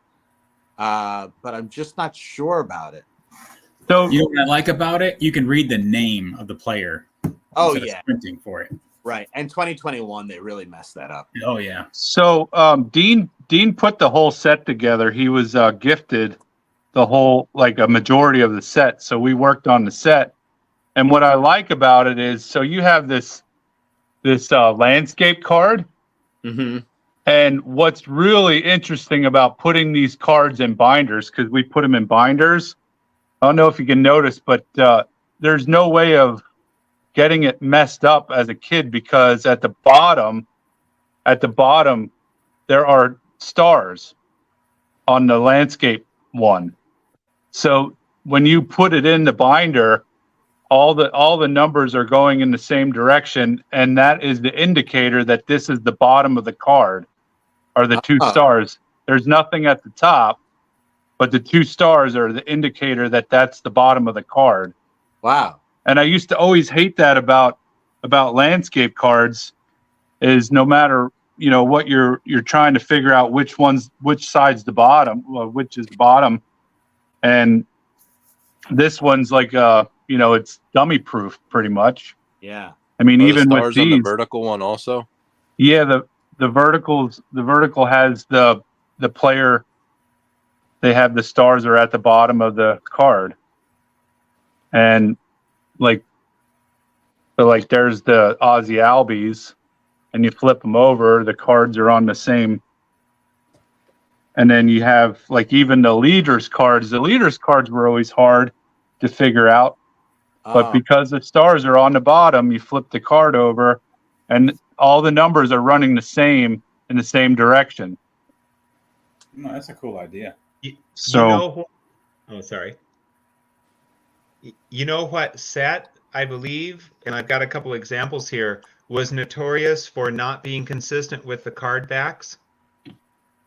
But I'm just not sure about it. So you know what I like about it? You can read the name of the player. Oh instead of yeah, printing for it. Right. And 2021, they really messed that up. Oh yeah. So Dean put the whole set together. He was gifted the whole, like a majority of the set. So we worked on the set. And what I like about it is, so you have this landscape card, Mm-hmm. And what's really interesting about putting these cards in binders, because we put them in binders, I don't know if you can notice, but there's no way of getting it messed up as a kid, because at the bottom, there are stars on the landscape one. So when you put it in the binder, all the numbers are going in the same direction, and that is the indicator that this is the bottom of the card, are the two stars. There's nothing at the top, but the two stars are the indicator that that's the bottom of the card. Wow. And I used to always hate that about landscape cards, is no matter, you know, what you're trying to figure out which side's the bottom, which is the bottom. And this one's like you know, it's dummy proof pretty much. Yeah. I mean, Are even the with stars these, on the vertical one also? yeah, the vertical has the player, they have the stars are at the bottom of the card. And like, so like there's the Aussie Albies, and you flip them over, the cards are on the same. And then you have like even the leaders cards. The leaders cards were always hard to figure out, but because the stars are on the bottom, you flip the card over, and all the numbers are running the same in the same direction. No, that's a cool idea. So, you know, oh, sorry. You know what set, I believe, and I've got a couple examples here, was notorious for not being consistent with the card backs?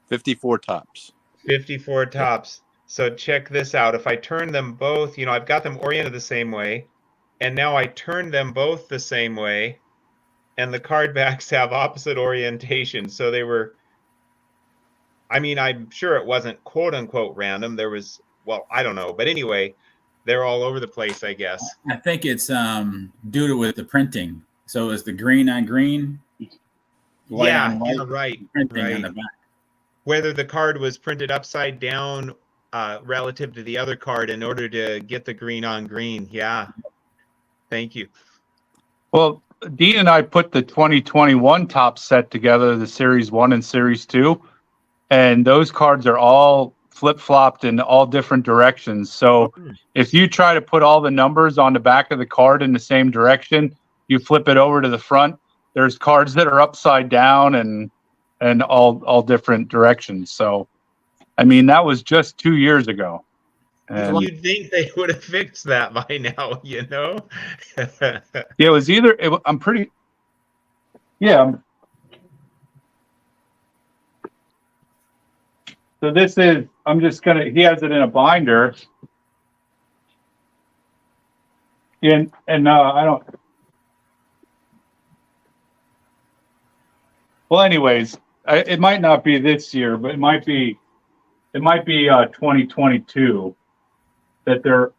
54 tops. 54 tops. So check this out. If I turn them both, you know, I've got them oriented the same way, and now I turn them both the same way, and the card backs have opposite orientation. So they were, I mean, I'm sure it wasn't quote unquote random. There was, well, I don't know. But anyway, they're all over the place, I guess. I think it's due to with the printing. So it's the green on green, white on white, right. printing on the back. Whether the card was printed upside down relative to the other card in order to get the green on green. Yeah. Thank you. well, Dean and I put the 2021 top set together, the Series 1 and Series 2, and those cards are all flip-flopped in all different directions. So if you try to put all the numbers on the back of the card in the same direction, you flip it over to the front, there's cards that are upside down and all different directions. So, I mean, that was just 2 years ago. And You'd think they would have fixed that by now, you know? yeah, it was either, I'm pretty, yeah. So this is, I'm just gonna, he has it in a binder. And I don't, well, anyways, it might not be this year, but it might be 2022 that they're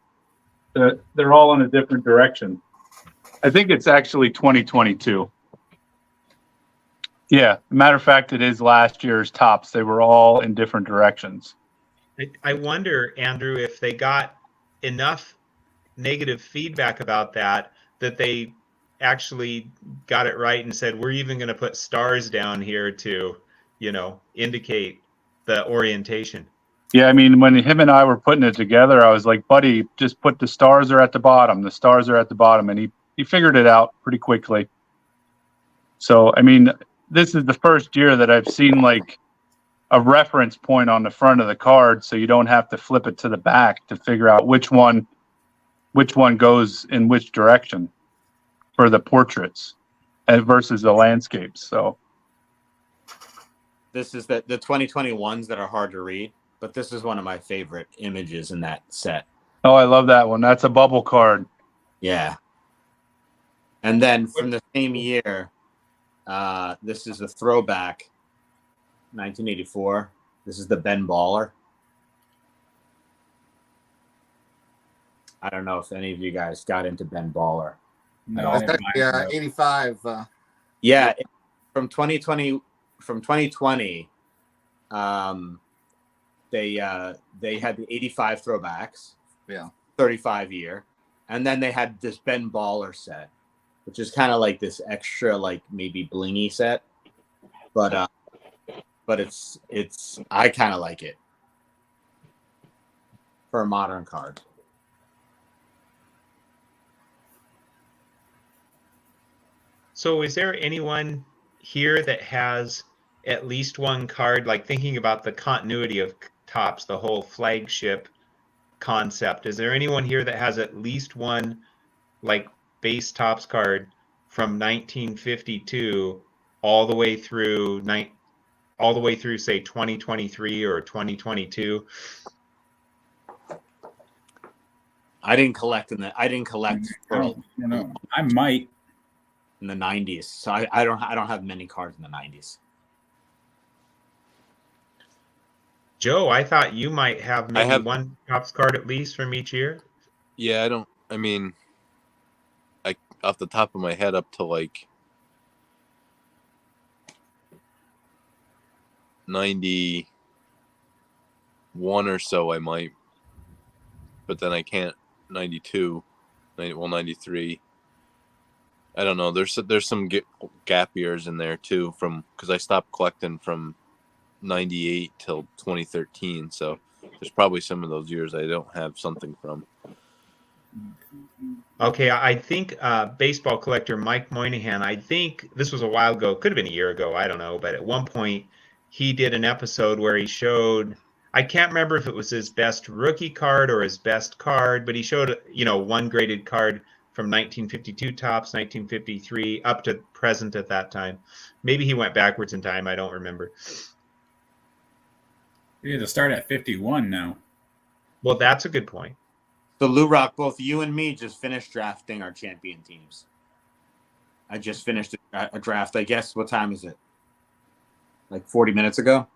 all in a different direction. I think it's actually 2022. Yeah, matter of fact, it is last year's tops. They were all in different directions. I wonder, Andrew, if they got enough negative feedback about that they actually got it right and said, we're even going to put stars down here to, you know, indicate the orientation. Yeah, I mean, when him and I were putting it together, I was like, buddy, just put the stars are at the bottom. The stars are at the bottom. And he figured it out pretty quickly. So, I mean, this is the first year that I've seen like a reference point on the front of the card, so you don't have to flip it to the back to figure out which one goes in which direction for the portraits and versus the landscapes. So This is the 2021s that are hard to read, but this is one of my favorite images in that set. oh, I love that one. That's a bubble card. Yeah. And then from the same year, this is a throwback, 1984. This is the Ben Baller. I don't know if any of you guys got into Ben Baller. No, Oh, I didn't heck mind yeah, that. 85. Yeah, from 2020, they had the 85 throwbacks. Yeah. 35 year, and then they had this Ben Baller set, which is kind of like this extra, like maybe blingy set. But but I kind of like it for a modern card. So is there anyone here that has at least one card, like thinking about the continuity of Topps, the whole flagship concept? Is there anyone here that has at least one like base Topps card from 1952 all the way through say 2023 or 2022? I didn't collect I might. in the 90s, so I don't have many cards in the 90s. Joe, I thought you might have maybe have- one Topps card at least from each year. Yeah, off the top of my head, up to like 91 or so, I might, but then I can't. 92, 93. I don't know. There's some gap years in there too, because I stopped collecting from 98 till 2013. So there's probably some of those years I don't have something from. Okay, I think baseball collector Mike Moynihan, I think this was a while ago, could have been a year ago, I don't know, but at one point he did an episode where he showed, I can't remember if it was his best rookie card or his best card, but he showed, one graded card from 1952 Topps, 1953, up to present at that time. Maybe he went backwards in time, I don't remember. You have to start at 51 now. Well, that's a good point. So LouRok, both you and me just finished drafting our champion teams. I just finished a draft. I guess, what time is it? Like 40 minutes ago?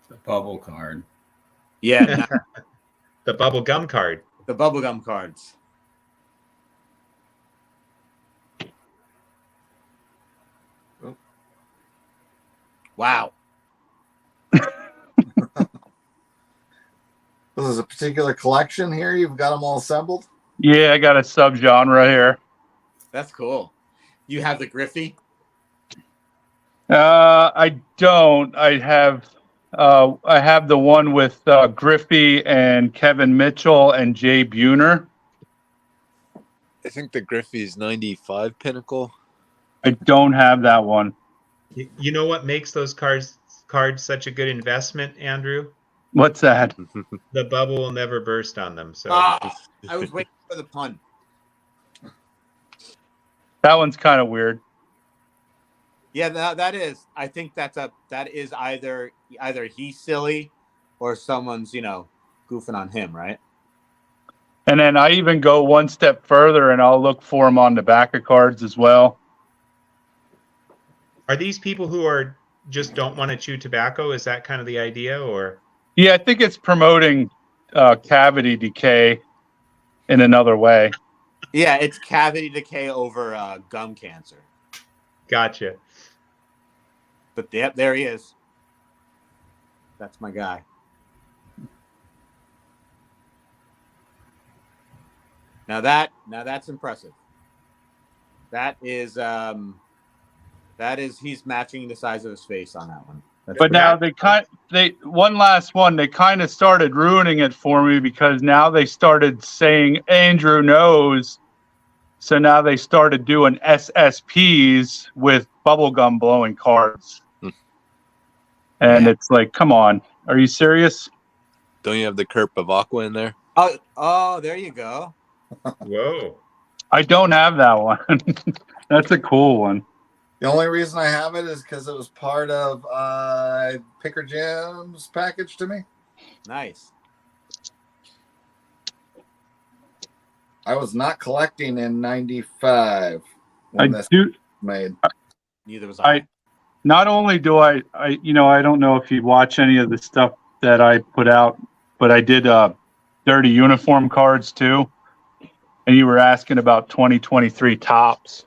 The bubble card. Yeah, The bubble gum card. the bubblegum cards. Wow. This is a particular collection here. You've got them all assembled. Yeah, I got a subgenre here. That's cool. You have the Griffey? I don't. I have the one with Griffey and Kevin Mitchell and Jay Buhner. I think the Griffey's 95 Pinnacle. I don't have that one. You know what makes those cards such a good investment, Andrew? What's that? The bubble will never burst on them. So I was waiting for the pun. That one's kind of weird. Yeah, that is. I think that is either he's silly or someone's, goofing on him, right? And then I even go one step further and I'll look for them on the back of cards as well. are these people who are just don't want to chew tobacco? Is that kind of the idea, or? Yeah, I think it's promoting cavity decay in another way. Yeah, it's cavity decay over gum cancer. Gotcha. But yep, there he is. That's my guy. Now that's impressive. That is he's matching the size of his face on that one. But now one last one, they kind of started ruining it for me because now they started saying Andrew knows. So now they started doing SSPs with bubblegum blowing cards. And It's like, come on. Are you serious? Don't you have the Kurt Bavakwa in there? Oh, there you go. Whoa. I don't have that one. That's a cool one. The only reason I have it is because it was part of Picker Jim's package to me. Nice. I was not collecting in '95 I when this do. was made. Neither was I. Not only do I don't know if you watch any of the stuff that I put out, but I did dirty uniform cards too. And you were asking about 2023 tops.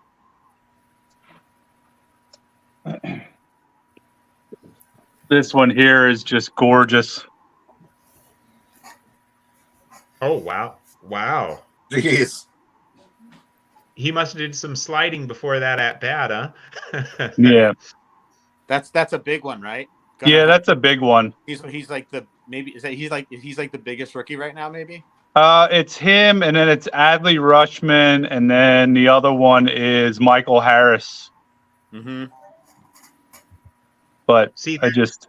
This one here is just gorgeous. Oh, wow. Wow. Jeez. he must have did some sliding before that at bat, huh? Yeah. That's a big one, right? Gunnar Yeah, Hen- that's a big one. he's like the maybe is that he's like the biggest rookie right now, maybe. It's him, and then it's Adley Rushman, and then the other one is Michael Harris. Mm-hmm. But See, I just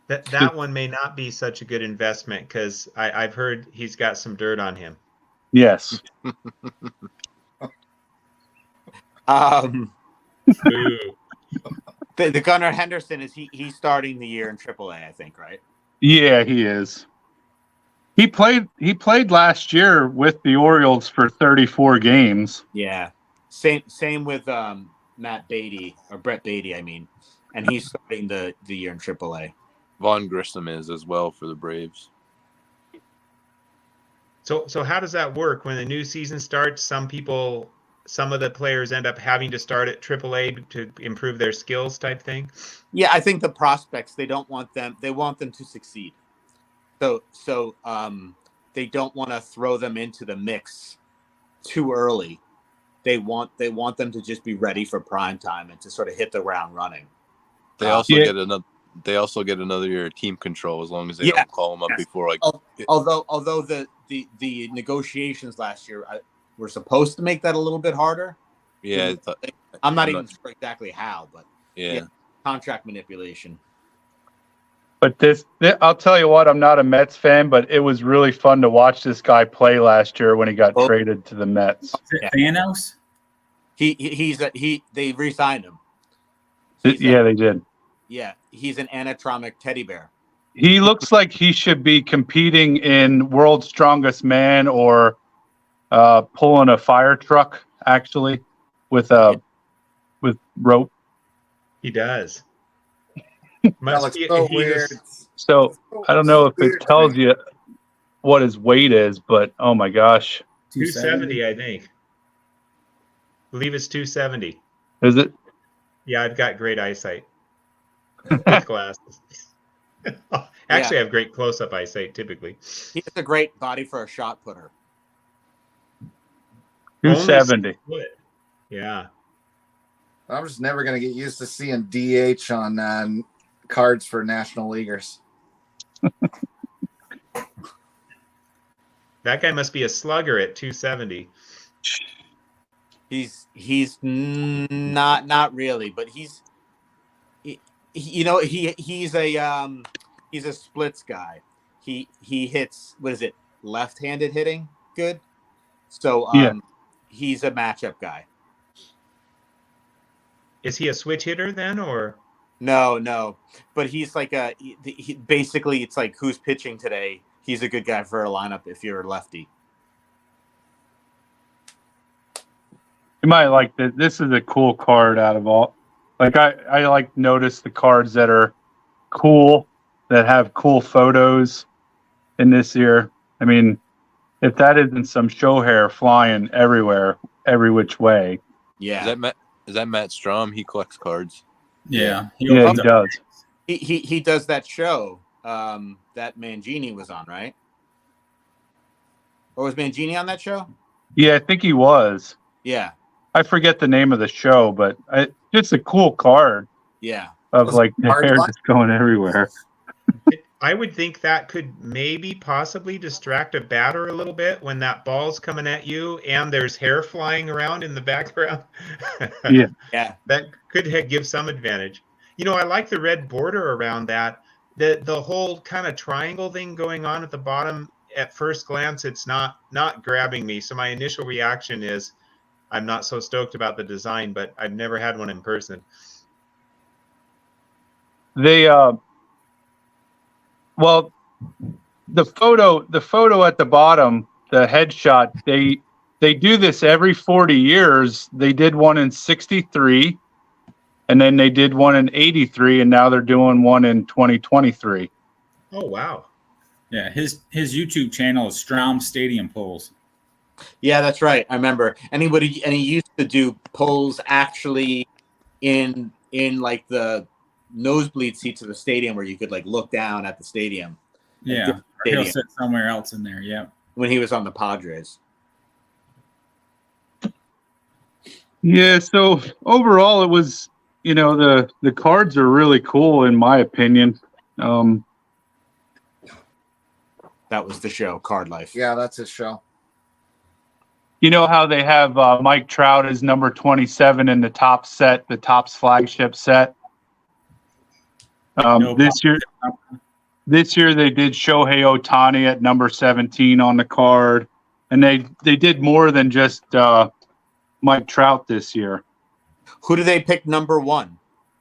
that one may not be such a good investment because I've heard he's got some dirt on him. yes. Ooh. The Gunnar Henderson he's starting the year in AAA, I think, right? Yeah, he is. He played last year with the Orioles for 34 games. Yeah. Same with Matt Beatty or Brett Beatty, I mean, and he's starting the year in AAA. Vaughn Grissom is as well for the Braves. So how does that work when the new season starts? Some of the players end up having to start at AAA to improve their skills, type thing. Yeah, I think the prospects they want them to succeed. So they don't want to throw them into the mix too early. They want them to just be ready for prime time and to sort of hit the ground running. They also Yeah. get another. They also get another year of team control as long as they don't call them up before. Like, Although the negotiations last year were supposed to make that a little bit harder. yeah, I'm not even sure exactly how, but yeah. contract manipulation. But I'll tell you what, I'm not a Mets fan, but it was really fun to watch this guy play last year when he got traded to the Mets. Is it Thanos? They re-signed him. Yeah, they did. Yeah, he's an animatronic teddy bear. He looks like he should be competing in World's Strongest Man or pulling a fire truck, actually, with rope. He does. That looks so weird. So I don't know if it Weird tells to me. you what his weight is, but oh my gosh, 270, I think. I believe it's 270. is it? Yeah, I've got great eyesight with glasses. Actually, I have great close-up eyesight typically. He has a great body for a shot putter. 270. Only 6 foot. Yeah. I'm just never going to get used to seeing DH on cards for National Leaguers. That guy must be a slugger at 270. He's not really, but he's a splits guy. He hits, what is it, left-handed hitting good. So he's a matchup guy. Is he a switch hitter then, or? No, but he's like basically it's like who's pitching today. He's a good guy for a lineup if you're a lefty. You might like this. This is a cool card out of all. Like I like notice the cards that are cool, that have cool photos in this year. I mean, if that isn't some show hair flying everywhere, every which way. Yeah. Is that Matt Strom? He collects cards. Yeah. He does. He does that show that Mangini was on, right? Or was Mangini on that show? Yeah, I think he was. Yeah. I forget the name of the show, but it's a cool card Yeah. of like the Hard hair luck. just going everywhere. I would think that could maybe possibly distract a batter a little bit when that ball's coming at you and there's hair flying around in the background. Yeah. Yeah. That could give some advantage. You know, I like the red border around that. The whole kind of triangle thing going on at the bottom, at first glance, it's not grabbing me. So my initial reaction is I'm not so stoked about the design, but I've never had one in person. They well, the photo at the bottom, the headshot, they do this every 40 years. They did one in 63, and then they did one in 83, and now they're doing one in 2023. Oh wow. Yeah, his YouTube channel is Strom Stadium Polls. Yeah, that's right. I remember. And he used to do polls actually in like the nosebleed seats of the stadium where you could like look down at the stadium. Yeah, he'll sit somewhere else in there. Yeah. When he was on the Padres. Yeah, so overall it was, the cards are really cool in my opinion. That was the show, Card Life. Yeah, that's his show. You know how they have Mike Trout as number 27 in the top set, the Topps flagship set. No This year they did Shohei Ohtani at number 17 on the card, and they did more than just Mike Trout this year. Who do they pick number 1?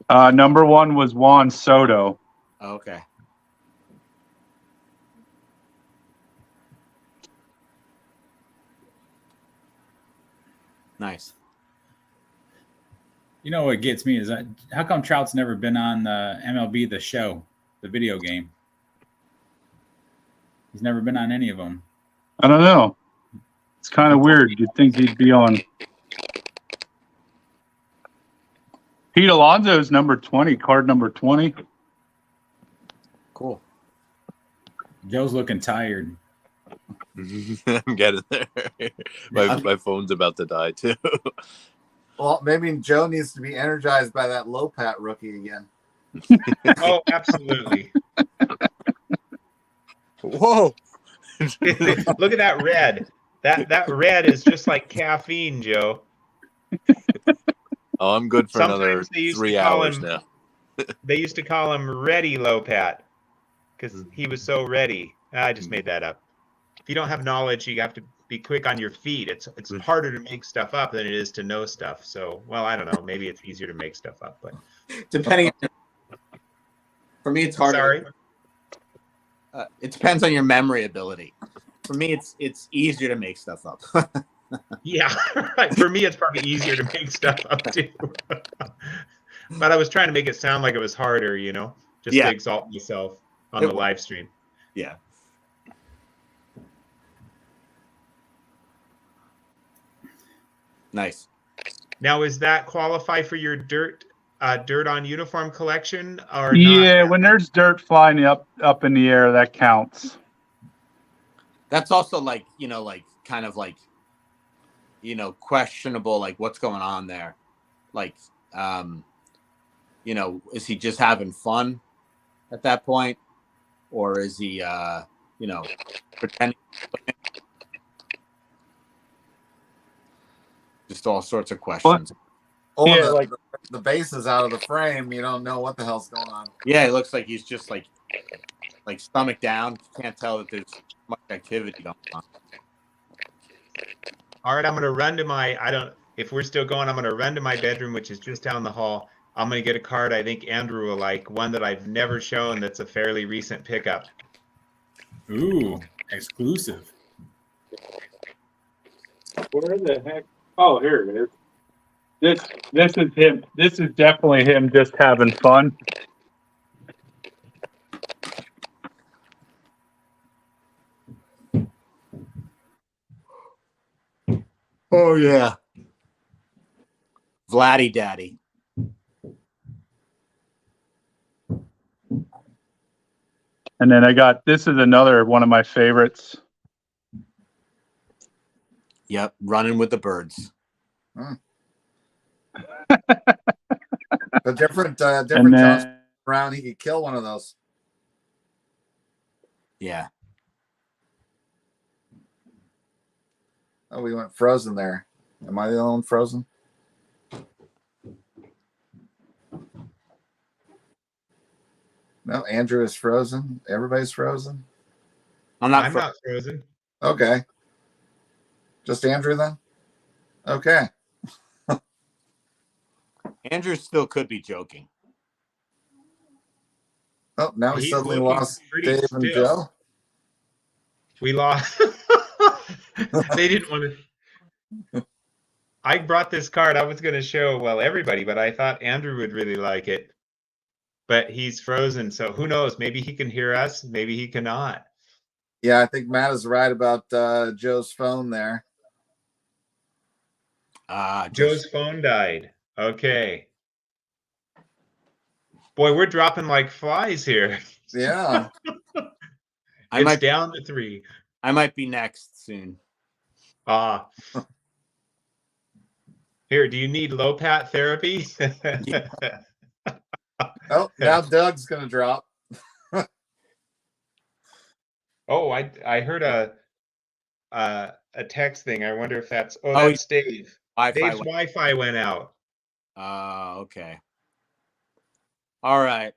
Number 1 was Juan Soto. Oh, okay. Nice. You know what gets me is how come Trout's never been on the MLB The Show, the video game? He's never been on any of them. I don't know. It's kind of weird. You'd think he'd be on. Pete Alonso's number 20, card number 20. Cool. Joe's looking tired. I'm getting there. My phone's about to die too. Well, maybe Joe needs to be energized by that Lopat rookie again. Oh, absolutely. Whoa! Look at that red. That red is just like caffeine, Joe. Oh, I'm good for another Sometimes they used to 3 call hours him- now. They used to call him Ready Lopat because he was so ready. I just made that up. If you don't have knowledge, you have to be quick on your feet. It's harder to make stuff up than it is to know stuff. So, well, I don't know. Maybe it's easier to make stuff up, but Depending. For me, it's harder. sorry. It depends on your memory ability. For me, it's easier to make stuff up. Yeah, right. For me, it's probably easier to make stuff up too. But I was trying to make it sound like it was harder, just Yeah. to exalt myself on the live stream. Yeah. Nice. Now, is that qualify for your dirt on uniform collection or Yeah, not? when there's dirt flying up in the air, that counts. That's also kind of questionable, like what's going on there. Like, is he just having fun at that point? Or is he, pretending? Just all sorts of questions. Oh, Yeah, the base is out of the frame. You don't know what the hell's going on. Yeah, it looks like he's just like stomach down. Can't tell that there's much activity going on. All right, I'm going to run to if we're still going, I'm going to run to my bedroom, which is just down the hall. I'm going to get a card I think Andrew will like, one that I've never shown that's a fairly recent pickup. Ooh, exclusive. Where the heck? Oh, here it is. This is him. This is definitely him just having fun. Oh yeah, Vladdy Daddy. And then this is another one of my favorites. Yep, running with the birds. The different And Johns then, around, he could kill one of those. Yeah. Oh, we went frozen there. Am I the only one frozen? No, Andrew is frozen. Everybody's frozen. I'm I'm not frozen. Okay. Just Andrew then? Okay. Andrew still could be joking. Oh, now we He's suddenly looking lost pretty Dave and still. Joe. We lost. They didn't want to. I brought this card. I was going to show, everybody, but I thought Andrew would really like it. But he's frozen, so who knows? Maybe he can hear us. Maybe he cannot. Yeah, I think Matt is right about Joe's phone there. Joe's phone died. Okay. Boy, we're dropping like flies here. Yeah. It's down to 3. I might be next soon. Here, do you need low pat therapy? Oh, now Doug's gonna drop. Oh, I heard a text thing. I wonder if that's Oh, that's Dave. Wi-Fi Dave's went- Wi-Fi went out. Okay. All right.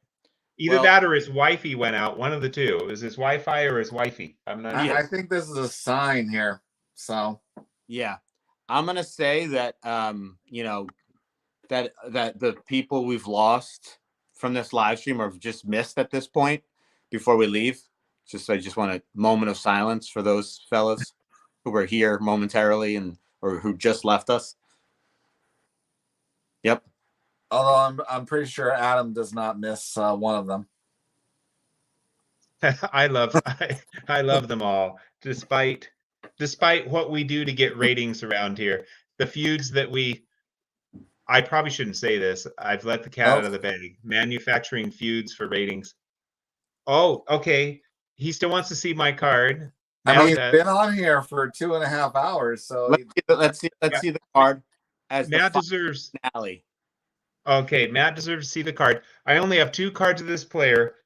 Either Well- that or his wifey went out. One of the two. It was his Wi-Fi or his wifey. I'm not sure. I think this is a sign here. So Yeah. I'm gonna say that you know, that the people we've lost from this live stream are just missed at this point before we leave. I just want a moment of silence for those fellas who were here momentarily or who just left us. Yep. although I'm pretty sure Adam does not miss one of them. I love them all, despite what we do to get ratings around here. The feuds that I probably shouldn't say this. I've let the cat out of the bag. Manufacturing feuds for ratings. Oh, okay. He still wants to see my card. I mean, he's been on here for 2.5 hours, so Let's see the card as Matt the deserves. finale. Okay, Matt deserves to see the card. I only have 2 cards of this player.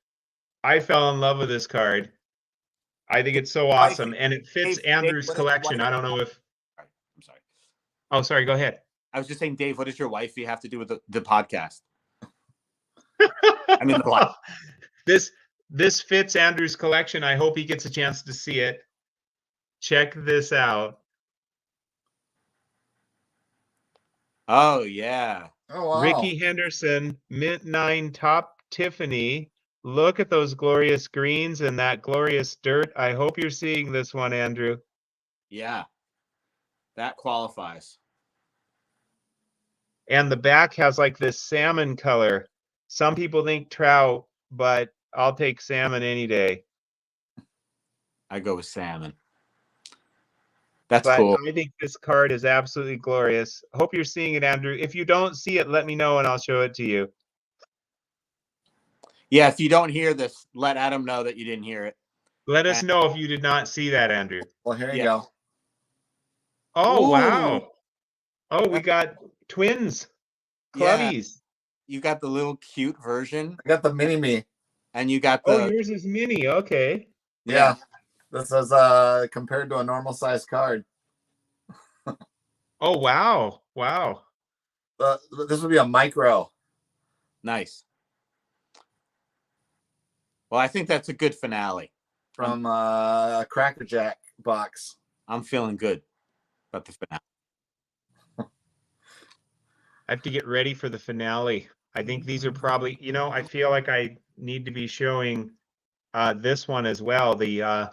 I fell in love with this card. I think it's so awesome, and it fits Andrew's collection. I don't know if. I'm sorry. Oh, sorry. Go ahead. I was just saying, Dave, what does your wifey have to do with the podcast? I mean, the live. This fits Andrew's collection. I hope he gets a chance to see it. Check this out. Oh yeah. oh wow. Ricky Henderson, Mint 9 Top Tiffany. Look at those glorious greens and that glorious dirt. I hope you're seeing this one, Andrew. Yeah. That qualifies. And the back has like this salmon color. Some people think trout, but I'll take salmon any day. I go with salmon. That's But cool. I think this card is absolutely glorious. Hope you're seeing it, Andrew. If you don't see it, let me know and I'll show it to you. Yeah, if you don't hear this, let Adam know that you didn't hear it. Let us know if you did not see that, Andrew. Well, here you Yeah. go. Oh, Ooh. wow. Oh, we got twins. Yeah. Clubbies. You got the little cute version, I got the mini me. and you got Oh, the yours is mini. Okay. Yeah. This is compared to a normal size card. Oh, wow. Wow. This would be a micro. nice. Well, I think that's a good finale. From a Cracker Jack box. I'm feeling good about the finale. I have to get ready for the finale. I think these are probably, I feel like I need to be showing this one as well. The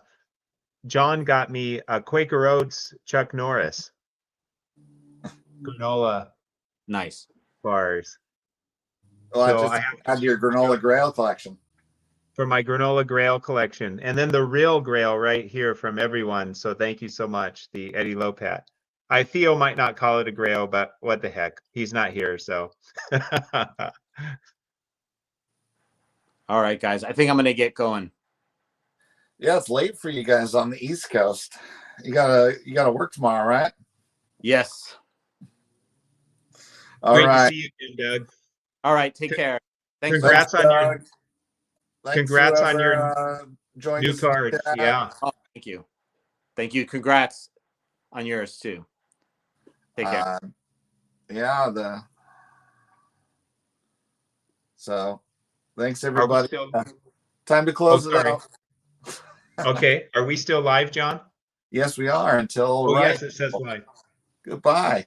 John got me a Quaker Oats Chuck Norris granola Nice. bars Well, So I I just have had your Granola Grail collection. for my granola grail collection. And then the real grail right here from everyone. So thank you so much, the Eddie Lopat. Theo might not call it a grail, but what the heck? He's not here, so. All right, guys. I think I'm gonna get going. Yeah, it's late for you guys on the East Coast. You gotta work tomorrow, right? Yes. All Great right. to see you again, Doug. All right. Take care. Thanks. Congrats on your Thanks congrats on whoever, your joined new us in the card. chat. Yeah. Oh, thank you. Thank you. Congrats on yours too. Take care. Yeah. So, thanks Are we everybody. still, Time to close it sorry. out. okay. Are we still live, John? Yes, we are until Oh, right. yes, it says live. Goodbye.